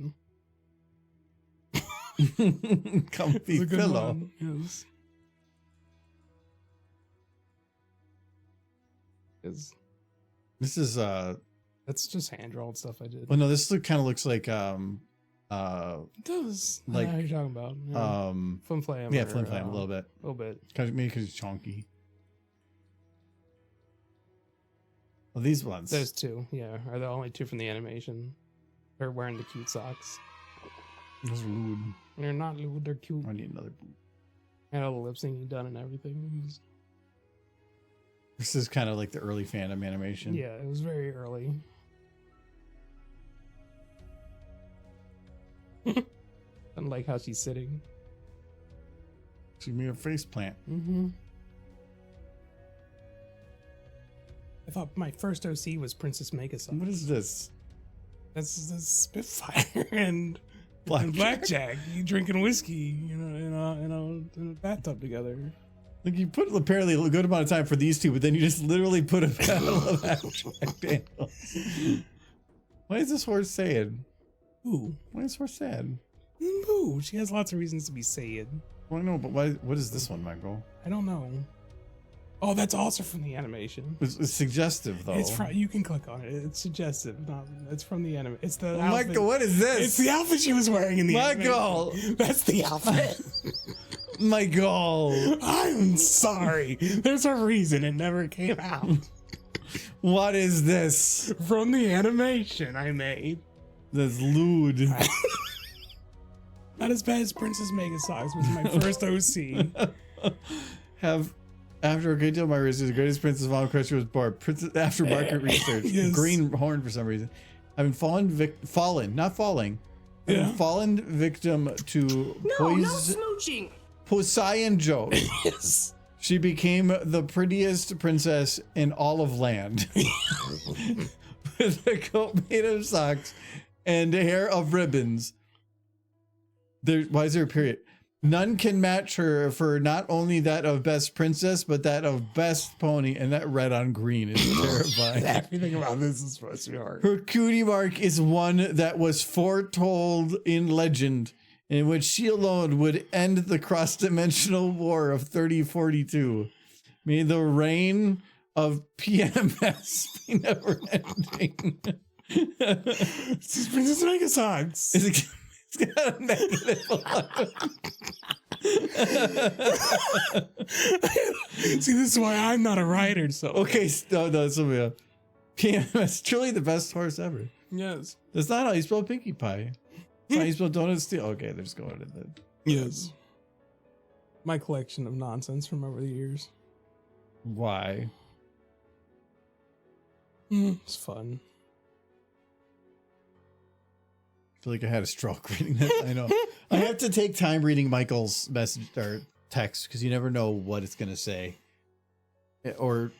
Comfy It's a good pillow. one, yes. This is That's just hand drawn stuff I did. well, no, this kind of looks like It does. like, I know what you're talking about. Yeah. Flim Flam. yeah, Flim Flam a little bit. A little bit. Maybe because it's chunky. Well, these ones. Those two, yeah, are the only two from the animation. They're wearing the cute socks. Those are lewd. They're not lewd, they're cute. I need another boot. I had all the lip syncing done and everything. This is kind of like the early fandom animation. Yeah, it was very early. I like how she's sitting. She made a face plant. Mm-hmm. I thought my first OC was Princess Megasong. What is this? That's Spitfire and Blackjack. Blackjack. You drinking whiskey, in a bathtub together. Like you put apparently a good amount of time for these two, but then you just literally put a battle of Jack Daniels. Why is this horse sad? Ooh, Why is this horse sad? ooh, she has lots of reasons to be sad. Well, I know, but why? What is this one, Michael? I don't know. Oh, that's also from the animation. It's suggestive though. It's from. You can click on it. It's suggestive. It's from the anime. It's the Michael, outfit. what is this? It's the outfit she was wearing in the Michael! animation. That's the outfit. Michael! I'm sorry. There's a reason it never came out. What is this? From the animation I made. That's lewd. Not as bad as Princess Megasocks, which was my first OC. After a great deal of my research, the greatest princess of all question was born. Princess after market research, Yes. green horn for some reason, having fallen victim to No, no smooching. Poseidon joke. Yes. She became the prettiest princess in all of land, with a coat made of socks and hair of ribbons. Why is there a period? None can match her for not only that of best princess, but that of best pony. And that red on green is terrifying. Everything about this is supposed to be hard. Her cutie mark is one that was foretold in legend, in which she alone would end the cross-dimensional war of 3042. May the reign of PMS be never ending. This is Princess Megasocks. It's got a negative 11. See, this is why I'm not a writer. So Okay, no, so PMS, truly the best horse ever. yes, That's not how you spell Pinkie Pie. That's how you spell Donut Steel. Okay, they're just going to the. yes. My collection of nonsense from over the years. Why? It's fun. feel like I had a stroke reading that. I know. I have to take time reading Michael's message or text because you never know what it's gonna say. Or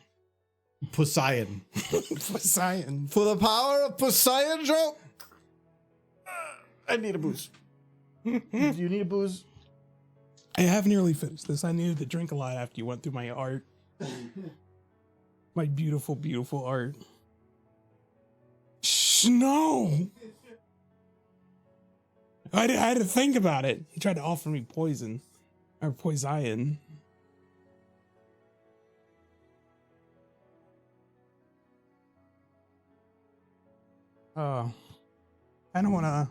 Poseidon. Poseidon. For the power of Poseidon joke. I need a booze. Do you need a booze? I have nearly finished this. I needed to drink a lot after you went through my art. My beautiful, beautiful art. Shh, no! I had to think about it. He tried to offer me poison. Or poison. I don't want to...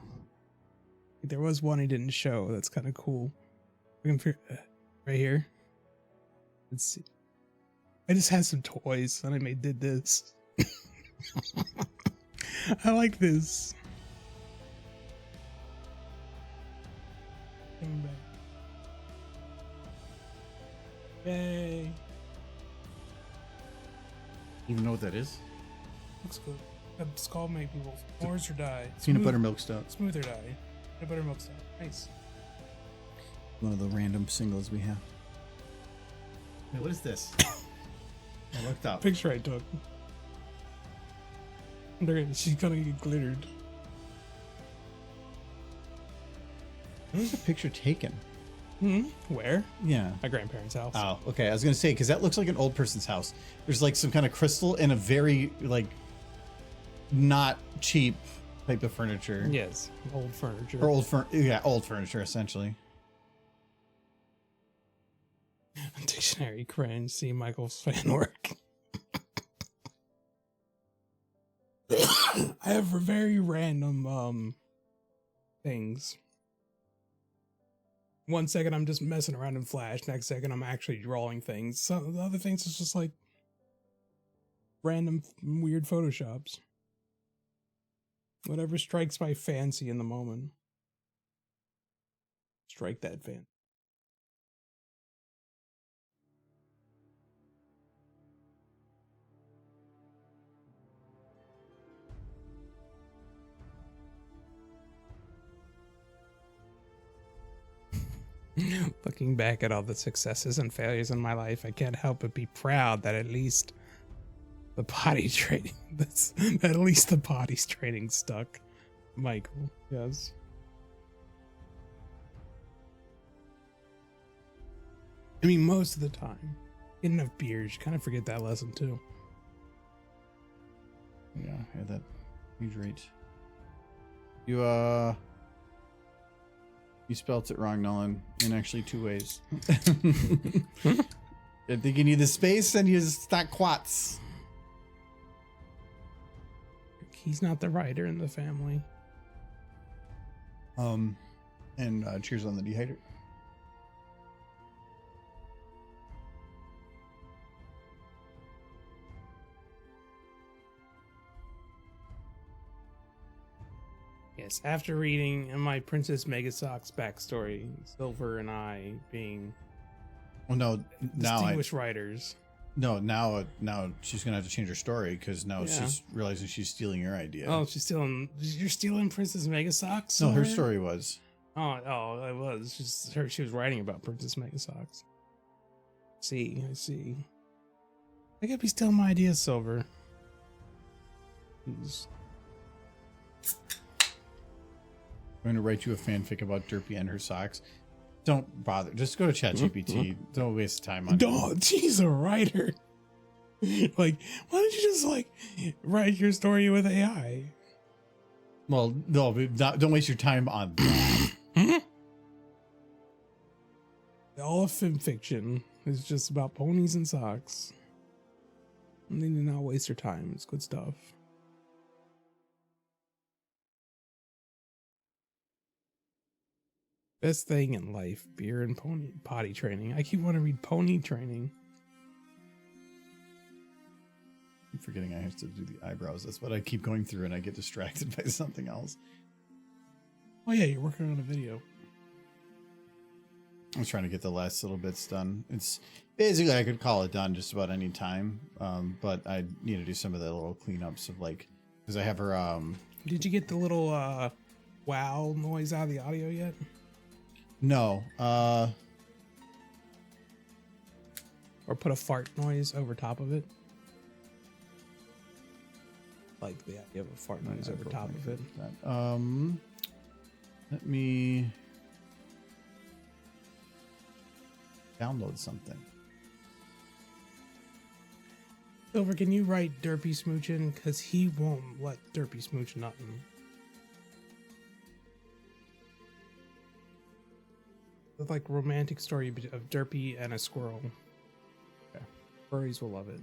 There was one he didn't show. That's kind of cool. Right here. Let's see. I just had some toys and I did this. I like this. Coming back. Yay. Even know what that is? Looks good. It's called Make People S'mores or Die. Peanut butter milk stout. Smooth or Die. Peanut butter milk stout. Nice. One of the random singles we have. Hey, what is this? I looked up. Picture I took. She's gonna get glittered. Where's the picture taken? Where? Yeah. My grandparents' house. Oh, okay. I was gonna say because that looks like an old person's house. There's like some kind of crystal and a very like not cheap type of furniture. Yes, old furniture. Or old furniture essentially. Dictionary cringe. See Michael's fan work. I have very random things. 1 second I'm just messing around in Flash. Next second I'm actually drawing things. So the other things is just like random weird photoshops. Whatever strikes my fancy in the moment. Strike that fan. Looking back at all the successes and failures in my life, I can't help but be proud that at least the potty training, that at least the potty's training stuck. Michael, yes. I mean, most of the time, get enough beers, you kind of forget that lesson too. Yeah, that he's right. You spelt it wrong, Nolan, in actually 2 ways. I think you need the space and you stack quats. He's not the writer in the family. And cheers on the dehydrator. Yes, after reading my Princess Megasock's backstory, Silver and I being distinguished writers. No, now she's gonna have to change her story because now she's realizing she's stealing your idea. Oh, you're stealing Princess Megasock? No, her story was. Oh, it was just her. She was writing about Princess Megasock. I see. I could be stealing my ideas, Silver. Jeez. I'm going to write you a fanfic about Derpy and her socks. Don't bother. Just go to ChatGPT. Don't waste time on it. She's a writer. Like, why don't you just write your story with AI? Well, no, don't waste your time on that. All of film fiction is just about ponies and socks. And they do not waste your time. It's good stuff. Best thing in life, beer and potty training. I keep wanting to read pony training. I'm forgetting I have to do the eyebrows. That's what I keep going through and I get distracted by something else. Oh yeah, you're working on a video. I'm trying to get the last little bits done. It's basically, I could call it done just about any time. But I need to do some of the little cleanups of because I have her, Did you get the little wow noise out of the audio yet? No. Or put a fart noise over top of it? Like the idea of a fart noise over top of it. Let me download something. Silver, can you write Derpy Smoochin'? Because he won't let Derpy smooch nothing. It's like romantic story of Derpy and a squirrel. Okay. Furries will love it.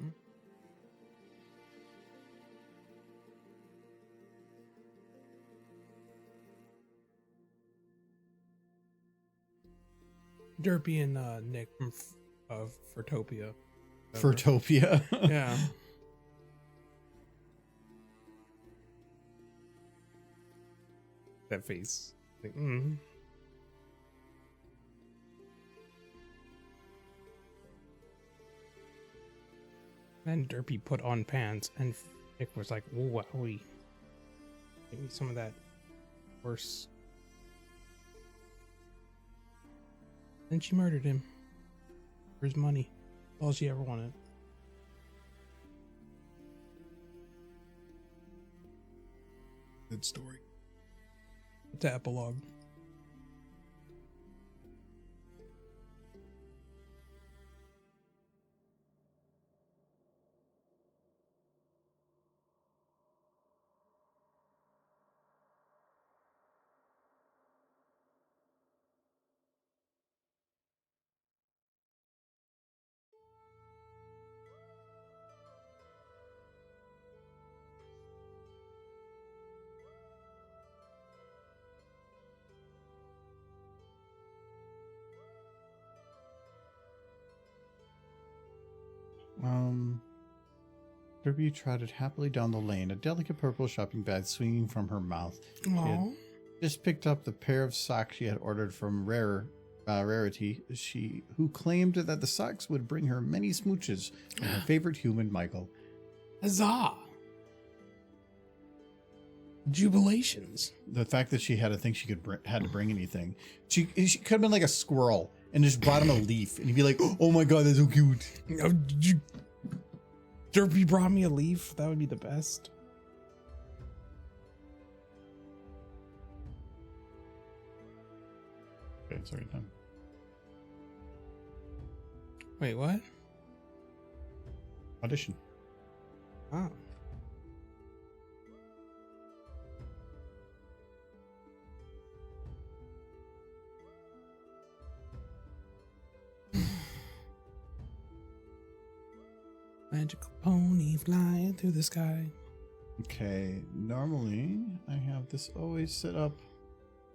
Derpy and Nick from Furtopia. Furtopia. Yeah. That face. Like, Then Derpy put on pants, and Nick was like, "Whoa, wowie. Give me some of that horse." Then she murdered him for his money. All she ever wanted. Good story. The epilogue. Derby trotted happily down the lane, a delicate purple shopping bag swinging from her mouth. She had just picked up the pair of socks she had ordered from Rarity, who claimed that the socks would bring her many smooches from her favorite human, Michael. Huzzah! Jubilations. The fact that she had to think she had to bring anything. She could have been like a squirrel and just brought him a leaf, and he'd be like, "Oh my god, that's so cute." Derpy brought me a leaf. That would be the best. Okay, sorry, done. Wait, what? Audition. Oh. Magical pony flying through the sky. Okay, normally I have this always set up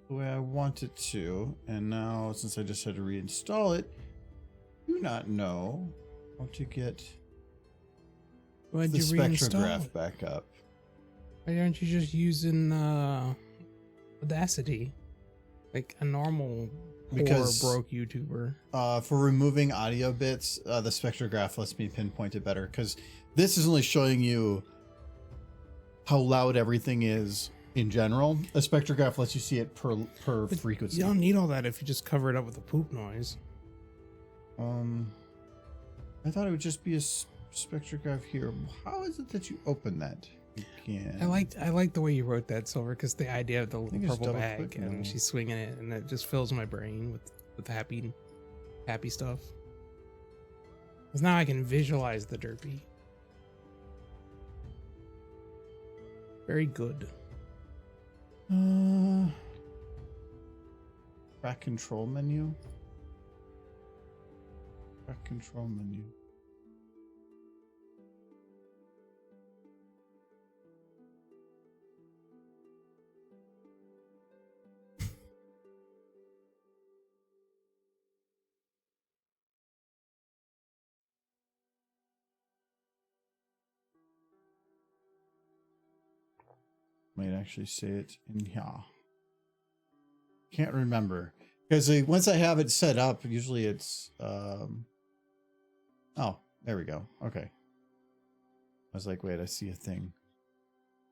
the way I want it to, and now since I just had to reinstall it, I do not know how to get Why'd the you reinstall spectrograph it? back up. Why aren't you just using Audacity? Like a normal Because broke YouTuber. For removing audio bits, the spectrograph lets me pinpoint it better, because this is only showing you how loud everything is in general. A spectrograph lets you see it per frequency. You don't need all that if you just cover it up with a poop noise. I thought it would just be a spectrograph here. How is it that you open that again? I like the way you wrote that, Silver, because the idea of the think little it's purple double bag click and now. she's swinging it, and it just fills my brain with happy stuff. Because now I can visualize the Derpy. Very good. Back control menu. Back control menu. Might actually say it in here. Can't remember, because once I have it set up, usually it's oh, there we go. Okay, I was like, wait, I see a thing.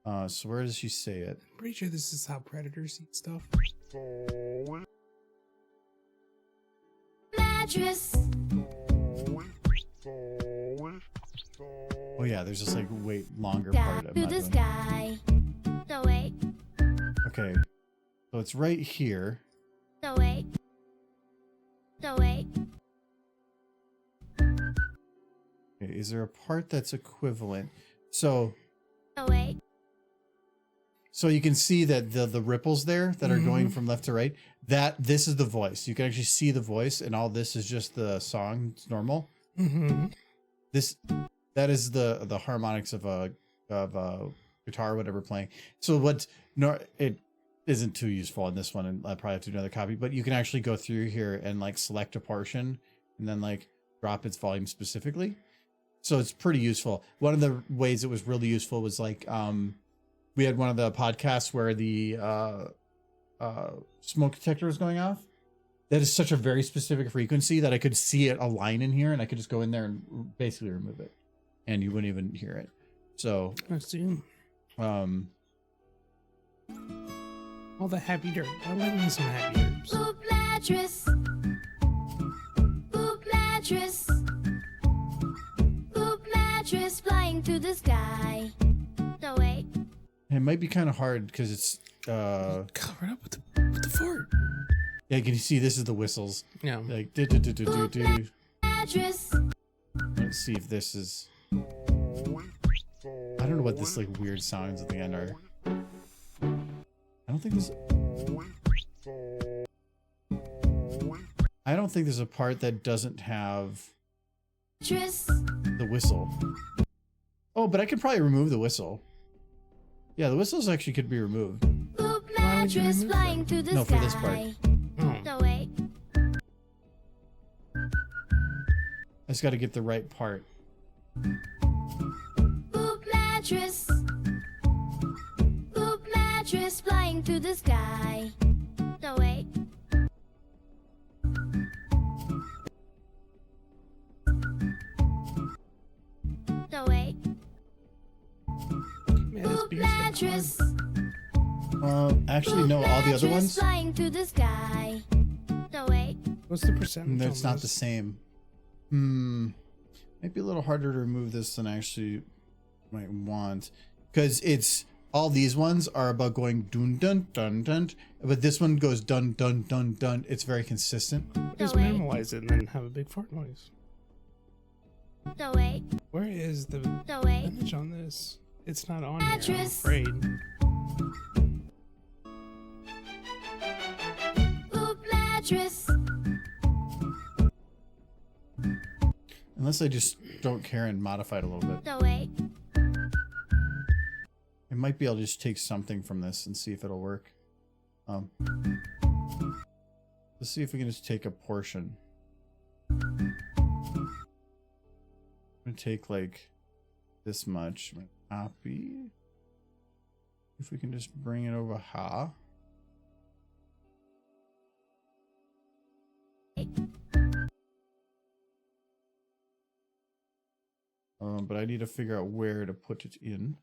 So where does she say it? I'm pretty sure this is how predators eat stuff. Mattress. Oh yeah, there's this like wait longer part. I'm To not the doing. sky. No wait. Okay, so it's right here. No wait. No wait. Okay, is there a part that's equivalent? So No wait. you can see that the ripples there that are going from left to right. This is the voice. You can actually see the voice, and all this is just the song. It's normal. Mm-hmm. That is the harmonics of a guitar or whatever playing. So it isn't too useful on this one, and I probably have to do another copy, but you can actually go through here and like select a portion and then like drop its volume specifically. So it's pretty useful. One of the ways it was really useful was like we had one of the podcasts where the smoke detector was going off. That is such a very specific frequency that I could see it a line in here, and I could just go in there and basically remove it, and you wouldn't even hear it. So, I see. All the happy dirt. I like me some happy dirt. Poop mattress. Poop mattress. Poop mattress flying to the sky. No wait. it might be kind of hard because it's Cover it up with the fart. yeah. Can you see this is the whistles? Yeah. Like do do do do do do. Mattress. Let's see if this is. I don't know what this like weird sounds at the end are. I don't think this. I don't think there's a part that doesn't have Mattress. the whistle. Oh, but I could probably remove the whistle. Yeah, the whistles actually could be removed. Poop Why would you mattress remove flying to the No, sky. for this part. Oh. No wait. I just got to get the right part. Poop mattress. Poop mattress flying to the sky. No wait. No wait. Man, this Poop beer's getting mattress. Actually, no, all the other Mattress ones, flying to the sky. No wait. hard. What's the percentage? it's on not the this? same. Might be a little harder to remove this than I actually might want. Because it's, all these ones are about going dun dun dun dun, but this one goes dun dun dun dun. It's very consistent. Just wait. minimalize it and then have a big fart noise. No wait. Where is the No wait. image on this? It's not on here, I'm Mattress. afraid. Poop mattress. Unless I just don't care and modify it a little bit. No wait. I might be able to just take something from this and see if it'll work. Let's see if we can just take a portion. I'm gonna take like this much. I'm gonna copy. If we can just bring it over ha. But I need to figure out where to put it in.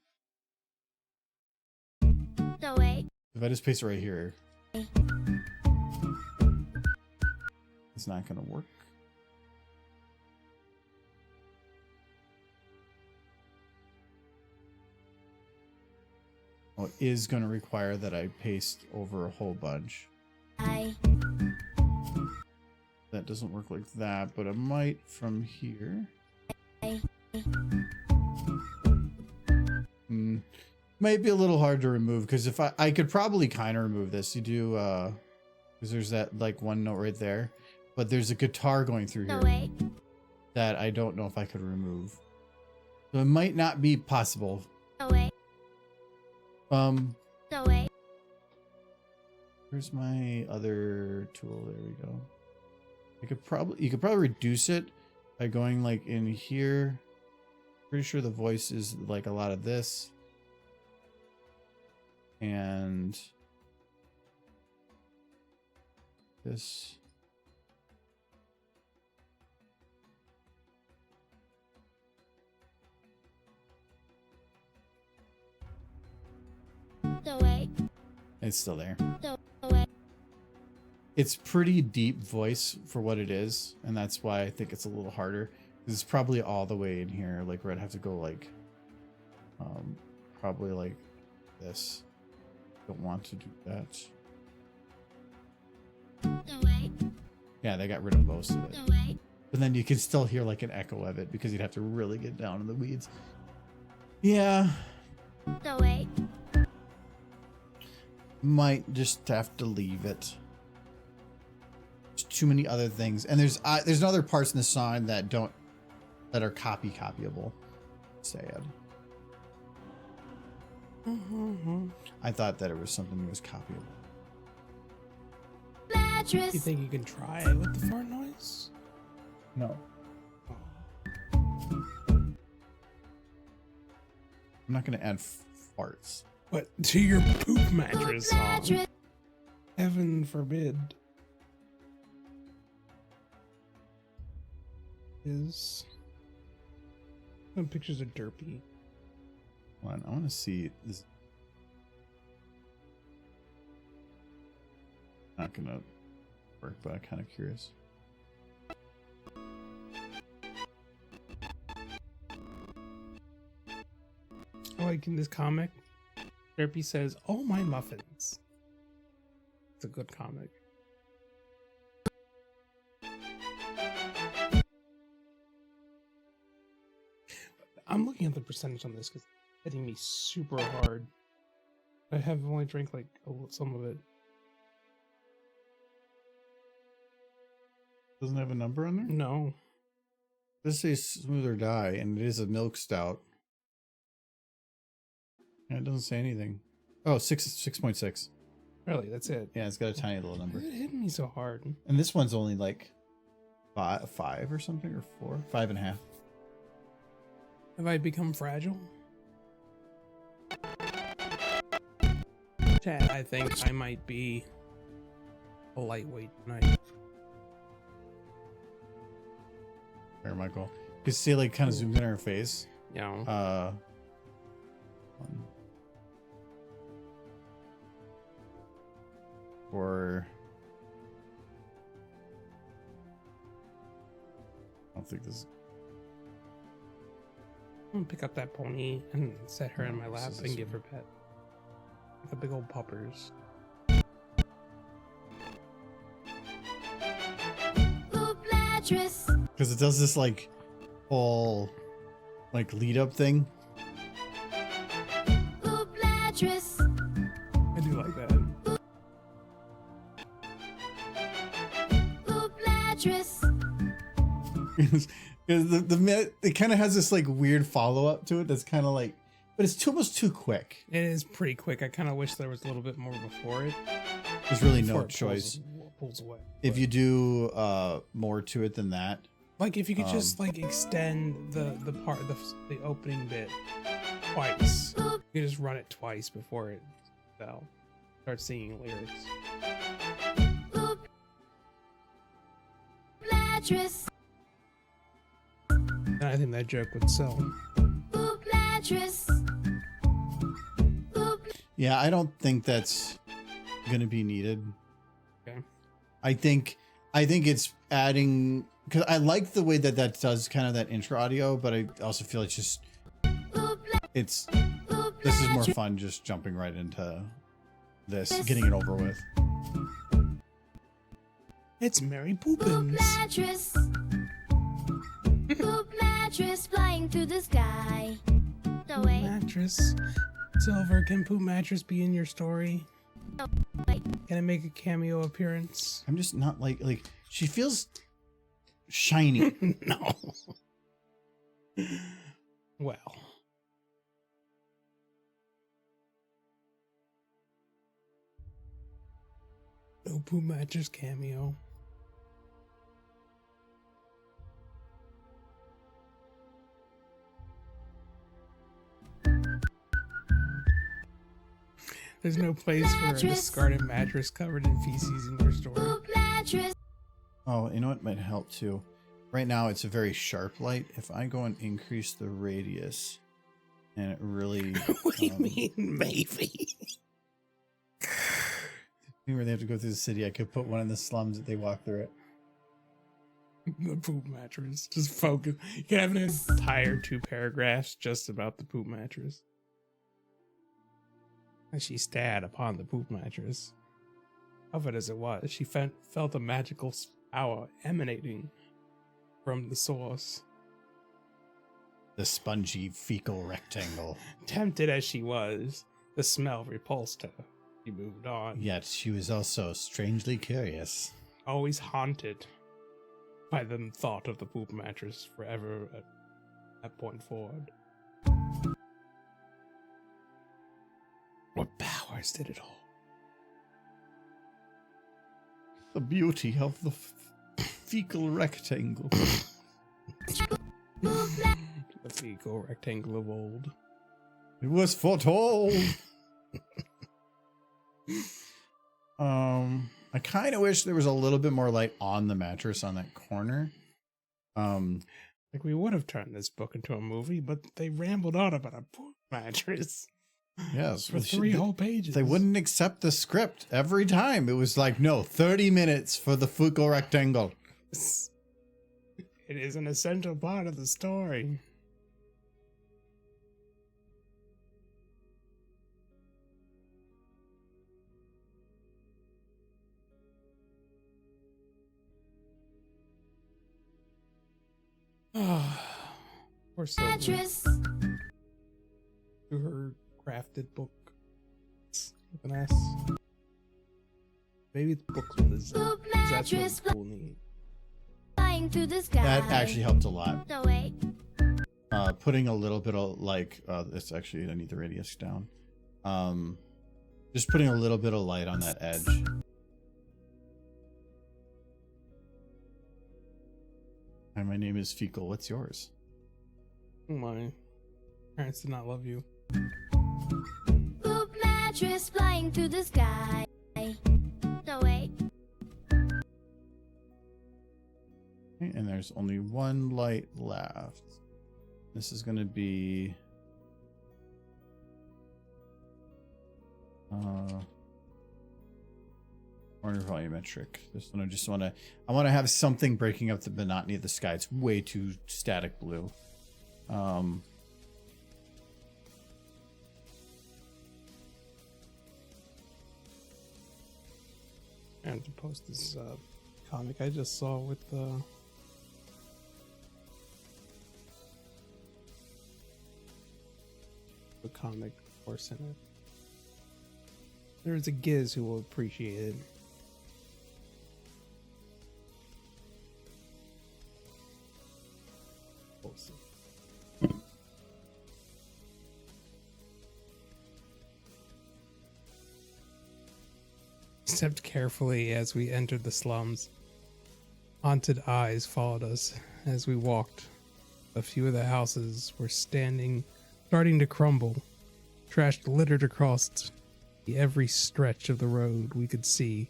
No wait. If I just paste it right here, it's not gonna work. Well, it is gonna require that I paste over a whole bunch. That doesn't work like that, but it might from here. Might be a little hard to remove because if I could probably kind of remove this. You do because there's that like one note right there, but there's a guitar going through No here wait. that I don't know if I could remove. So it might not be possible. No wait. No wait. Where's my other tool? There we go. You could probably reduce it by going like in here. Pretty sure the voice is like a lot of this. And this. It's still there. the way. It's pretty deep voice for what it is, and that's why I think it's a little harder. It's probably all the way in here, like where I'd have to go like, probably like this. Don't want to do that. The way. Yeah, they got rid of most of it. The way. But then you can still hear like an echo of it because you'd have to really get down in the weeds. Yeah, The way. might just have to leave it. There's too many other things, and there's other parts in the song that are copyable. Sad. I thought that it was something that was copyable. Mattress. You think you can try it with the fart noise? No. I'm not gonna add farts. What, to your poop mattress song? Mattress. Heaven forbid. Is some pictures of Derpy. Hold on, I want to see this. Not gonna work, but I'm kind of curious. Like in this comic, Derpy says, "Oh my muffins." It's a good comic. I'm looking at the percentage on this because it's hitting me super hard. I have only drank like some of it. Doesn't have a number on there. No. This says smooth or die, and it is a milk stout. Yeah, it doesn't say anything. Oh, 6.6. Really, that's it. Yeah, it's got a tiny little Why number. is it hitting me so hard? And this one's only like five or something, or 4, 5.5. Have I become fragile? Chad, I think I might be a lightweight tonight. There, Michael. You can see like kind of zoomed in her face. You know, Or I don't think this. I'm gonna pick up that pony and set her in my lap This is and this give her one. pet. Like a big old puppers. Poop mattress. Because it does this like whole like lead up thing. Poop mattress. I do like that. Poop mattress. Because it kind of has this like weird follow up to it that's kind of like, but it's almost too quick. It is pretty quick. I kind of wish there was a little bit more before it. There's really Before no it choice. pulls away. If you do more to it than that, Like if you could just like extend the opening bit twice. You could just run it twice before it starts singing lyrics. Poop mattress. And I think that joke would sell. Poop mattress. Poop. yeah, I don't think that's gonna be needed. Okay. I think it's adding, because I like the way that does kind of that intro audio, but I also feel it's just this is more fun just jumping right into this, getting it over with. It's Mary Poop Poopins. mattress. Poop mattress flying through the sky. The way. Mattress. Silver, can Poop Mattress be in your story? Can it make a cameo appearance? I'm just not like she feels shiny. No. Well. No Poop Mattress cameo. There's no place for a Mattress. discarded mattress covered in feces in your story. Poop mattress. Oh, you know what might help too? Right now it's a very sharp light. If I go and increase the radius, and it really What do you mean, maybe? Where they have to go through the city, I could put one in the slums that they walk through it. The poop mattress. Just focus. You can have an entire 2 paragraphs just about the poop mattress. As she stared upon the poop mattress, covered as it was, she felt a magical power emanating from the source. The spongy fecal rectangle. Tempted as she was, the smell repulsed her. She moved on. Yet she was also strangely curious. Always haunted by the thought of the poop mattress forever at that point forward. What powers did it hold? The beauty of the fecal rectangle. The fecal rectangle of old. It was foretold. I kind of wish there was a little bit more light on the mattress on that corner. Like we would have turned this book into a movie, but they rambled on about a poop mattress. Yes, For 3 whole pages. They wouldn't accept the script every time. It was like, no, 30 minutes for the fecal rectangle. It is an essential part of the story. Poor Sylvia. Mattress. To her crafted book. With an S. Maybe it's books with a Z. Poop 'Cause that's really mattress. cool and neat. Flying through the sky. That actually helped a lot. No, wait. Putting a little bit of like, it's actually, I need the radius down. Just putting a little bit of light on that edge. Hi, my name is Fecal. What's yours? Oh my. Parents did not love you. Poop mattress flying through the sky. No, wait. Okay, and there's only one light left. This is going to be corner volumetric. This one I want to have something breaking up the monotony of the sky. It's way too static blue. And to post this comic I just saw with the comic horse in it. There's a Giz who will appreciate it. Post it. Stepped carefully as we entered the slums. Haunted eyes followed us as we walked. A few of the houses were starting to crumble. Trash littered across every stretch of the road we could see.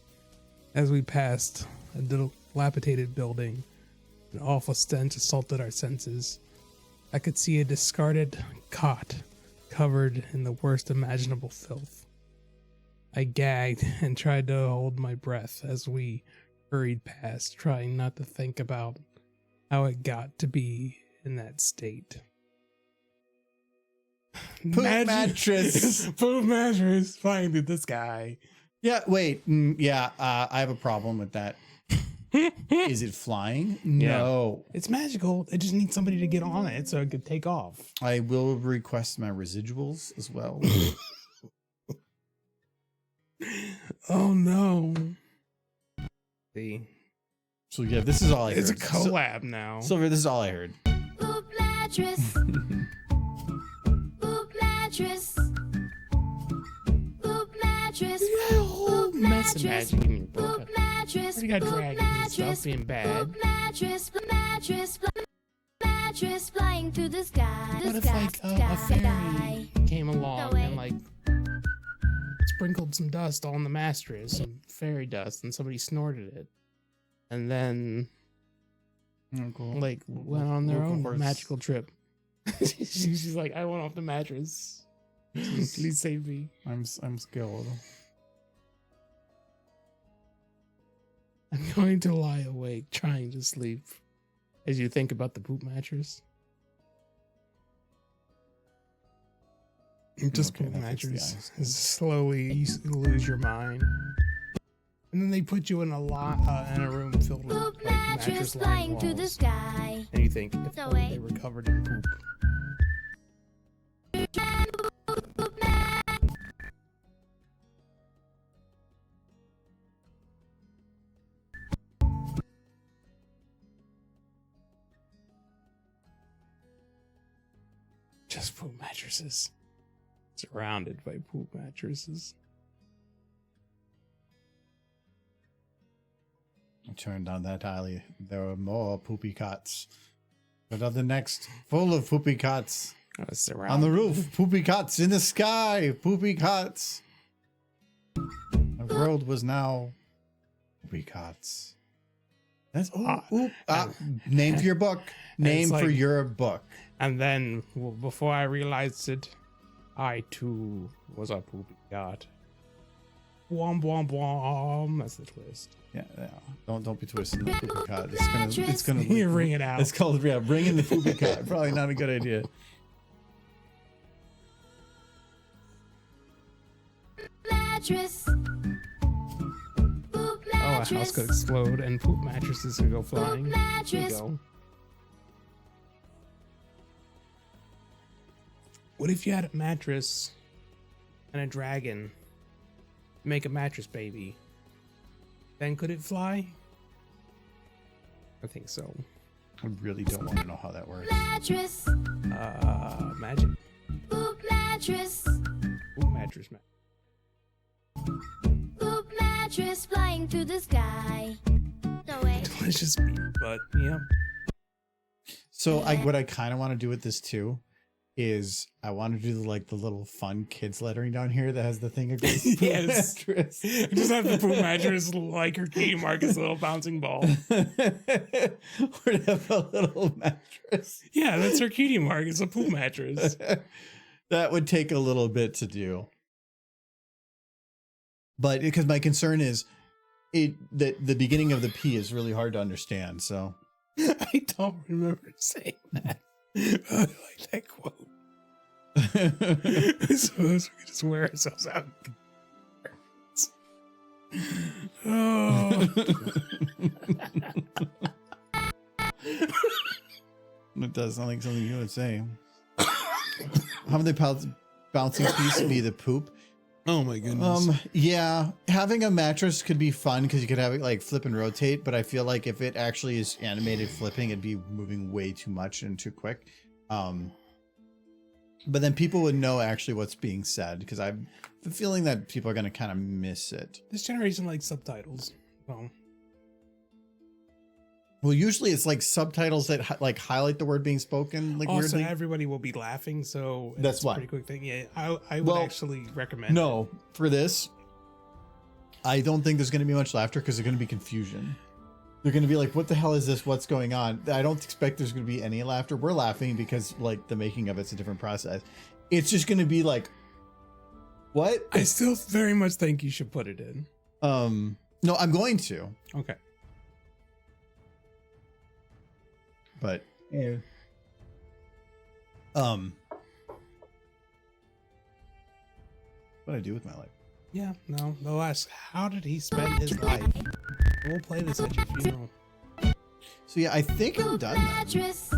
As we passed a dilapidated building, an awful stench assaulted our senses. I could see a discarded cot covered in the worst imaginable filth. I gagged and tried to hold my breath as we hurried past, trying not to think about how it got to be in that state. Poop mattress. Poop mattress flying through the sky. Yeah, wait. I have a problem with that. Is it flying? No. It's magical. It just needs somebody to get on it so it could take off. I will request my residuals as well. Oh no. See. So yeah, this is all I heard. It's a collab now. Silver, this is all I heard. Poop mattress. Poop mattress. Poop mattress. You got a whole Poop mess of mattress. magic in your book. Poop mattress. You got Poop dragons and stuff mattress. being bad. Poop mattress. Mattress. Mattress flying through the sky. What The if sky. like Sky. a fairy came along way. and like sprinkled some dust on the mattress, some fairy dust, and somebody snorted it, and then like went on their own magical trip. She's like, I went off the mattress. Please save me. I'm skilled. I'm going to lie awake trying to sleep as you think about the poop mattress. Just Okay, poop that fixed the mattress eyes. is slowly you lose your mind. And then they put you in a room filled with Poop like mattress mattress flying lined to the walls. sky. And you think if No only way. they were covered in poop. Just poop mattresses. Surrounded by poop mattresses. I turned on that alley. There were more poopy cots. But on the next, full of poopy cots. On the roof, poopy cots in the sky, poopy cots. The world was now poopy cots. That's name for your book. Name it's for like- your book. And then, well, before I realized it, I too was a poopy god. Womp womp womp. That's the twist. Yeah. Don't be twisting the poopy cot. It's gonna You ring it out. It's called ringing the poopy cot. Probably not a good idea. Mattress. Poop Oh, a house mattress. could explode and poop mattresses could go flying. There you mattress. go. What if you had a mattress and a dragon make a mattress baby? Then could it fly? I think so. I really don't want to know how that works. Mattress. Magic. Poop mattress. Poop mattress. Poop mattress flying to the sky. No way. Delicious beat, but yeah. So what I kind of want to do with this too is I want to do the little fun kids lettering down here that has the thing against the Yes. mattress. Just have the poop mattress like her key mark as a little bouncing ball. Or to have a little mattress. Yeah, that's her cutie mark. It's a poop mattress. That would take a little bit to do. But because my concern is the beginning of the P is really hard to understand. So I don't remember saying that. I like that quote. I suppose we could just wear ourselves out. Oh. It does sound like something you would say. How would the bouncing piece be the poop? Oh my goodness. Yeah, having a mattress could be fun because you could have it like flip and rotate, but I feel like if it actually is animated flipping, it'd be moving way too much and too quick. But then people would know actually what's being said because I have a feeling that people are going to kind of miss it. This generation likes subtitles. Well, usually it's like subtitles that like highlight the word being spoken like Also, weirdly. everybody will be laughing, so That's it's why. a pretty quick thing. Yeah, I would Well, actually recommend. No, for this, I don't think there's going to be much laughter because there's going to be confusion. They're going to be like, what the hell is this? What's going on? I don't expect there's going to be any laughter. We're laughing because like the making of it's a different process. It's just going to be like, what? I still very much think you should put it in. No, I'm going to, Okay. but yeah. What do I do with my life? Yeah, no. They'll ask, how did he spend his life? We'll play this at your funeral. So yeah, I think I'm done. Now. Mattress.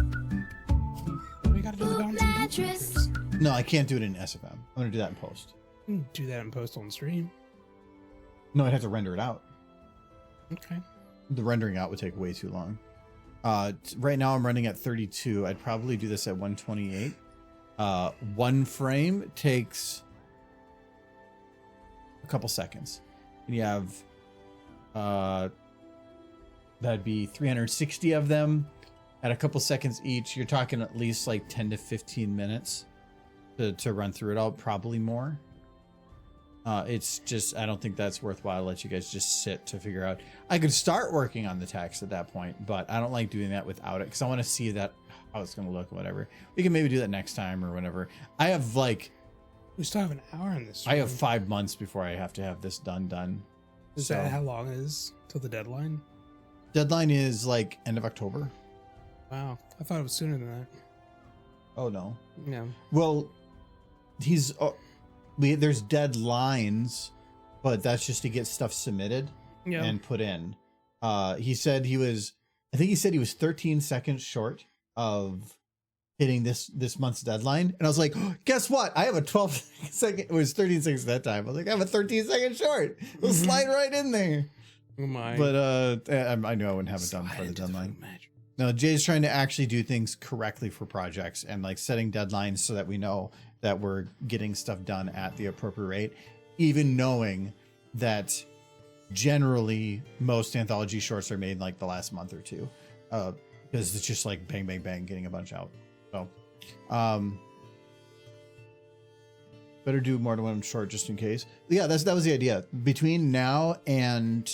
We gotta do the bouncing Mattress. mattress. No, I can't do it in SFM. I'm going to do that in post. Do that and post on stream. No, I'd have to render it out. Okay. The rendering out would take way too long. Right now I'm running at 32. I'd probably do this at 128. One frame takes a couple seconds. And you have that'd be 360 of them at a couple seconds each. You're talking at least like 10 to 15 minutes to run through it all, probably more. It's just, I don't think that's worthwhile to let you guys just sit to figure out. I could start working on the text at that point, but I don't like doing that without it because I want to see that how it's going to look, whatever. We can maybe do that next time or whatever. I have like, We still have an hour on this. I have 5 months before I have to have this done. Is So- that how long it is till the deadline? Deadline is like end of October. Wow, I thought it was sooner than that. Oh no. Yeah. Well, he's there's deadlines, but that's just to get stuff submitted Yeah. and put in. He said he was 13 seconds short of hitting this month's deadline, and I was like, oh, guess what? I have a 12 second. It was 13 seconds at that time. I was like, I have a 13 second short. It'll slide right in there. Oh my. But I knew I wouldn't have it done before the deadline. No, Jay's trying to actually do things correctly for projects and like setting deadlines so that we know that we're getting stuff done at the appropriate rate, even knowing that generally most anthology shorts are made in like the last month or two, because it's just like bang, bang, bang, getting a bunch out. So, better do more than one short just in case. Yeah, that was the idea. Between now and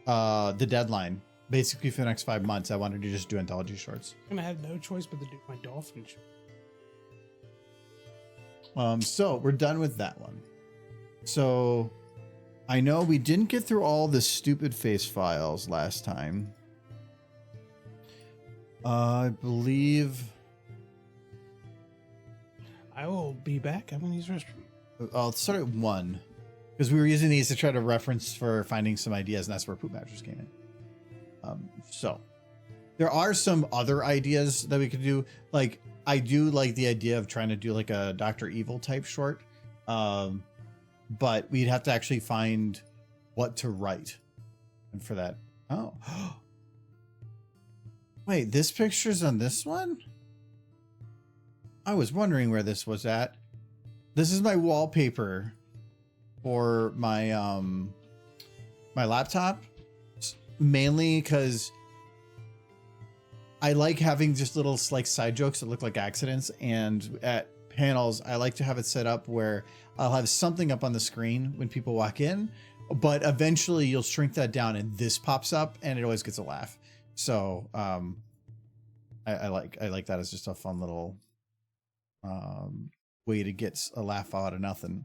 the deadline, basically for the next 5 months, I wanted to just do anthology shorts. I'm gonna have no choice but to do my dolphin show. So we're done with that one. So I know we didn't get through all the stupid face files last time. I believe I will be back. I'm gonna use restroom. I'll start at 1 because we were using these to try to reference for finding some ideas, and that's where Poop Mattress came in. So there are some other ideas that we could do. Like I do like the idea of trying to do like a Dr. Evil type short. But we'd have to actually find what to write. And for that, oh, wait, this picture's on this one? I was wondering where this was at. This is my wallpaper for my my laptop, mainly because I like having just little like side jokes that look like accidents, and at panels I like to have it set up where I'll have something up on the screen when people walk in, but eventually you'll shrink that down and this pops up and it always gets a laugh. So I like that as just a fun little way to get a laugh out of nothing.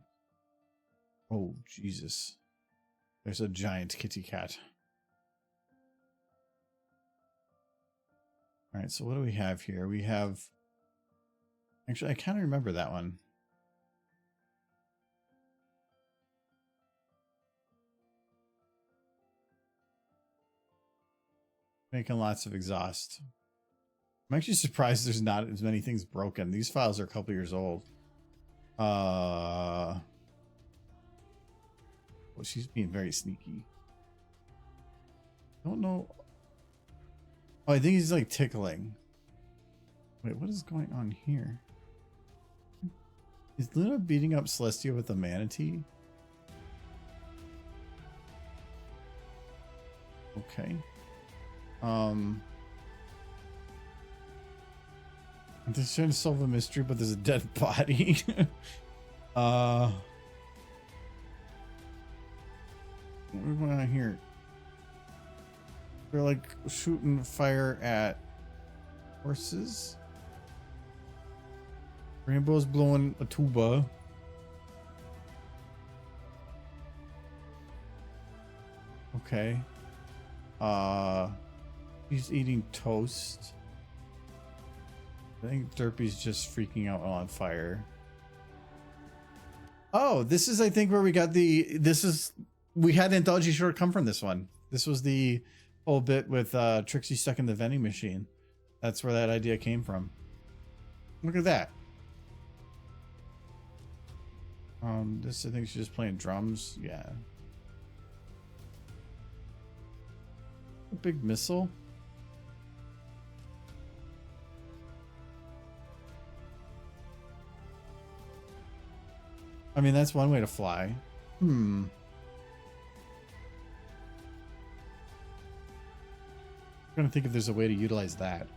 Oh Jesus, there's a giant kitty cat. All right, so what do we have here? We have, actually I kind of remember that one. Making lots of exhaust. I'm actually surprised there's not as many things broken. These files are a couple years old. Well, she's being very sneaky. I don't know. Oh, I think he's like tickling. Wait, what is going on here? Is Luna beating up Celestia with a manatee? Okay. I'm just trying to solve a mystery, but there's a dead body. What are going on here? They're like shooting fire at horses. Rainbow's blowing a tuba. Okay. He's eating toast. I think Derpy's just freaking out on fire. Oh, this is, I think, where we got we had anthology short come from this one. This was the whole bit with Trixie stuck in the vending machine. That's where that idea came from. Look at that. This, I think she's just playing drums. Yeah. A big missile. I mean, that's one way to fly. I'm trying to think if there's a way to utilize that.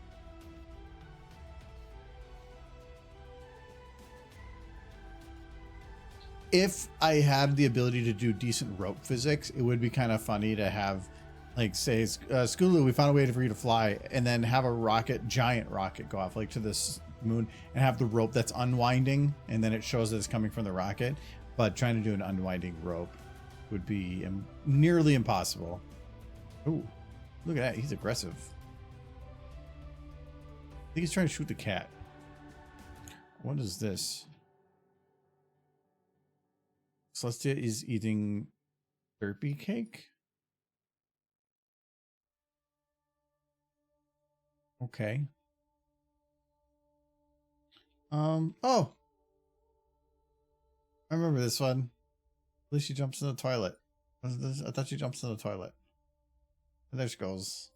If I had the ability to do decent rope physics, it would be kind of funny to have, like, say, Skulu, we found a way for you to fly, and then have a rocket, giant rocket, go off like to this moon, and have the rope that's unwinding, and then it shows that it's coming from the rocket. But trying to do an unwinding rope would be nearly impossible. Oh, look at that. He's aggressive. I think he's trying to shoot the cat. What is this? Celestia is eating derpy cake. Okay. Oh, I remember this one. At least she jumps in the toilet. I thought she jumps in the toilet. And there she goes.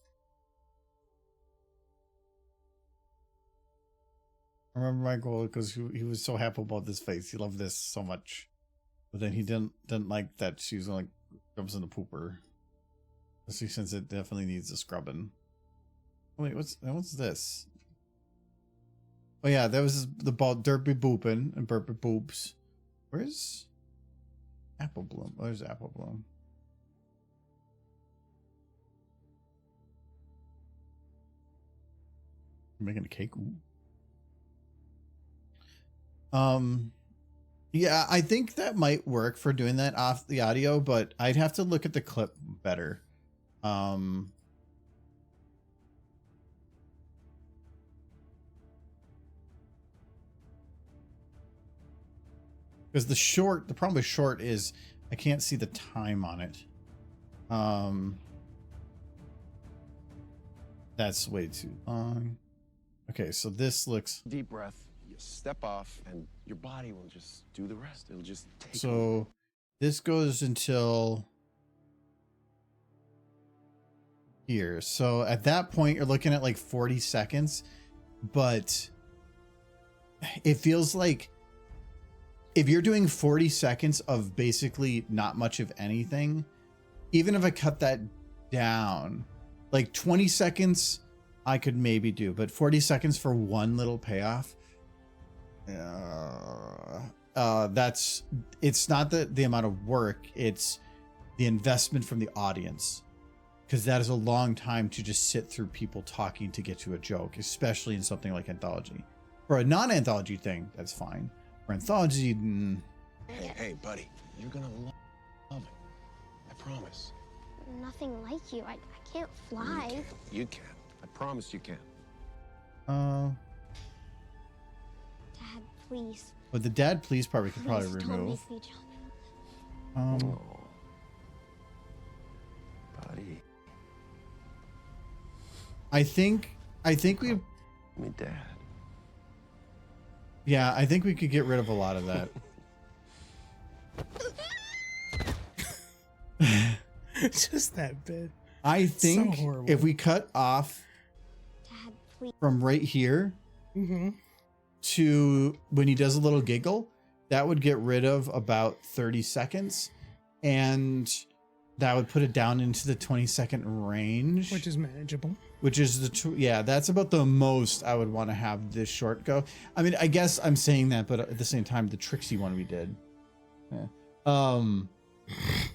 I remember Michael because he was so happy about this face. He loved this so much. But then he didn't like that she was like jumps in the pooper. Especially since it definitely needs a scrubbing. Oh, wait, what's this? Oh yeah, that was the ball derpy booping and burpy boops. Where's Apple Bloom? Where's Apple Bloom? Making a cake. Ooh. Yeah, I think that might work for doing that off the audio, but I'd have to look at the clip better. Because the problem with short is I can't see the time on it. That's way too long. Okay, so this looks... Deep breath. You step off, and your body will just do the rest. It'll just take over. So this goes until here. So at that point, you're looking at like 40 seconds, but it feels like if you're doing 40 seconds of basically not much of anything, even if I cut that down, like 20 seconds, I could maybe do, but 40 seconds for one little payoff. It's not the amount of work, it's the investment from the audience, because that is a long time to just sit through people talking to get to a joke, especially in something like anthology. For a non-anthology thing, that's fine. For anthology, Hey, buddy, you're gonna love it. I promise. Nothing like you. I can't fly. You can. I promise you can. Dad, please. but the dad please part we could probably Please don't remove. make me jump. Oh, buddy. I think we, Me, Dad. yeah, I think we could get rid of a lot of that. Just that bit. I think So horrible. if we cut off Dad, please. from right here Mm-hmm. to when he does a little giggle, that would get rid of about 30 seconds, and that would put it down into the 20-second range, Which is manageable. which is yeah, that's about the most I would want to have this short go. I mean, I guess I'm saying that, but at the same time, the Trixie one we did,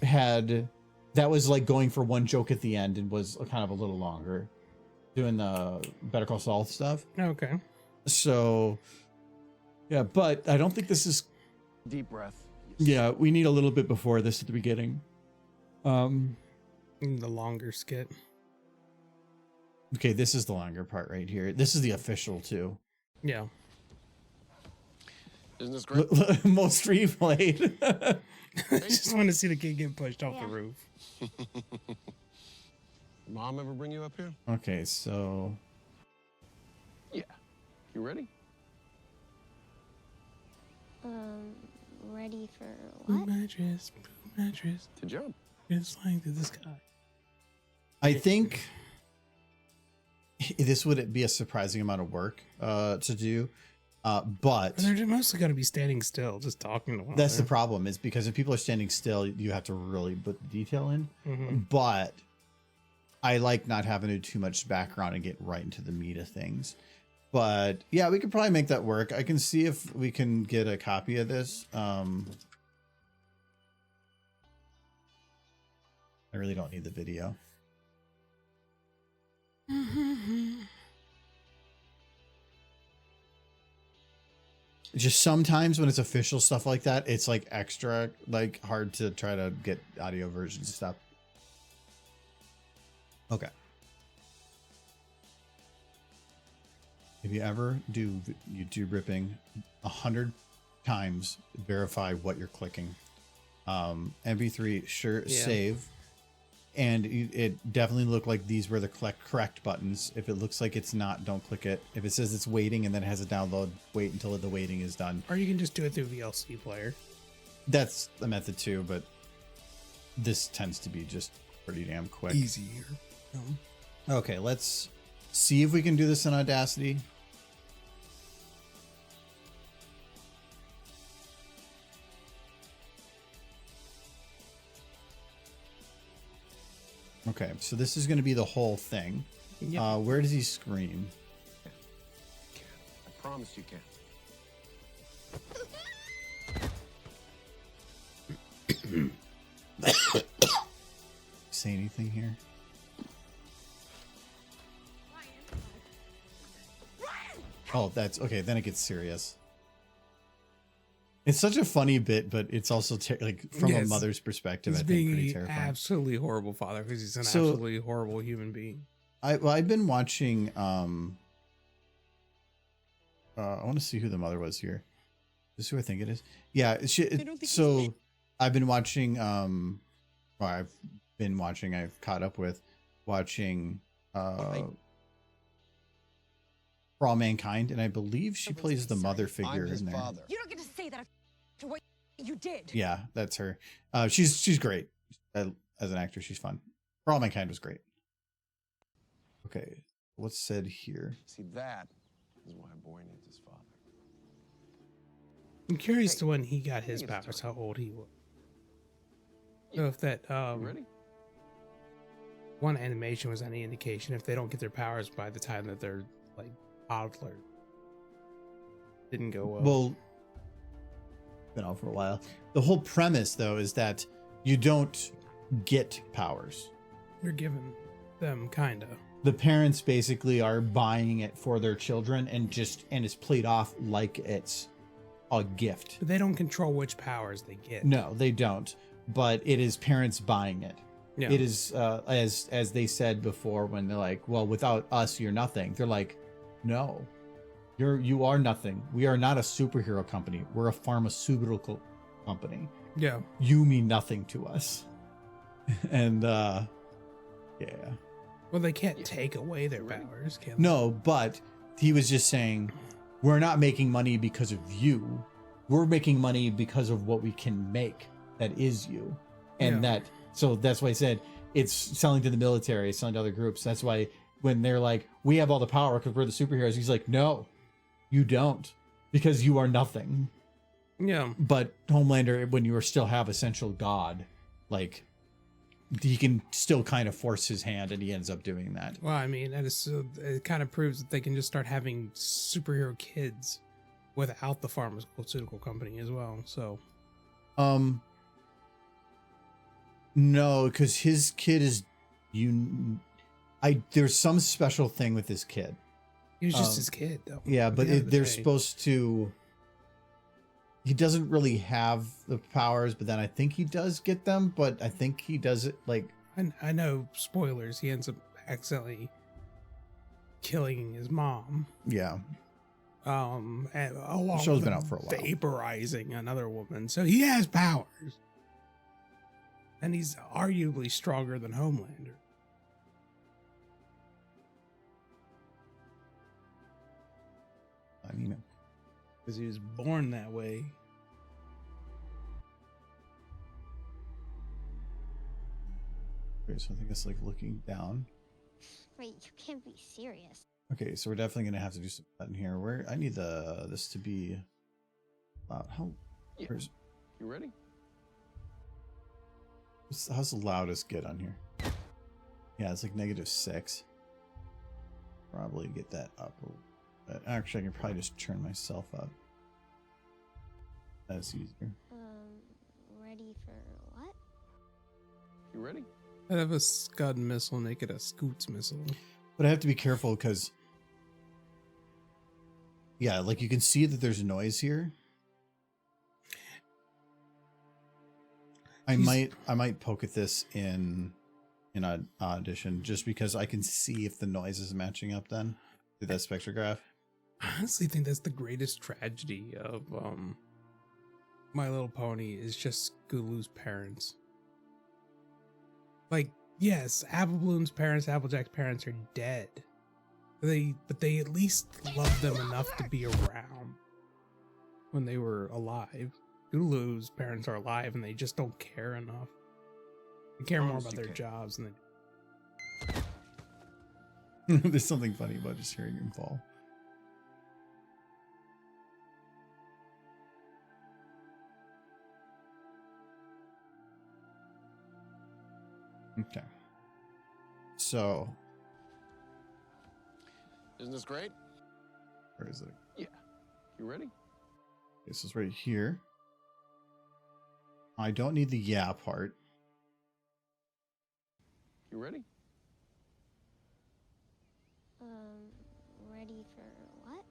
had that was like going for one joke at the end and was kind of a little longer, doing the Better Call Saul stuff. Okay. So yeah, but I don't think this is. Deep breath. Yeah, we need a little bit before this at the beginning. The longer skit. Okay, this is the longer part right here. This is the official too. Yeah. Isn't this great? Most replayed. I just want to see the kid get pushed off Yeah. the roof. Mom ever bring you up here? Okay, so Yeah. You ready? Ready for Blue what? mattress, To jump. it's flying through the sky. I think this would be a surprising amount of work to do, but And they're mostly going to be standing still, just talking to one that's the another. problem. Is because if people are standing still, you have to really put the detail in. Mhm. But I like not having to do too much background and get right into the meat of things. But yeah, we could probably make that work. I can see if we can get a copy of this. I really don't need the video. just sometimes when it's official stuff like that, it's like extra like hard to try to get audio versions and stuff. Okay. If you ever do YouTube ripping, 100 times verify what you're clicking. MP3, sure, save. And it definitely looked like these were the correct buttons. If it looks like it's not, don't click it. If it says it's waiting and then it has a download, wait until the waiting is done. Or you can just do it through VLC player. That's a method too, but this tends to be just pretty damn quick. Easier. Okay, let's see if we can do this in Audacity. Okay, so this is going to be the whole thing. Yep. Where does he scream? I promise you can. Say anything here? Oh, that's okay. Then it gets serious. It's such a funny bit, but it's also like from a mother's perspective. He's I think pretty being an terrifying. absolutely horrible father because he's an absolutely horrible human being. I've been watching. I want to see who the mother was here. This is who I think it is. Yeah. So I've been watching. I've caught up with watching. For All Mankind, and I believe she plays the mother figure in there. You don't get to say that after what you did. Yeah, that's her. She's great as an actor. She's fun. For All Mankind was great. Okay, what's said here? See, that is why a boy needs his father. I'm curious to when he got his powers, how old he was. So if that You ready? one animation was any indication, if they don't get their powers by the time that they're like toddler, didn't go well. Well, been out for a while. The whole premise, though, is that you don't get powers. You're giving them kinda. The parents basically are buying it for their children, and it's played off like it's a gift. But they don't control which powers they get. No, they don't. But it is parents buying it. Yeah. It is as they said before when they're like, well, without us, you're nothing. They're like, no, you are nothing. We are not a superhero company. We're a pharmaceutical company. Yeah. You mean nothing to us. And yeah. Well, they can't take away their powers, can they? No, but he was just saying, we're not making money because of you. We're making money because of what we can make. That is you. And so that's why I said it's selling to the military, selling to other groups. That's why when they're like, we have all the power because we're the superheroes, he's like, no, you don't, because you are nothing. Yeah. But Homelander, when you still have essential God, like, he can still kind of force his hand, and he ends up doing that. Well, I mean, that is it kind of proves that they can just start having superhero kids without the pharmaceutical company as well. So, no, because his kid is there's some special thing with this kid. he was just his kid, though. Yeah, At but the end of the they're day. supposed to. He doesn't really have the powers, but then I think he does get them. But I think he does it like. I know, spoilers. He ends up accidentally killing his mom. Yeah. And along Show's with been out for a while. vaporizing another woman, so he has powers, and he's arguably stronger than Homelander. I mean, Because he was born that way. okay, so I think it's like looking down. Wait, you can't be serious. Okay, so we're definitely gonna have to do some button here. Where I need this to be. How? Yeah. Where's, You ready? how's the loudest get on here? Yeah, it's like -6. Probably get that up a little bit. Actually, I can probably just turn myself up. That's easier. Ready for what? You ready? I have a Scud missile, make it a Scoots missile. But I have to be careful because yeah, like you can see that there's noise here. I might poke at this in an audition just because I can see if the noise is matching up then through that spectrograph. I honestly think that's the greatest tragedy of My Little Pony is just Scootaloo's parents. Like, yes, Apple Bloom's parents, Applejack's parents are dead. But they at least loved them enough to be around when they were alive. Scootaloo's parents are alive and they just don't care enough. They care more about their jobs than they. There's something funny about just hearing him fall. Okay. So, Isn't this great? where is it? Yeah. You ready? This is right here. I don't need the yeah part. You ready? Ready for what?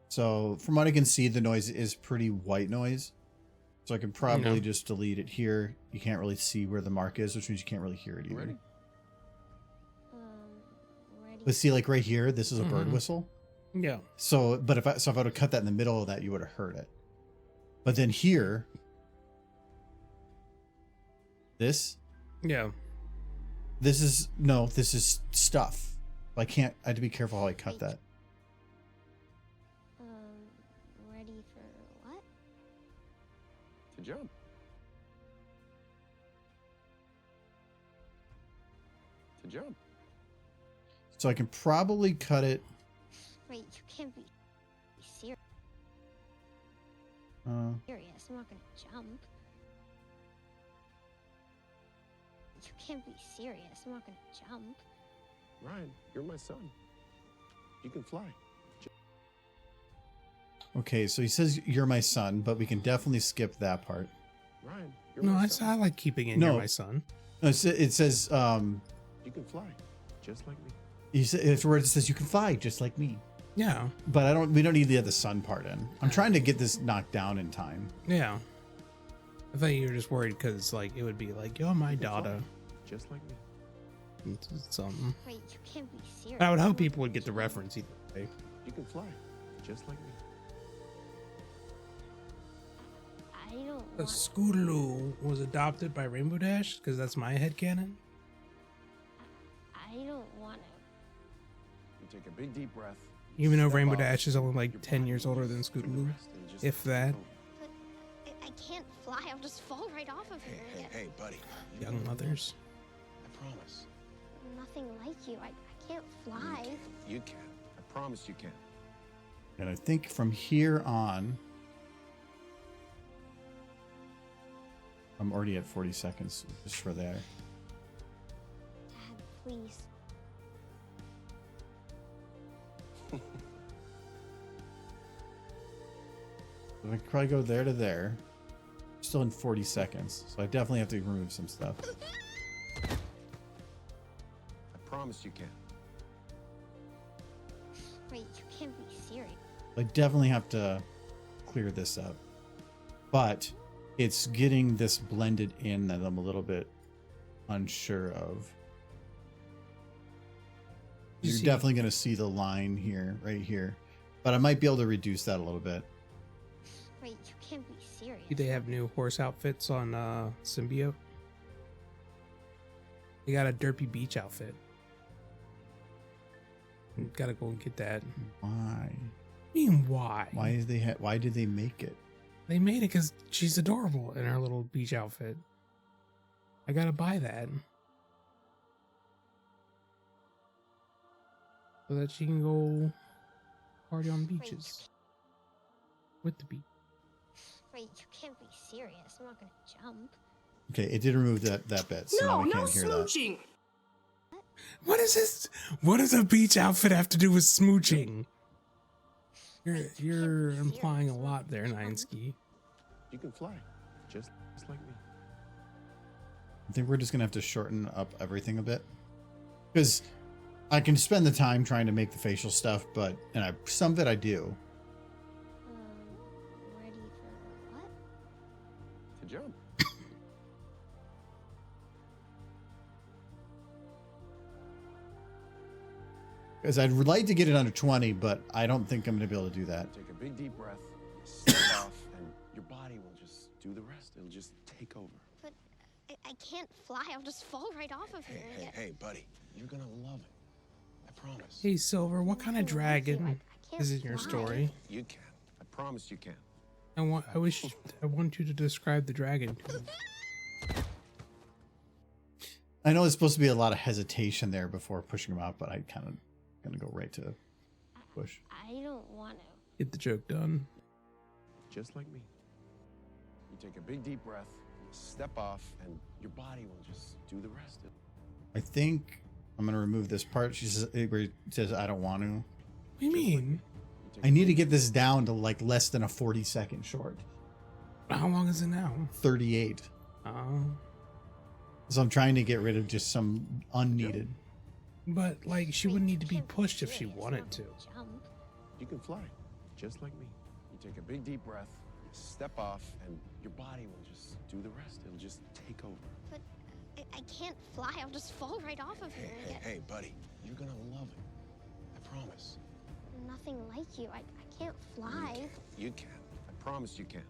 So from what I can see, the noise is pretty white noise. So I can probably Yeah. just delete it here. You can't really see where the mark is, which means you can't really hear it You either. ready? Ready. But see, like right here, this is a bird Mhm. whistle. Yeah. So, but if I would have cut that in the middle of that, you would have heard it. But then here, this Yeah. is stuff. I had to be careful how I cut that. Ready for what? To jump. To jump. So I can probably cut it. Wait, you can't be serious. Uh, I'm not gonna jump. You can't be serious. I'm not gonna jump. Ryan, you're my son. You can fly. okay, so he says you're my son, but we can definitely skip that part. Ryan, you're No, my I son. like keeping in No. You're My Son. No, it says You can fly, just like me. afterwards it says you can fly just like me. Yeah. But we don't need the other son part in. I'm trying to get this knocked down in time. Yeah. I thought you were just worried because, like, it would be like, you're my You can fly, daughter. just like me. It's something. Wait, you can't be serious. I would hope people would get the reference either way. You can fly, just like me. I don't The want. Scootaloo was adopted by Rainbow Dash because that's my headcanon. I don't want to. You take a big deep breath. Even though step Rainbow up, Dash is only like your 10 body years older than moves for the Scootaloo. rest, and just If that. float. But I can't fly. I'll just fall right off of Hey, here. hey, hey, buddy. You Young don't mothers. know. I promise. Nothing like you. I can't fly. You can. I promise you can. And I think from here on, I'm already at 40 seconds just for there. Dad, please. I could probably go there to there. Still in 40 seconds, so I definitely have to remove some stuff. I promise you can. Wait, you can't be serious. I definitely have to clear this up. But it's getting this blended in that I'm a little bit unsure of. You You're see- definitely going to see the line here, right here. But I might be able to reduce that a little bit. Wait, you can't be serious. Do they have new horse outfits on Symbiote? They got a Derpy Beach outfit. Gotta go and get that. Why? I mean, why? Why did they make it? They made it because she's adorable in her little beach outfit. I gotta buy that. So that she can go party on beaches with the beach. Wait, you can't be serious. I'm not gonna jump. Okay, it did remove that bit, so now we can't hear that. What is this? What does a beach outfit have to do with smooching? You're implying a lot there, Nineski. You can fly, just like me. I think we're just gonna have to shorten up everything a bit, because I can spend the time trying to make the facial stuff, but some of it I do. Ready for what? To jump. Because I'd like to get it under 20, but I don't think I'm gonna be able to do that. Take a big deep breath, step off, and your body will just do the rest. It'll just take over. But I can't fly. I'll just fall right off of here. Hey, buddy. You're gonna love it. I promise. Hey, Silver, what kind of dragon can't is in your fly. story? You can. I promise you can. I want you to describe the dragon to me. I know there's supposed to be a lot of hesitation there before pushing them out, but I kind of gonna go right to push. I don't want to. Get the joke done. Just like me. You take a big deep breath, step off, and your body will just do the rest. I think I'm gonna remove this part. She says, where it says I don't want to. What do you mean? I need to get this down to like less than a 40-second short. How long is it now? 38. Oh. So I'm trying to get rid of just some unneeded. But, like, she wouldn't need to be pushed if she wanted to. Jump. You can fly, just like me. You take a big deep breath, step off, and your body will just do the rest. It'll just take over. But I can't fly. I'll just fall right off of here. Hey, buddy. You're gonna love it. I promise. Nothing like you. I can't fly. You can. I promise you can.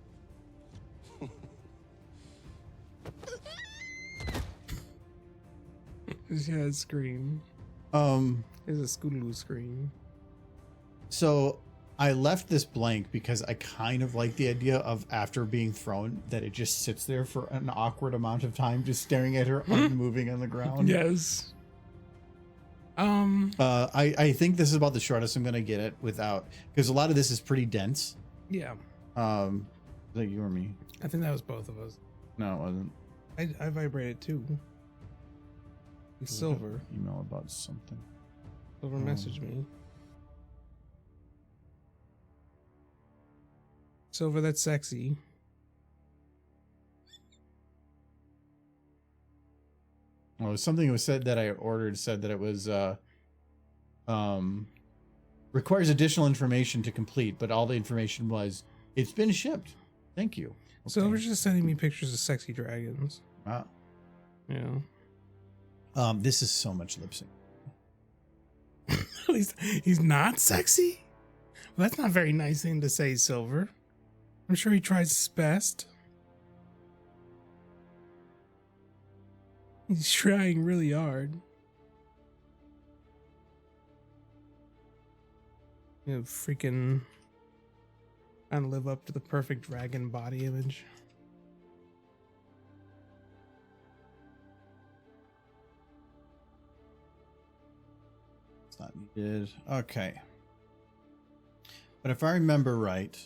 She has a scream. There's a Scootaloo scream. So I left this blank because I kind of like the idea of after being thrown that it just sits there for an awkward amount of time, just staring at her, unmoving on the ground. Yes. I think this is about the shortest I'm gonna get it without, because a lot of this is pretty dense. Yeah. Is that you or me? I think that was both of us. No, it wasn't. I vibrated too. Silver. Email about something. Silver messaged me. Silver, that's sexy. Oh, something was said that I ordered said that it was requires additional information to complete, but all the information was it's been shipped. Thank you. Okay. Silver's just sending me pictures of sexy dragons. Wow. Yeah. This is so much lip sync. he's not sexy? Well, that's not a very nice thing to say, Silver. I'm sure he tries his best. He's trying really hard. You know, freaking trying to live up to the perfect dragon body image. It's not needed. Okay. But if I remember right,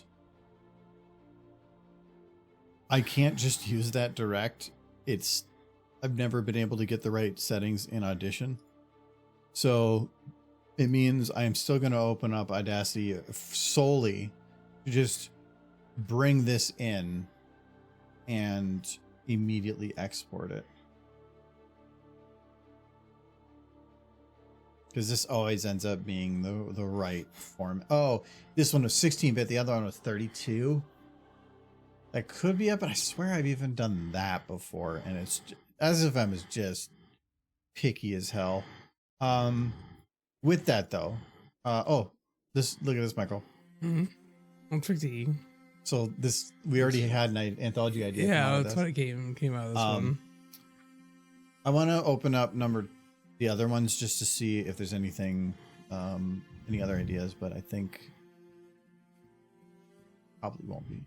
I can't just use that direct. I've never been able to get the right settings in Audition. So it means I am still going to open up Audacity solely to just bring this in and immediately export it. Because this always ends up being the right form. Oh, this one was 16-bit. The other one was 32. That could be it, but I swear I've even done that before. And it's SFM is just picky as hell. With that though, look at this, Michael. Mm-hmm. I'm tricky. So we already had an anthology idea. Yeah, that's what it came out of this one. I want to open up the other ones just to see if there's anything, any other ideas, but I think probably won't be.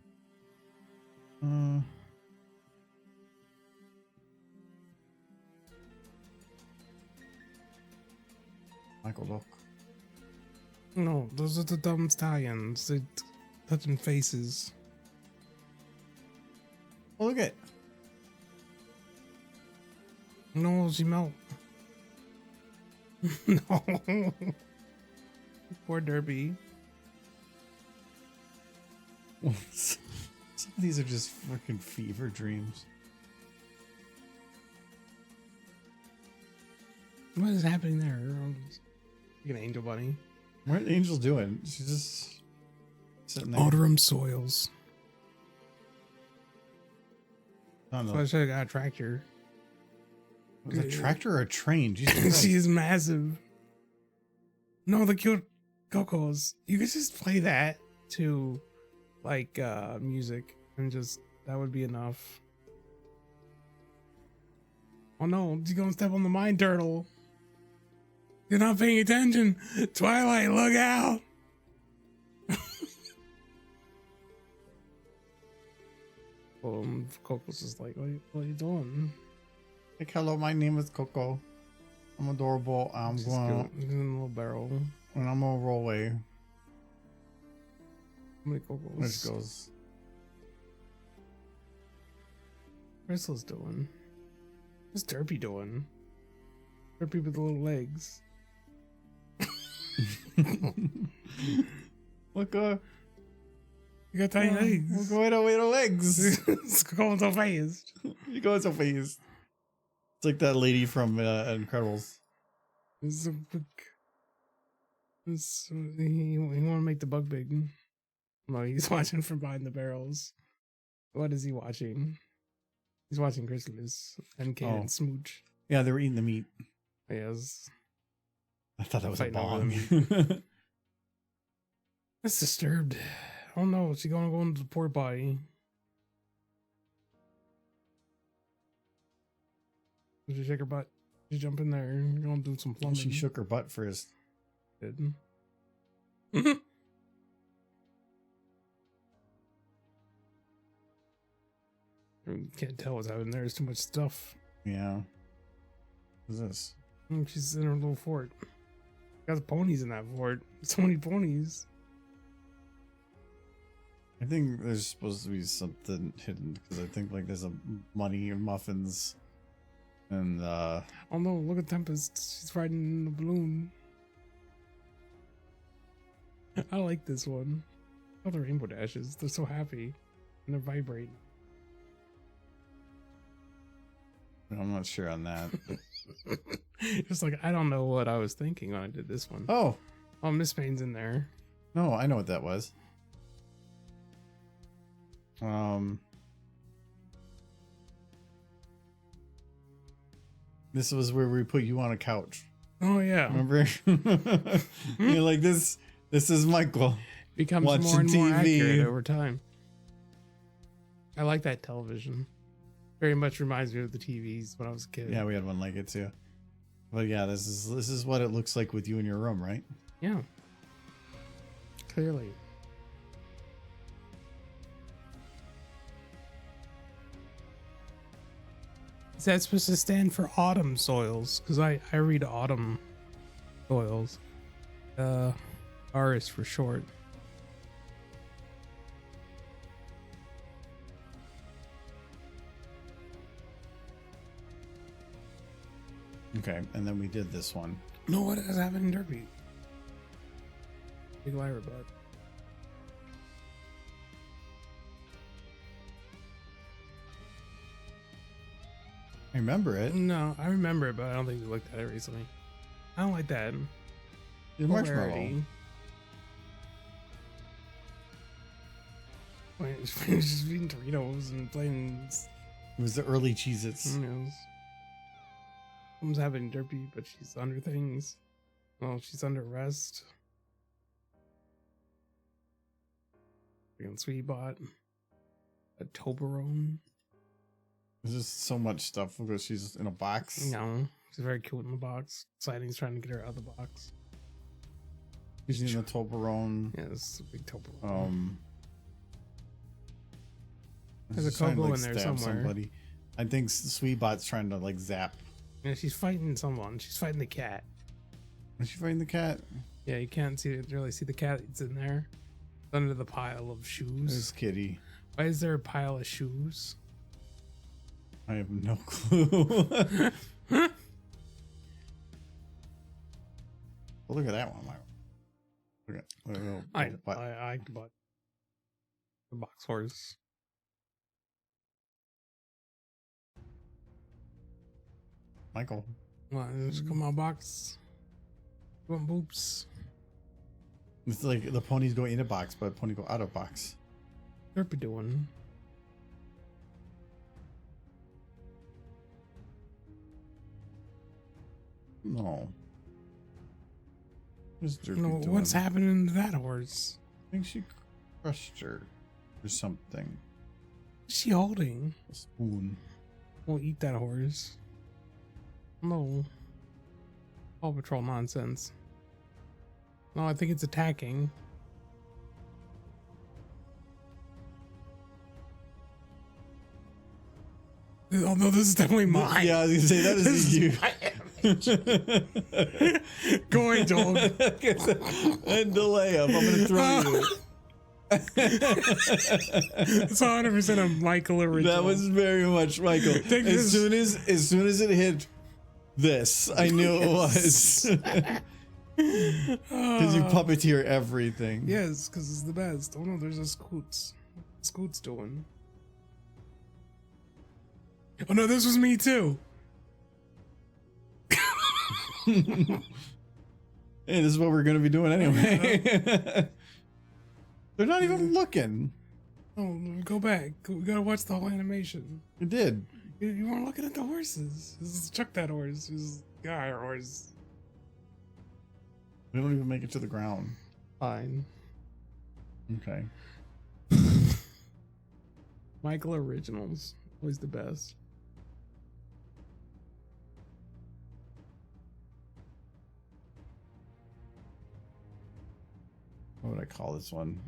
Michael, look. No, those are the dumb stallions. They're touching faces. Oh, look at. No, she melt. No. Poor Derby. Some of these are just freaking fever dreams. What is happening there? Like an angel bunny. What are Angel doing? She's just sitting there. Alterum soils. I don't So know. I should have got a tractor. Was it a tractor or a train? Jesus Christ. She is massive. No, the cute cocos. You could just play that to like music and just that would be enough. Oh no, you're gonna step on the mine turtle. You're not paying attention. Twilight, look out. Coco's is like, what are you doing? Like, hello, my name is Coco. I'm adorable. I'm She's going cute. In a little barrel. and I'm gonna roll away. How many Cocos? There she goes. Crystal's doing. What's Derpy doing? Derpy with the little legs. Look, You got tiny legs. Look away the legs. It's going so fast. You're going so fast. It's like that lady from Incredibles. It's so big. He want to make the bug big. No, he's watching from behind the barrels. What is he watching? He's watching Chrysalis and Kate and Smooch. Yeah, they were eating the meat. Yes. I thought that was a Fighting over bong. That's disturbed. Oh no, she gonna go into the port body. Did she shake her butt? She jump in there. You're gonna do some plumbing. She shook her butt first. Did. Can't tell what's happening there. There's too much stuff. Yeah. What's this? She's in her little fort. Got ponies in that fort. So many ponies. I think there's supposed to be something hidden because I think like there's a money and muffins and Oh no, look at Tempest. She's riding in the balloon. I like this one. Oh, the rainbow dashes. They're so happy. And they're vibrating. I'm not sure on that. Just like, I don't know what I was thinking when I did this one. Oh, Miss Payne's in there. no, I know what that was. This was where we put you on a couch. Oh yeah. Remember? You're like, this is Michael. Becomes watching more and more TV. accurate over time. I like that television. Very much reminds me of the TVs when I was a kid. Yeah, we had one like it too. But yeah, this is what it looks like with you in your room, right? Yeah. Clearly. Is that supposed to stand for autumn soils? Because I read autumn soils. R is for short. Okay, and then we did this one. No, what is happening in Derby? Big Lyra butt. I remember it. No, I remember it, but I don't think we looked at it recently. I don't like that. The marshmallow. Polarity. Wait, just eating Doritos and playing. It was the early Cheez-Its. Who knows? Someone's having Derpy, but she's under things. Well, she's under arrest. Freaking Sweetbot. A Toblerone. There's just so much stuff because she's in a box. No, she's very cute in the box. Siding's trying to get her out of the box. She's in a Toblerone. Yeah, this is a big Toblerone. There's a she's trying to, Coco in there stab somewhere. Somebody. I think Sweetbot's trying to like zap. Yeah, she's fighting someone. She's fighting the cat. Is she fighting the cat? Yeah, you can't really see the cat. It's in there. It's under the pile of shoes. There's Kitty. Why is there a pile of shoes? I have no clue. Well, look at that one. Look at the little butt. I bought the box horse. Michael. What? Just come out box. One boops. It's like the ponies go in a box, but pony go out of box. Derpy doing. No. What's Derpy No, doing? what's happening to that horse? I think she crushed her or something. What's she holding? A spoon. Won't eat that horse. No. Paw Patrol nonsense. No, I think it's attacking. Oh no, this is definitely mine. Yeah, I was gonna say that is you. Going, dog. And delay up. I'm gonna throw you. It's 100% a Michael original. That was very much Michael. Take As this. soon as it hit this, I knew it was. Because you puppeteer everything. Yes, because it's the best. Oh no, there's a Scoots. Scoots doing. Oh no, this was me too. Hey, this is what we're gonna be doing anyway. They're not even looking. Oh, go back. We gotta watch the whole animation. We did. You weren't looking at the horses. This is Chuck that horse. This is guy horse. We don't even make it to the ground. Fine. Okay. Michael originals. Always the best. What would I call this one?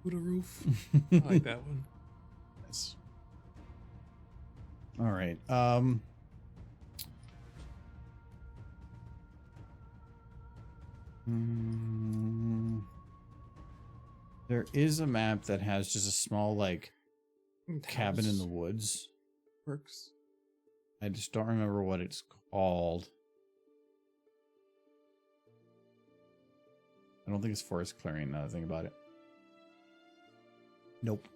Buddha roof. I like that one. Yes. All right. There is a map that has just a small like cabin in the woods. Works. I just don't remember what it's called. I don't think it's forest clearing now that I think about it. Nope.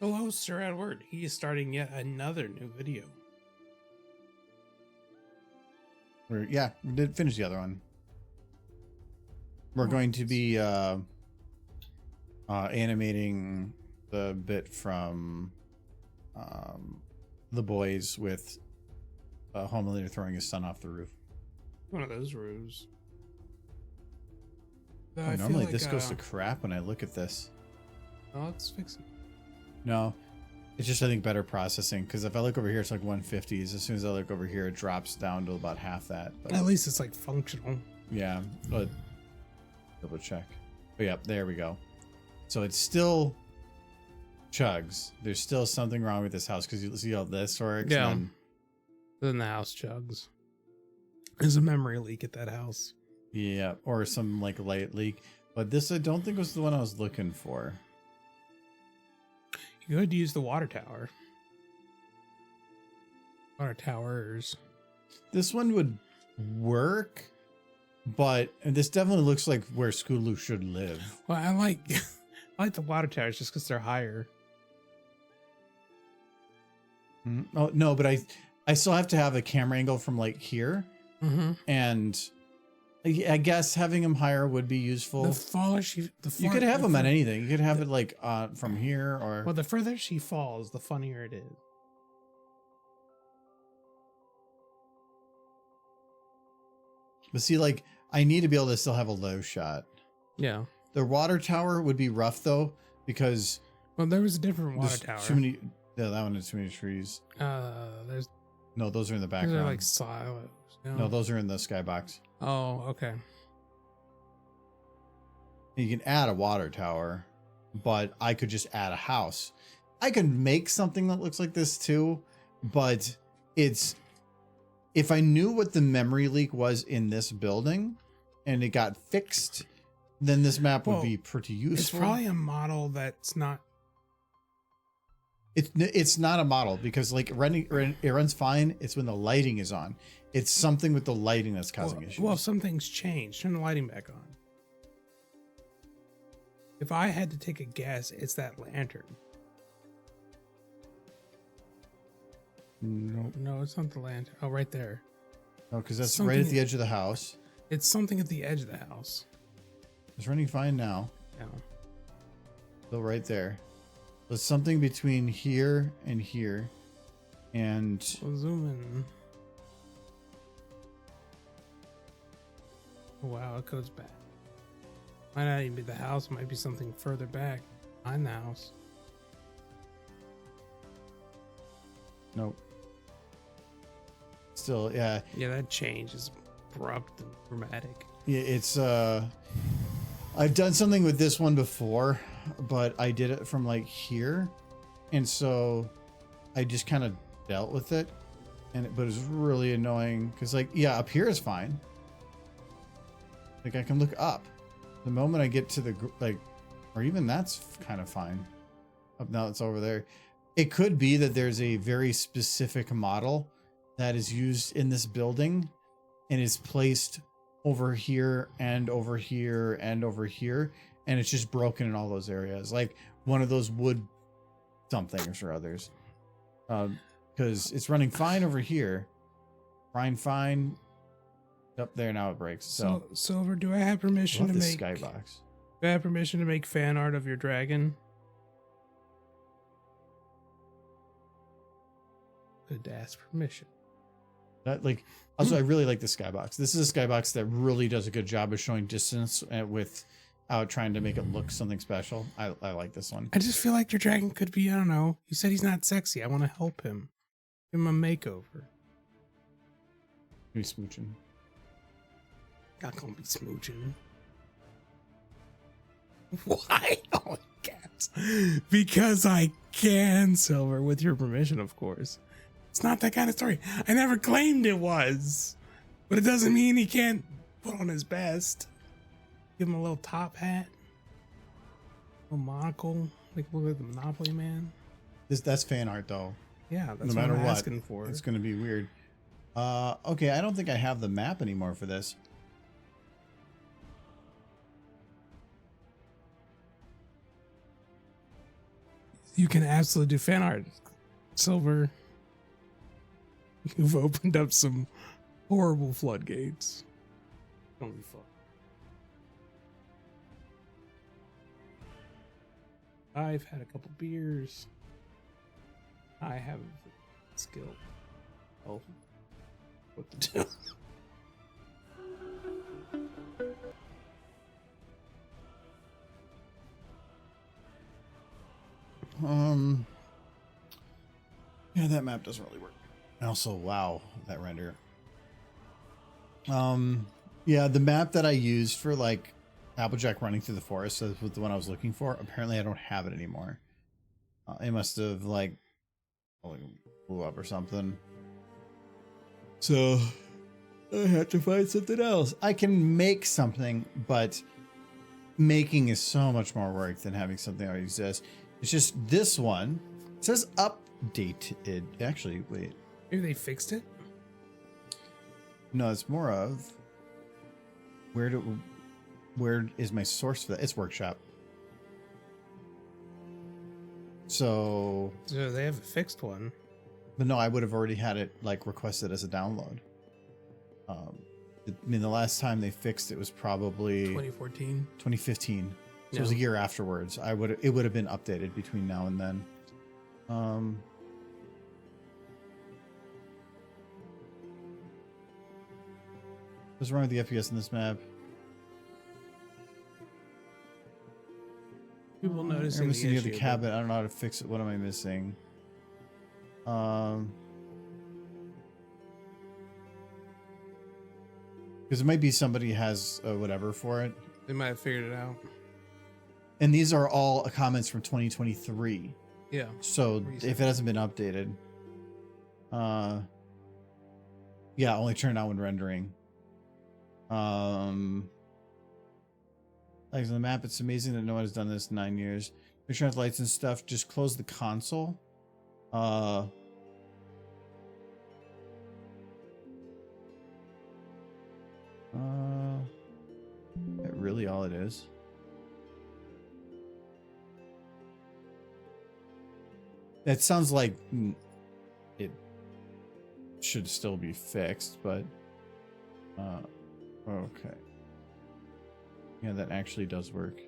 The hosts are at work. He is starting yet another new video. Yeah, we did finish the other one. We're going to be animating the bit from The Boys with Homelander throwing his son off the roof. One of those roofs. Normally this goes to crap when I look at this. Oh, let's fix it. No, it's just I think better processing, because if I look over here it's like 150s. As soon as I look over here it drops down to about half that. But At least it's like functional. yeah, but double check. But yeah, there we go. So it's still chugs. There's still something wrong with this house because you see how this works. Yeah. And Then the house chugs. There's a memory leak at that house. yeah, or some like light leak. But this I don't think was the one I was looking for. You could use the water tower. Water towers. This one would work, but this definitely looks like where Scootaloo should live. Well, I like I like the water towers just because they're higher. Oh no, but I still have to have a camera angle from like here, and I guess having them higher would be useful. The faller she, You could have them at anything. You could have it like from here or. Well, the further she falls, the funnier it is. But see, like I need to be able to still have a low shot. Yeah. The water tower would be rough though because. Well, there was a different water there's tower. Too many. Yeah, that one has too many trees. There's No, those are in the these background. are like silos. You know? No, those are in the skybox. Oh, okay. You can add a water tower, but I could just add a house. I could make something that looks like this too, but it's if I knew what the memory leak was in this building and it got fixed, then this map would be pretty useful. It's probably a model that's not. It's not a model because like it runs fine. It's when the lighting is on. It's something with the lighting that's causing issues. Well, something's changed. Turn the lighting back on. If I had to take a guess, it's that lantern. Nope. No, it's not the lantern. Oh, right there. No, because that's Something right at the edge of the house. It's something at the edge of the house. It's running fine now. Yeah. So right there. So it's something between here and here. And We'll zoom in. Oh, wow, it goes back. Might not even be the house. It might be something further back behind the house. nope. Still, yeah. Yeah, that change is abrupt and dramatic. Yeah, it's I've done something with this one before, but I did it from like here. And so I just kind of dealt with it. But it was really annoying because like, yeah, up here is fine. Like I can look up. The moment I get to the, like, or even that's kind of fine. Up now it's over there. It could be that there's a very specific model that is used in this building and is placed over here and over here and over here. And it's just broken in all those areas. Like one of those wood somethings or others. Because it's running fine over here. Fine. Up there now it breaks. So Silver, do I have permission to make skybox? Do I have permission to make fan art of your dragon? Good to ask permission. That like also I really like the skybox. This is a skybox that really does a good job of showing distance without trying to make it look something special. I like this one. I just feel like your dragon could be, I don't know. You said he's not sexy. I want to help him. Give him a makeover. Maybe smooching. Not gonna be smooching. Why? Oh, cats. Because I can, Silver, with your permission, of course. It's not that kind of story. I never claimed it was. But it doesn't mean he can't put on his best. Give him a little top hat. A little monocle. Like look at the Monopoly Man. That's fan art though. Yeah, that's No matter what I'm what, asking for. it's gonna be weird. Okay, I don't think I have the map anymore for this. You can absolutely do fan art. Silver, you've opened up some horrible floodgates. Don't be fun. I've had a couple beers. I have skill. Oh, what to do? Yeah, that map doesn't really work. And also, wow, that render. Yeah, the map that I used for like Applejack running through the forest, that was the one I was looking for. Apparently, I don't have it anymore. It must have like blew up or something. So I had to find something else. I can make something, but making is so much more work than having something already exist. It's just this one. It says updated. Actually, wait. Maybe they fixed it? No, it's more of where is my source for that? It's workshop. So they have a fixed one. But no, I would have already had it like requested as a download. I mean, the last time they fixed it was probably 2014, 2015. So No. it was a year afterwards. It would have been updated between now and then. What's wrong with the FPS in this map? People noticing I'm missing the near the issue, cabin. I don't know how to fix it. What am I missing? Because it might be somebody has whatever for it. They might have figured it out. And these are all comments from 2023. Yeah. So if it hasn't been updated, yeah, only turned on when rendering. Like on the map, it's amazing that no one has done this in 9 years. Make sure with lights and stuff. Just close the console. really all it is? It sounds like it should still be fixed, but okay. Yeah, that actually does work.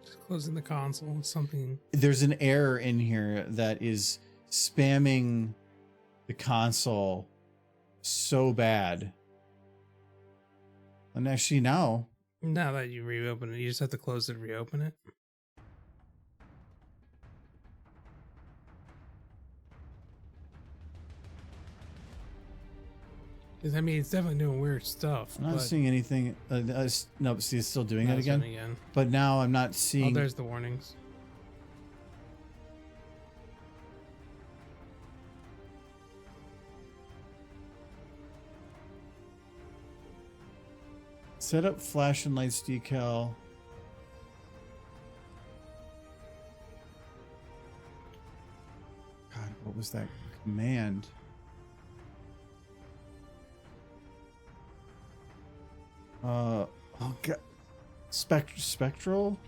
Just closing the console. Something. There's an error in here that is spamming the console so bad. And actually now Now that you reopen it, you just have to close it and reopen it. Because, I mean, it's definitely doing weird stuff. I'm not but seeing anything. No, see, it's still doing now it it's done again. But now I'm not Oh, seeing. there's the warnings. Set up flash and lights decal. God, what was that command? Oh god, spectral.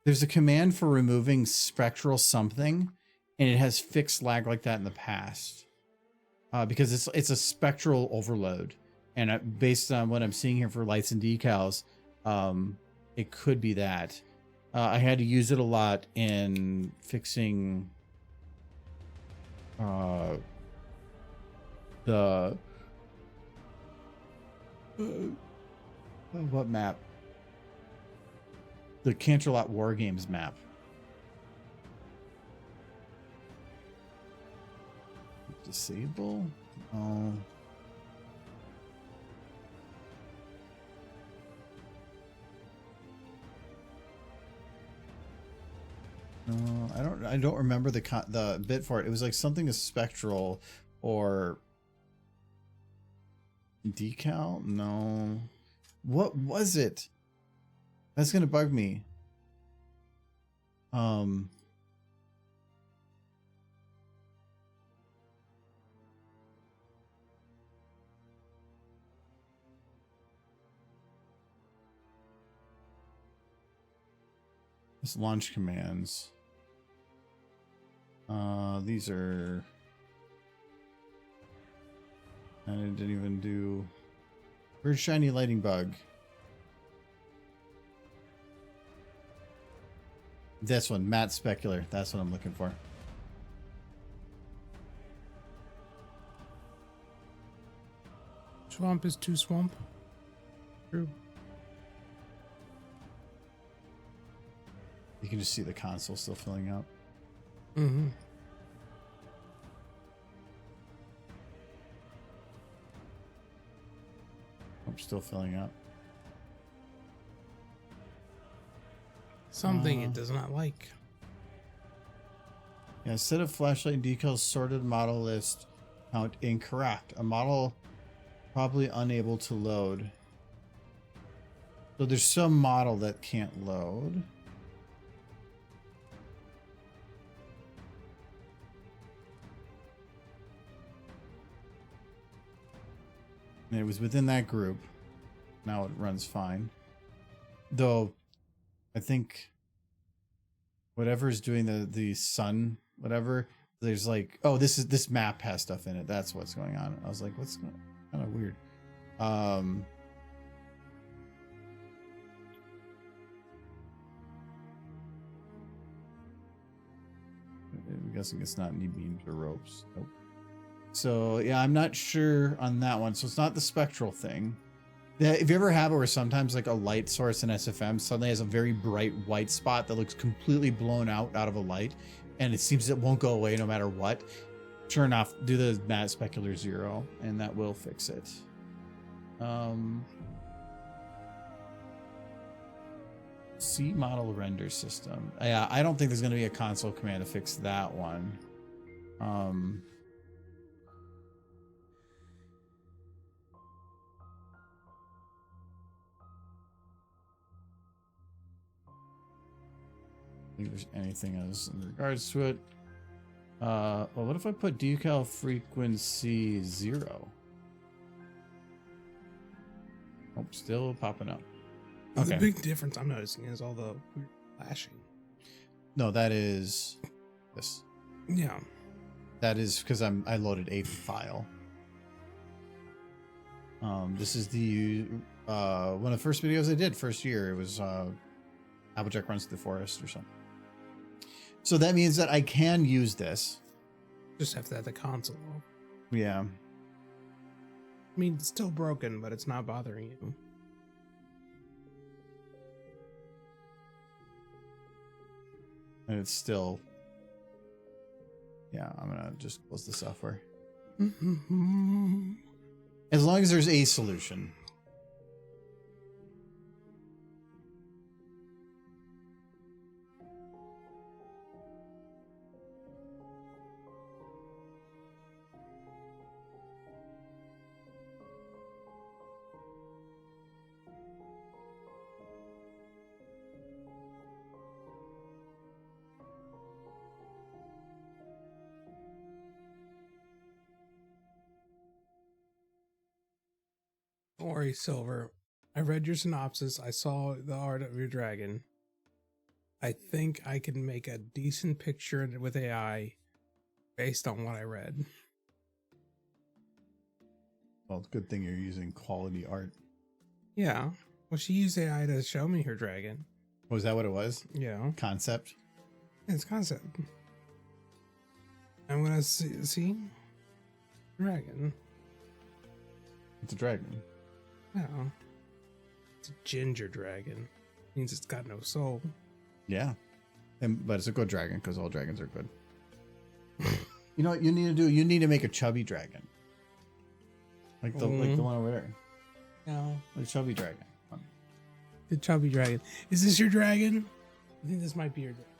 There's a command for removing spectral something, and it has fixed lag like that in the past, because it's a spectral overload, and based on what I'm seeing here for lights and decals, it could be that. I had to use it a lot in fixing the what map? The Canterlot War Games map. Disable? Oh. No, I don't remember the bit for it. It was like something is spectral or decal? No. What was it? That's gonna bug me. This launch commands. These are. And it didn't even do. Where's shiny lighting bug? This one, Matt Specular. That's what I'm looking for. Swamp is too swamp. True. You can just see the console still filling up. Mm-hmm. I'm still filling up. Something it does not like. Yeah, set of flashlight decals sorted model list count incorrect. A model probably unable to load. So there's some model that can't load. And it was within that group. Now it runs fine. Though I think whatever's doing the sun, whatever, there's like, oh, this map has stuff in it. That's what's going on. I was like, what's going on? Kind of weird. I'm guessing it's not knee beams or ropes. Nope. So yeah, I'm not sure on that one. So it's not the spectral thing. If you ever have it where sometimes like a light source in SFM suddenly has a very bright white spot that looks completely blown out of a light, and it seems it won't go away no matter what. Sure enough, do the Matt Specular 0 and that will fix it. C model render system. Yeah, I don't think there's going to be a console command to fix that one. I think there's anything else in regards to it. Well, what if I put decal frequency 0? Oh, still popping up. The Okay. big difference I'm noticing is all the weird flashing. No, that is this. Yeah. That is because I loaded a file. This is the one of the first videos I did first year. It was Applejack runs through the forest or something. So that means that I can use this. Just have to have the console off. Yeah. I mean, it's still broken, but it's not bothering you. And it's still. Yeah, I'm gonna just close the software. As long as there's a solution. Don't worry, Silver. I read your synopsis. I saw the art of your dragon. I think I can make a decent picture with AI based on what I read. Well, it's a good thing you're using quality art. Yeah. Well, she used AI to show me her dragon. Was that what it was? Yeah. Concept? It's concept. I'm gonna see? Dragon. It's a dragon. Yeah. It's a ginger dragon. Means it's got no soul. Yeah. But it's a good dragon because all dragons are good. You know what you need to do? You need to make a chubby dragon. Like the one over there. No. Like a chubby dragon. The chubby dragon. Is this your dragon? I think this might be your dragon.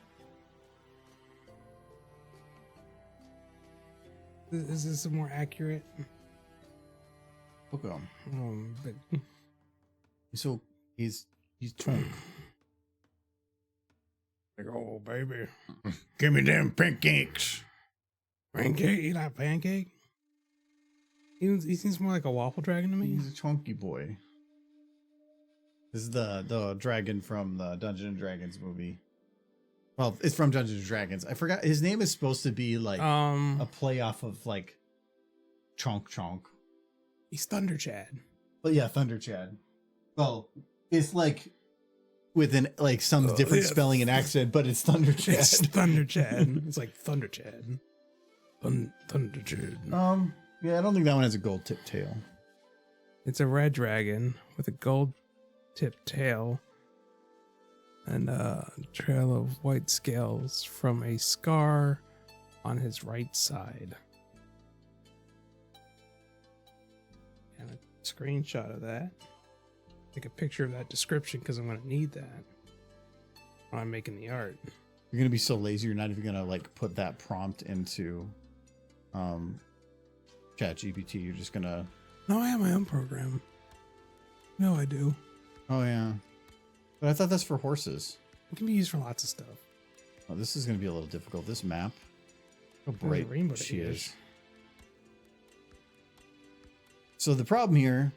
Is this more accurate? Look at him. But So he's twink. like, oh baby, Give me them pancakes. pancake. You like pancake? He seems more like a waffle dragon to me. He's a chunky boy. This is the dragon from the Dungeons and Dragons movie. Well, it's from Dungeons and Dragons. I forgot his name is supposed to be like a play off of like Chonk. He's Thunder Chad. But yeah, Thunder Chad. Well, it's like within like some different yeah. spelling and accent, but it's Thunder Chad. It's Thunder Chad. It's like Thunder Chad. Thunder Chad. Yeah, I don't think that one has a gold tip tail. It's a red dragon with a gold tipped tail and a trail of white scales from a scar on his right side. And a screenshot of that. Take a picture of that description because I'm going to need that when I'm making the art. You're gonna be so lazy, you're not even gonna like put that prompt into ChatGPT. You're just gonna. No, I have my own program. No, I do. Oh yeah, but I thought that's for horses. It can be used for lots of stuff. Oh, this is gonna be a little difficult. This map. How There's a bright rainbow she dash. is. So the problem here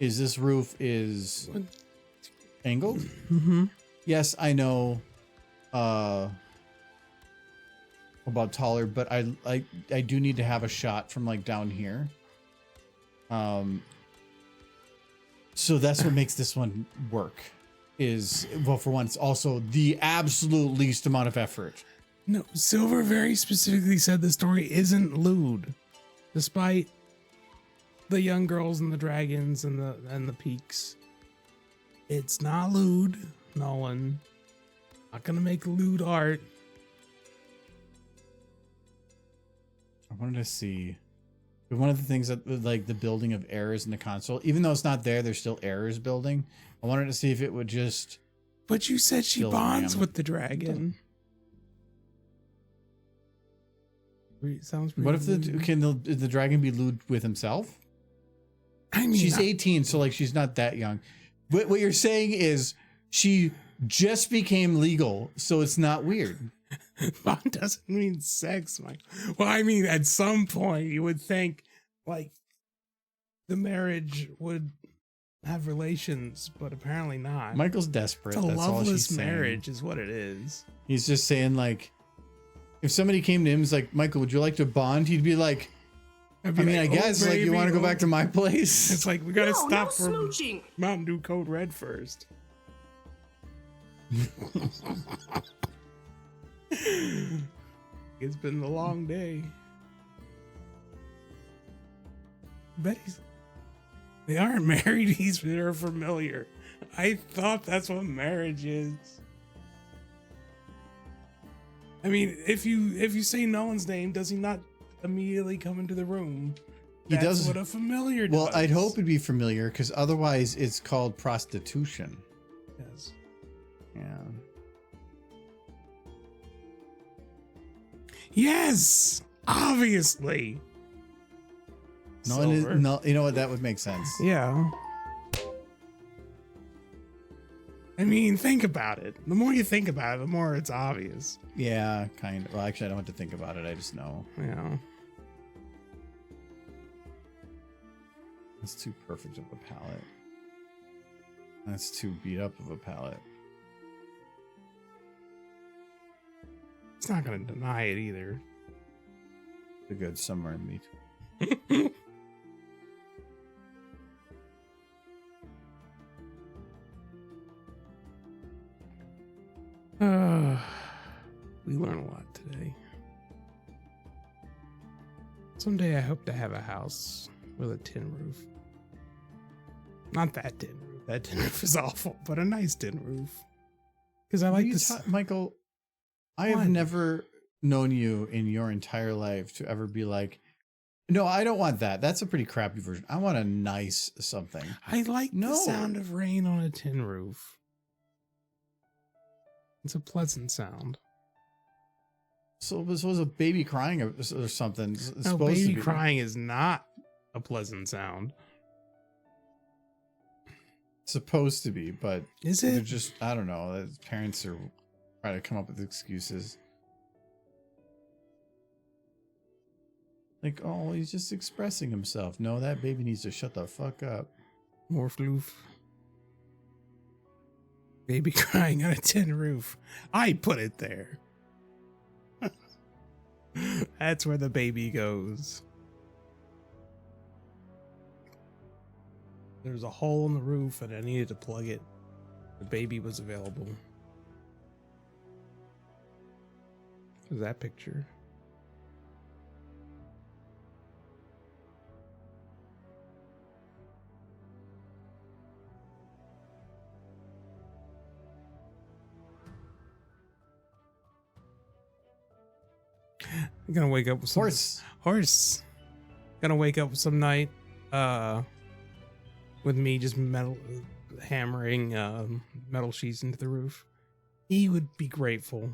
is this roof is angled. Mm-hmm. Yes, I know about taller, but I do need to have a shot from like down here. So that's what makes this one work. Is well, for one, it's also the absolute least amount of effort. No, Silver very specifically said the story isn't lewd, despite the young girls and the dragons and the peaks. It's not lewd, Nolan. Not gonna make lewd art. I wanted to see. One of the things that like the building of errors in the console, even though it's not there, there's still errors building. I wanted to see if it would just. But you said she Still bonds am. with the dragon. Sounds pretty What if lewd. can the dragon be lewd with himself? I mean, She's 18, so like she's not that young. What you're saying is she just became legal, so it's not weird. Bond doesn't mean sex, Mike. Well, I mean, at some point you would think like the marriage would have relations, but apparently not. Michael's desperate. It's a That's all she's loveless saying. marriage is what it is. He's just saying, like, if somebody came to him and was like, Michael, would you like to bond? He'd be like, I mean, I guess, like, you want to go back to my place? It's like, we gotta stop from smooching. Mountain Dew Code Red first. It's been a long day. Betty's. They aren't married. He's with her familiar. I thought that's what marriage is. I mean, if you say Nolan's name, does he not immediately come into the room? He That's does. what a familiar does. Well, I'd hope it'd be familiar, because otherwise it's called prostitution. Yes. Yeah. Yes, obviously. No, Silver. no, you know what? That would make sense. Yeah. I mean, think about it. The more you think about it, the more it's obvious. Yeah, kind of. Well, actually, I don't have to think about it. I just know. Yeah. That's too perfect of a palette. That's too beat up of a palette. It's not going to deny it either. The good somewhere in between. We learn a lot today. Someday I hope to have a house with a tin roof. Not that tin roof. That tin roof is awful, but a nice tin roof. Because I like this. Michael, I have never known you in your entire life to ever be like, no, I don't want that. That's a pretty crappy version. I want a nice something. I like the No. sound of rain on a tin roof. It's a pleasant sound. So it was a baby crying or something. It's No, supposed to baby be. crying is not a pleasant sound. Supposed to be, but Is they're it? just, I don't know. Parents are trying to come up with excuses. Like, oh, he's just expressing himself. No, that baby needs to shut the fuck up. More floof. Baby crying on a tin roof. I put it there. That's where the baby goes. There's a hole in the roof and I needed to plug it. The baby was available. There's that picture. I'm gonna wake up with some horse. Gonna wake up some night, with me just hammering metal sheets into the roof. He would be grateful.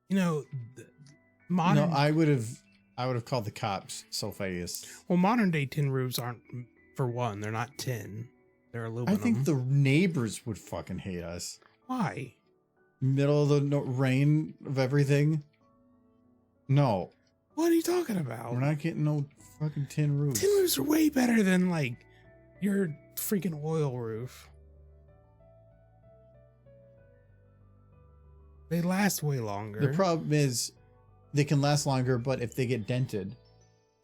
You know, modern. No, I would have called the cops. So fast. Well, modern day tin roofs aren't. For one, they're not tin. They're aluminum. I think the neighbors would fucking hate us. Why? Middle of the rain of everything. No, What are you talking about? we're not getting no fucking tin roofs. Tin roofs are way better than like your freaking oil roof. They last way longer. The problem is they can last longer, but if they get dented,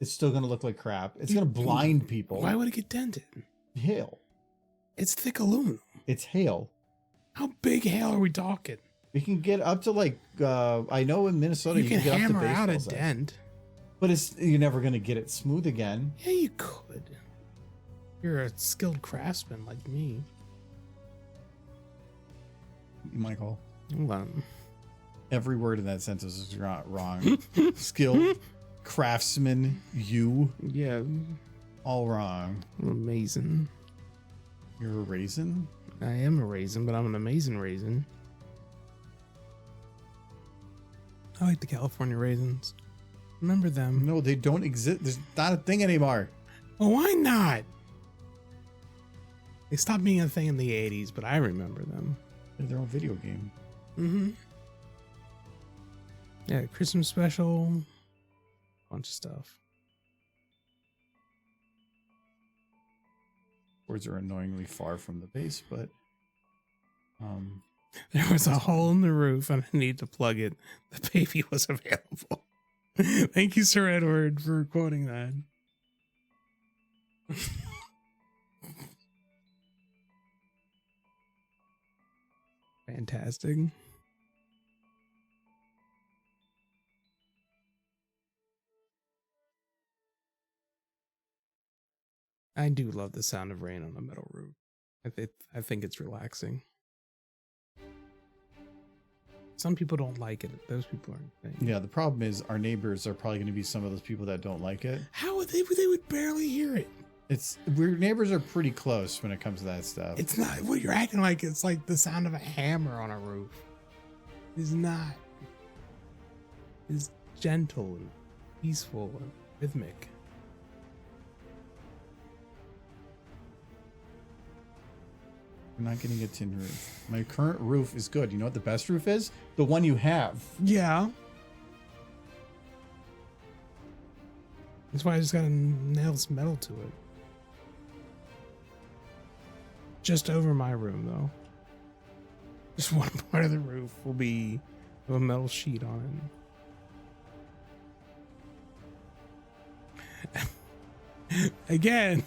it's still going to look like crap. It's going to blind people. Why would it get dented? Hail. It's thick aluminum. It's hail. How big hail are we talking? We can get up to like, I know in Minnesota You can get hammer up to out a baseball size. dent. But you're never going to get it smooth again. Yeah, you could. You're a skilled craftsman like me. Michael, Hold on. every word in that sentence is wrong. Skilled, craftsman, you, Yeah, all wrong. I'm amazing. You're a raisin? I am a raisin, but I'm an amazing raisin. I like the California raisins. Remember them? No, they don't exist. There's not a thing anymore. Well, why not? They stopped being a thing in the 80s, but I remember them. They're their own video game. Mm-hmm. Yeah, Christmas special, bunch of stuff. Boards are annoyingly far from the base, but There was a hole in the roof and I need to plug it. The baby was available. Thank you, Sir Edward, for quoting that. Fantastic. I do love the sound of rain on a metal roof. I think it's relaxing. Some people don't like it. Those people aren't. yeah, the problem is our neighbors are probably going to be some of those people that don't like it. How would they would barely hear it. We're neighbors are pretty close when it comes to that stuff. It's not what you're acting like. It's like the sound of a hammer on a roof. It's not. It's gentle and peaceful and rhythmic. We're not getting a tin roof. My current roof is good. You know what the best roof is? The one you have. Yeah. That's why I just gotta nail some metal to it. Just over my room, though. Just one part of the roof will be a metal sheet on it. Again,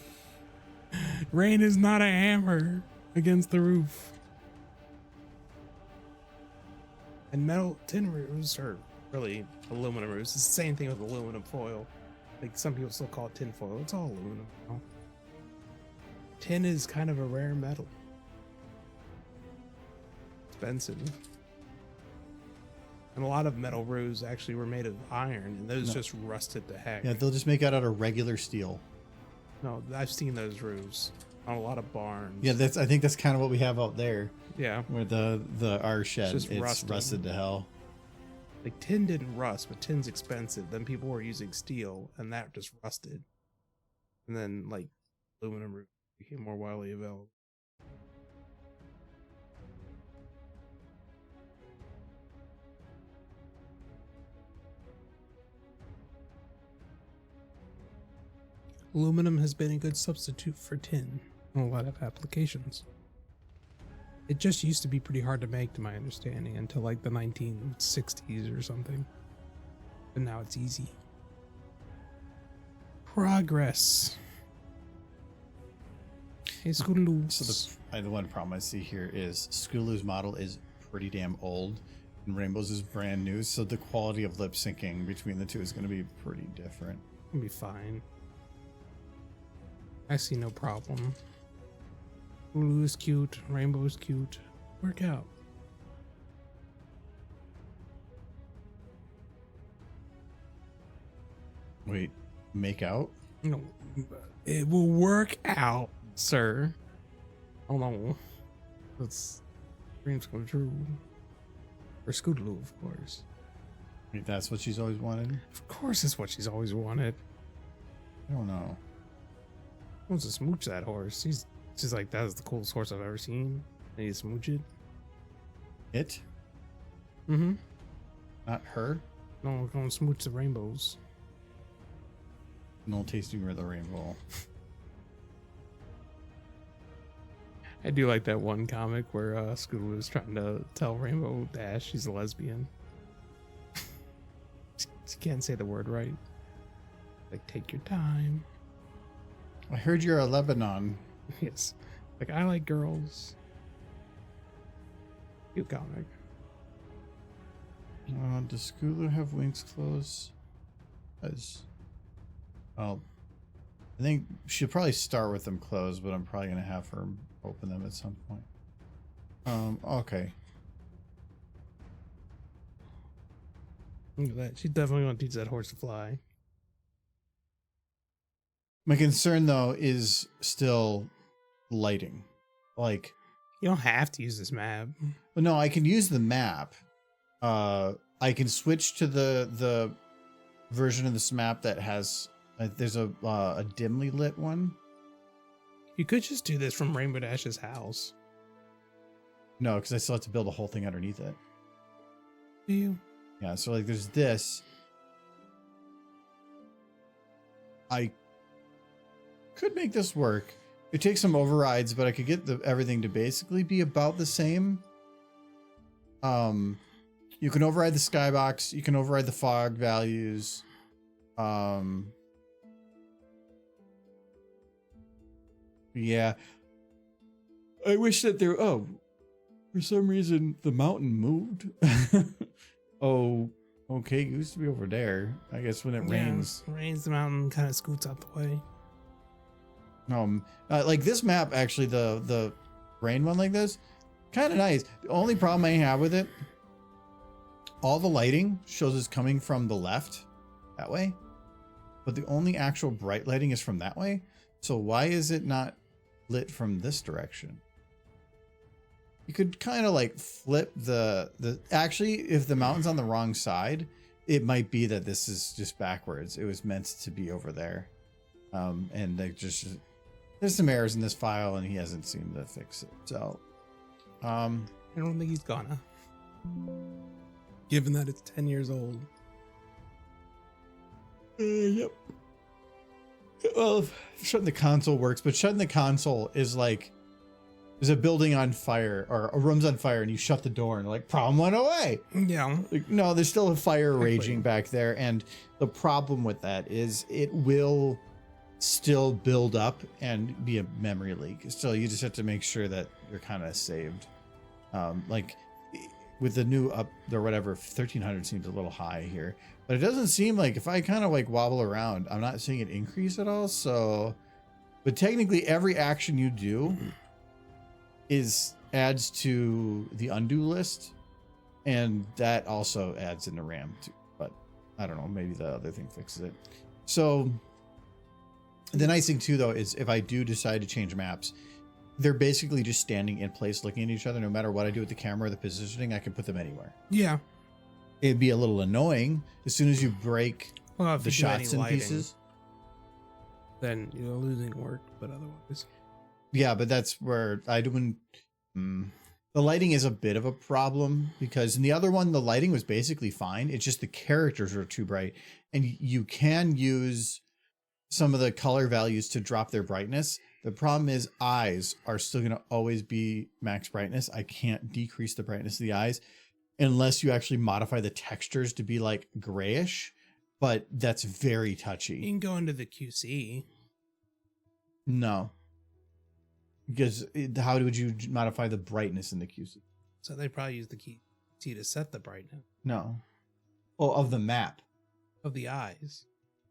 rain is not a hammer against the roof. And metal tin roofs are really aluminum roofs. It's the same thing with aluminum foil. Like some people still call it tin foil. It's all aluminum. You know? Tin is kind of a rare metal. Expensive. And a lot of metal roofs actually were made of iron, and those just rusted to heck. Yeah, they'll just make it out of regular steel. No, I've seen those roofs on a lot of barns. Yeah, I think that's kind of what we have out there. Yeah. Where our shed, It's just rusted to hell. Like tin didn't rust, but tin's expensive. Then people were using steel, and that just rusted. And then like aluminum roof became more widely available. Aluminum has been a good substitute for tin in a lot of applications. It just used to be pretty hard to make, to my understanding, until like the 1960s or something. But now it's easy. Progress. Hey, Scootaloo. So the one problem I see here is Scootaloo's model is pretty damn old, and Rainbow's is brand new, so the quality of lip syncing between the two is going to be pretty different. It'll be fine. I see no problem. Scootaloo is cute. Rainbow is cute. Work out. Wait, make out? No, it will work out, sir. Oh no, that's dreams come true. For Scootaloo, of course. Wait, that's what she's always wanted? Of course, it's what she's always wanted. I don't know. Wants to smooch that horse. She's like, that is the coolest horse I've ever seen. I need to smooch it. It? Mm-hmm. Not her? No, we're gonna smooch the rainbows. No tasting of the rainbow. I do like that one comic where Scootaloo is trying to tell Rainbow Dash she's a lesbian. She can't say the word right. Like, take your time. I heard you're a Lebanon. Yes. Like, I like girls. Cute comic. Does Scootaloo have wings closed? Well, I think she'll probably start with them closed, but I'm probably going to have her open them at some point. Okay. Look at that. She definitely want to teach that horse to fly. My concern, though, is still lighting. Like, You don't have to use this map. well, no, I can use the map. I can switch to the version of this map that has there's a dimly lit one. You could just do this from Rainbow Dash's house. No, because I still have to build a whole thing underneath it. Do you? Yeah, so like there's this. I could make this work. It takes some overrides, but I could get everything to basically be about the same. You can override the skybox. You can override the fog values. Yeah. I wish that there. Oh, for some reason the mountain moved. Oh, okay. It used to be over there. I guess when it rains. Rains, the mountain kind of scoots out the way. Like this map, actually, the rain one like this, kind of nice. The only problem I have with it, all the lighting shows it's coming from the left, that way, but the only actual bright lighting is from that way. So why is it not lit from this direction? You could kind of like flip actually, if the mountain's on the wrong side, it might be that this is just backwards. It was meant to be over there. And they just, there's some errors in this file and he hasn't seemed to fix it. So, I don't think he's gonna, given that it's 10 years old. Yep. Well, shutting the console works, but shutting the console is like, there's a building on fire or a room's on fire and you shut the door and like problem went away. Yeah. Like, no, there's still a fire raging back there. And the problem with that is it will still build up and be a memory leak. So you just have to make sure that you're kind of saved. Like with the new up or whatever, 1300 seems a little high here, but it doesn't seem like, if I kind of like wobble around, I'm not seeing it increase at all. So, but technically every action you do adds to the undo list, and that also adds in the RAM too. But I don't know, maybe the other thing fixes it. So the nice thing too, though, is if I do decide to change maps, they're basically just standing in place looking at each other. No matter what I do with the camera or the positioning, I can put them anywhere. Yeah. It'd be a little annoying as soon as you break the shots in pieces. Then you're losing work, but otherwise. Yeah, but that's where I don't. The lighting is a bit of a problem because in the other one, the lighting was basically fine. It's just the characters are too bright, and you can use some of the color values to drop their brightness. The problem is eyes are still going to always be max brightness. I can't decrease the brightness of the eyes unless you actually modify the textures to be like grayish, but that's very You touchy. can go into the QC. No. Because how would you modify the brightness in the QC? So they probably use the key to set the brightness No. Oh, of the map. of the eyes.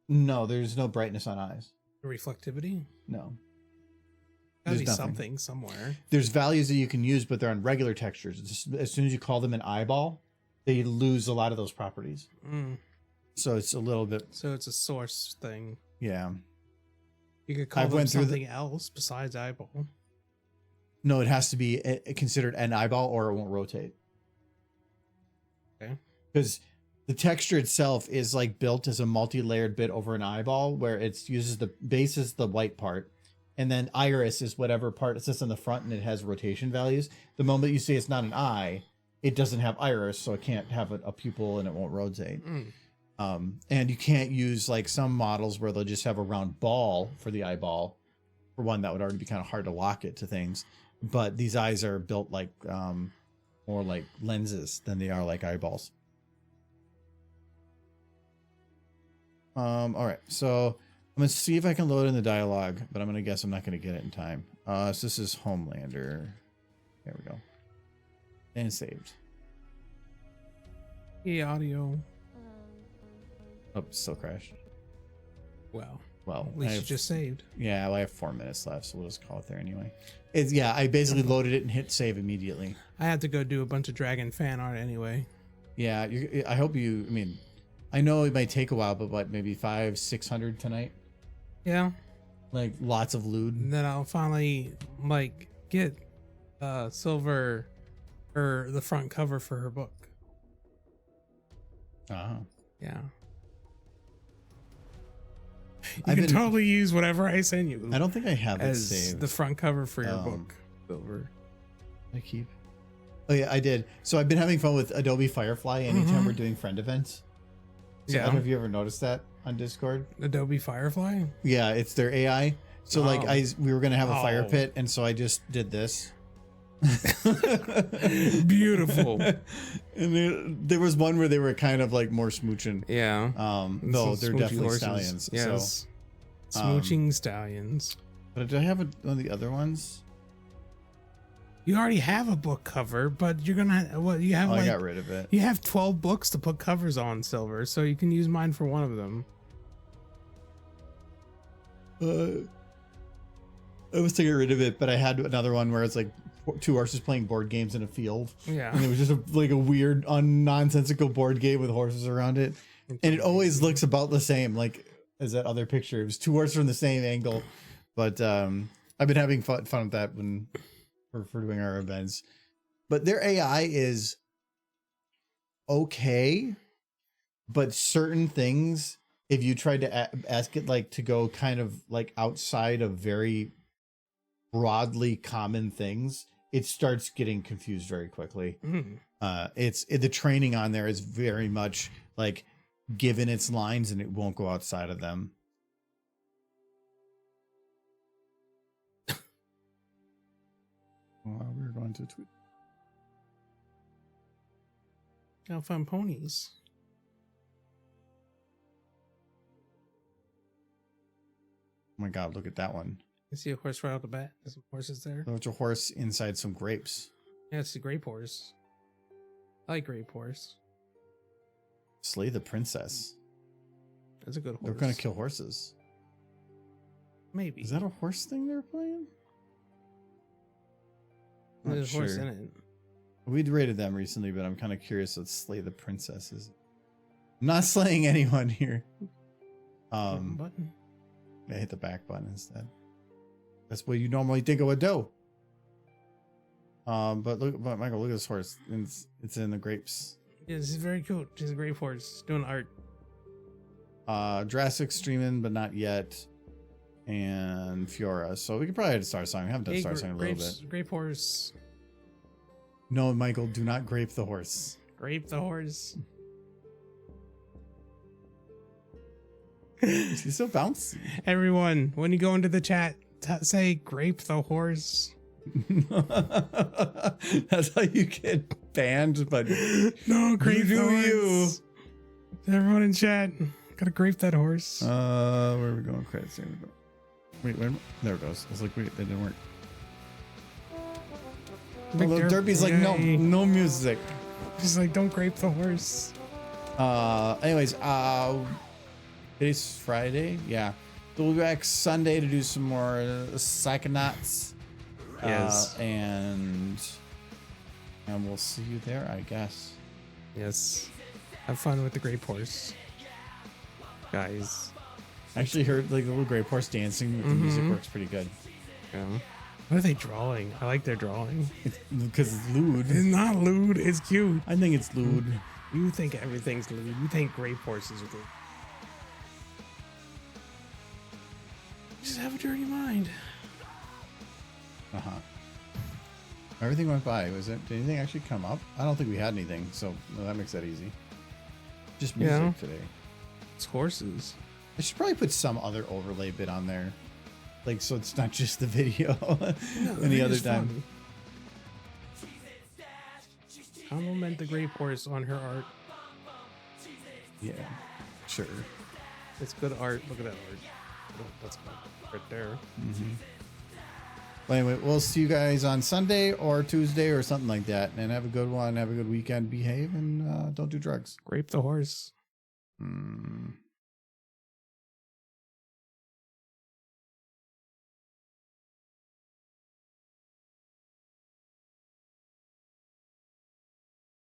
No, there's no brightness on eyes. The reflectivity. No. Gotta There's be nothing. something somewhere. There's values that you can use, but they're on regular textures. As soon as you call them an eyeball, they lose a lot of those properties. So it's a little bit, So it's a source thing. yeah. You could call I've them went through something else besides eyeball. No, it has to be considered an eyeball or it won't rotate. Okay. Because the texture itself is like built as a multi-layered bit over an eyeball, where it uses the base is the white part, and then iris is whatever part sits on the front, and it has rotation values. The moment you say it's not an eye, it doesn't have iris, so it can't have a pupil and it won't rotate. And you can't use like some models where they'll just have a round ball for the eyeball. For one, that would already be kind of hard to lock it to things. But these eyes are built like more like lenses than they are like eyeballs. All right, so I'm gonna see if I can load in the dialogue, but I'm gonna guess I'm not gonna get it in time. So this is Homelander. There we go. And saved. Hey, audio. Oh, still crashed. Well, Well, at least you just saved. Yeah, well, I have 4 minutes left, so we'll just call it there anyway. It's, yeah, I basically loaded it and hit save immediately. I had to go do a bunch of Dragon fan art anyway. Yeah, I hope you. I mean, I know it might take a while, but what, maybe 500-600 tonight? Yeah. Like lots of lewd. And then I'll finally like get Silver or the front cover for her book. Yeah. You can totally use whatever I send you. I don't think I have it as saved. the front cover for your book, Silver. I keep. Oh yeah, I did. So I've been having fun with Adobe Firefly anytime we're doing friend events. So I don't know if you ever noticed that on Discord. Adobe Firefly. Yeah, it's their AI. So like we were gonna have a fire Oh. pit, and so I just did this. Beautiful. And there was one where they were kind of like more smooching. Yeah. Though they're Smoochy definitely horses. stallions. Yes. So, Smooching stallions. but did I have one of the other ones? You already have a book cover, but you're gonna you have Oh, I like got rid of it. you have 12 books to put covers on, Silver, so you can use mine for one of them. I was taking rid of it, but I had another one where it's like two horses playing board games in a field. Yeah. And it was just like a weird, nonsensical board game with horses around it. And it always looks about the same, like as that other picture. It was two horses from the same angle. But I've been having fun with that when for doing our events. But their AI is okay, but certain things, if you tried to ask it like to go kind of like outside of very broadly common things, it starts getting confused very quickly. The training on there is very much like given its lines and it won't go outside of them. We're going to tweet. Gotta find ponies. Oh my god, look at that one. I see a horse right off the bat. There's some horses there. There's a horse inside some grapes. Yeah, it's a grape horse. I like grape horse. Slay the princess. That's a good horse. They're gonna kill horses. Maybe. Is that a horse thing they're playing? Not There's a horse sure. in it. We'd rated them recently, but I'm kind of curious what Slay the Princess is. I'm not slaying anyone here. Button. I hit the back button instead. That's what you normally think it would do. But Michael, look at this horse. It's in the grapes. Yeah, this is very cute. She's a grape horse doing art. Jurassic streaming, but not yet. And Fiora. So we could probably have Star Song. I haven't done Star Song in a little bit. Grape horse. No, Michael, do not grape the horse. Grape the horse. She's so bouncy. Everyone, when you go into the chat, say grape the horse. That's how you get banned, but No, grape do the you. horse. Everyone in chat, gotta grape that horse. Where are we going? Credits. There we go. Wait, there it goes. I was like, wait, that didn't work. Big Although derp, Derpy's like, no yay. music. She's like, don't grape the horse. Anyways, it is Friday. Yeah. So we'll be back Sunday to do some more Psychonauts. Yes. And we'll see you there, I guess. Yes. Have fun with the grape horse, guys. I actually heard like the little grape horse dancing with the music works pretty good. Yeah. What are they drawing? I like their drawing. Because it's lewd. It's not lewd. It's cute. I think it's lewd. You think everything's lewd. You think grape horses are lewd. Just have a dirty mind. Uh-huh. Everything went by. Did anything actually come up? I don't think we had anything, so well, that makes that easy. Just music Yeah. today. It's horses. I should probably put some other overlay bit on there. Like, so it's not just the video any other time. Compliment the grape horse on her art. Yeah, sure. It's good art. Look at that art. Oh, that's good. Right there. Well, anyway, we'll see you guys on Sunday or Tuesday or something like that. And have a good one. Have a good weekend. Behave and don't do drugs. Grape the horse. Mm.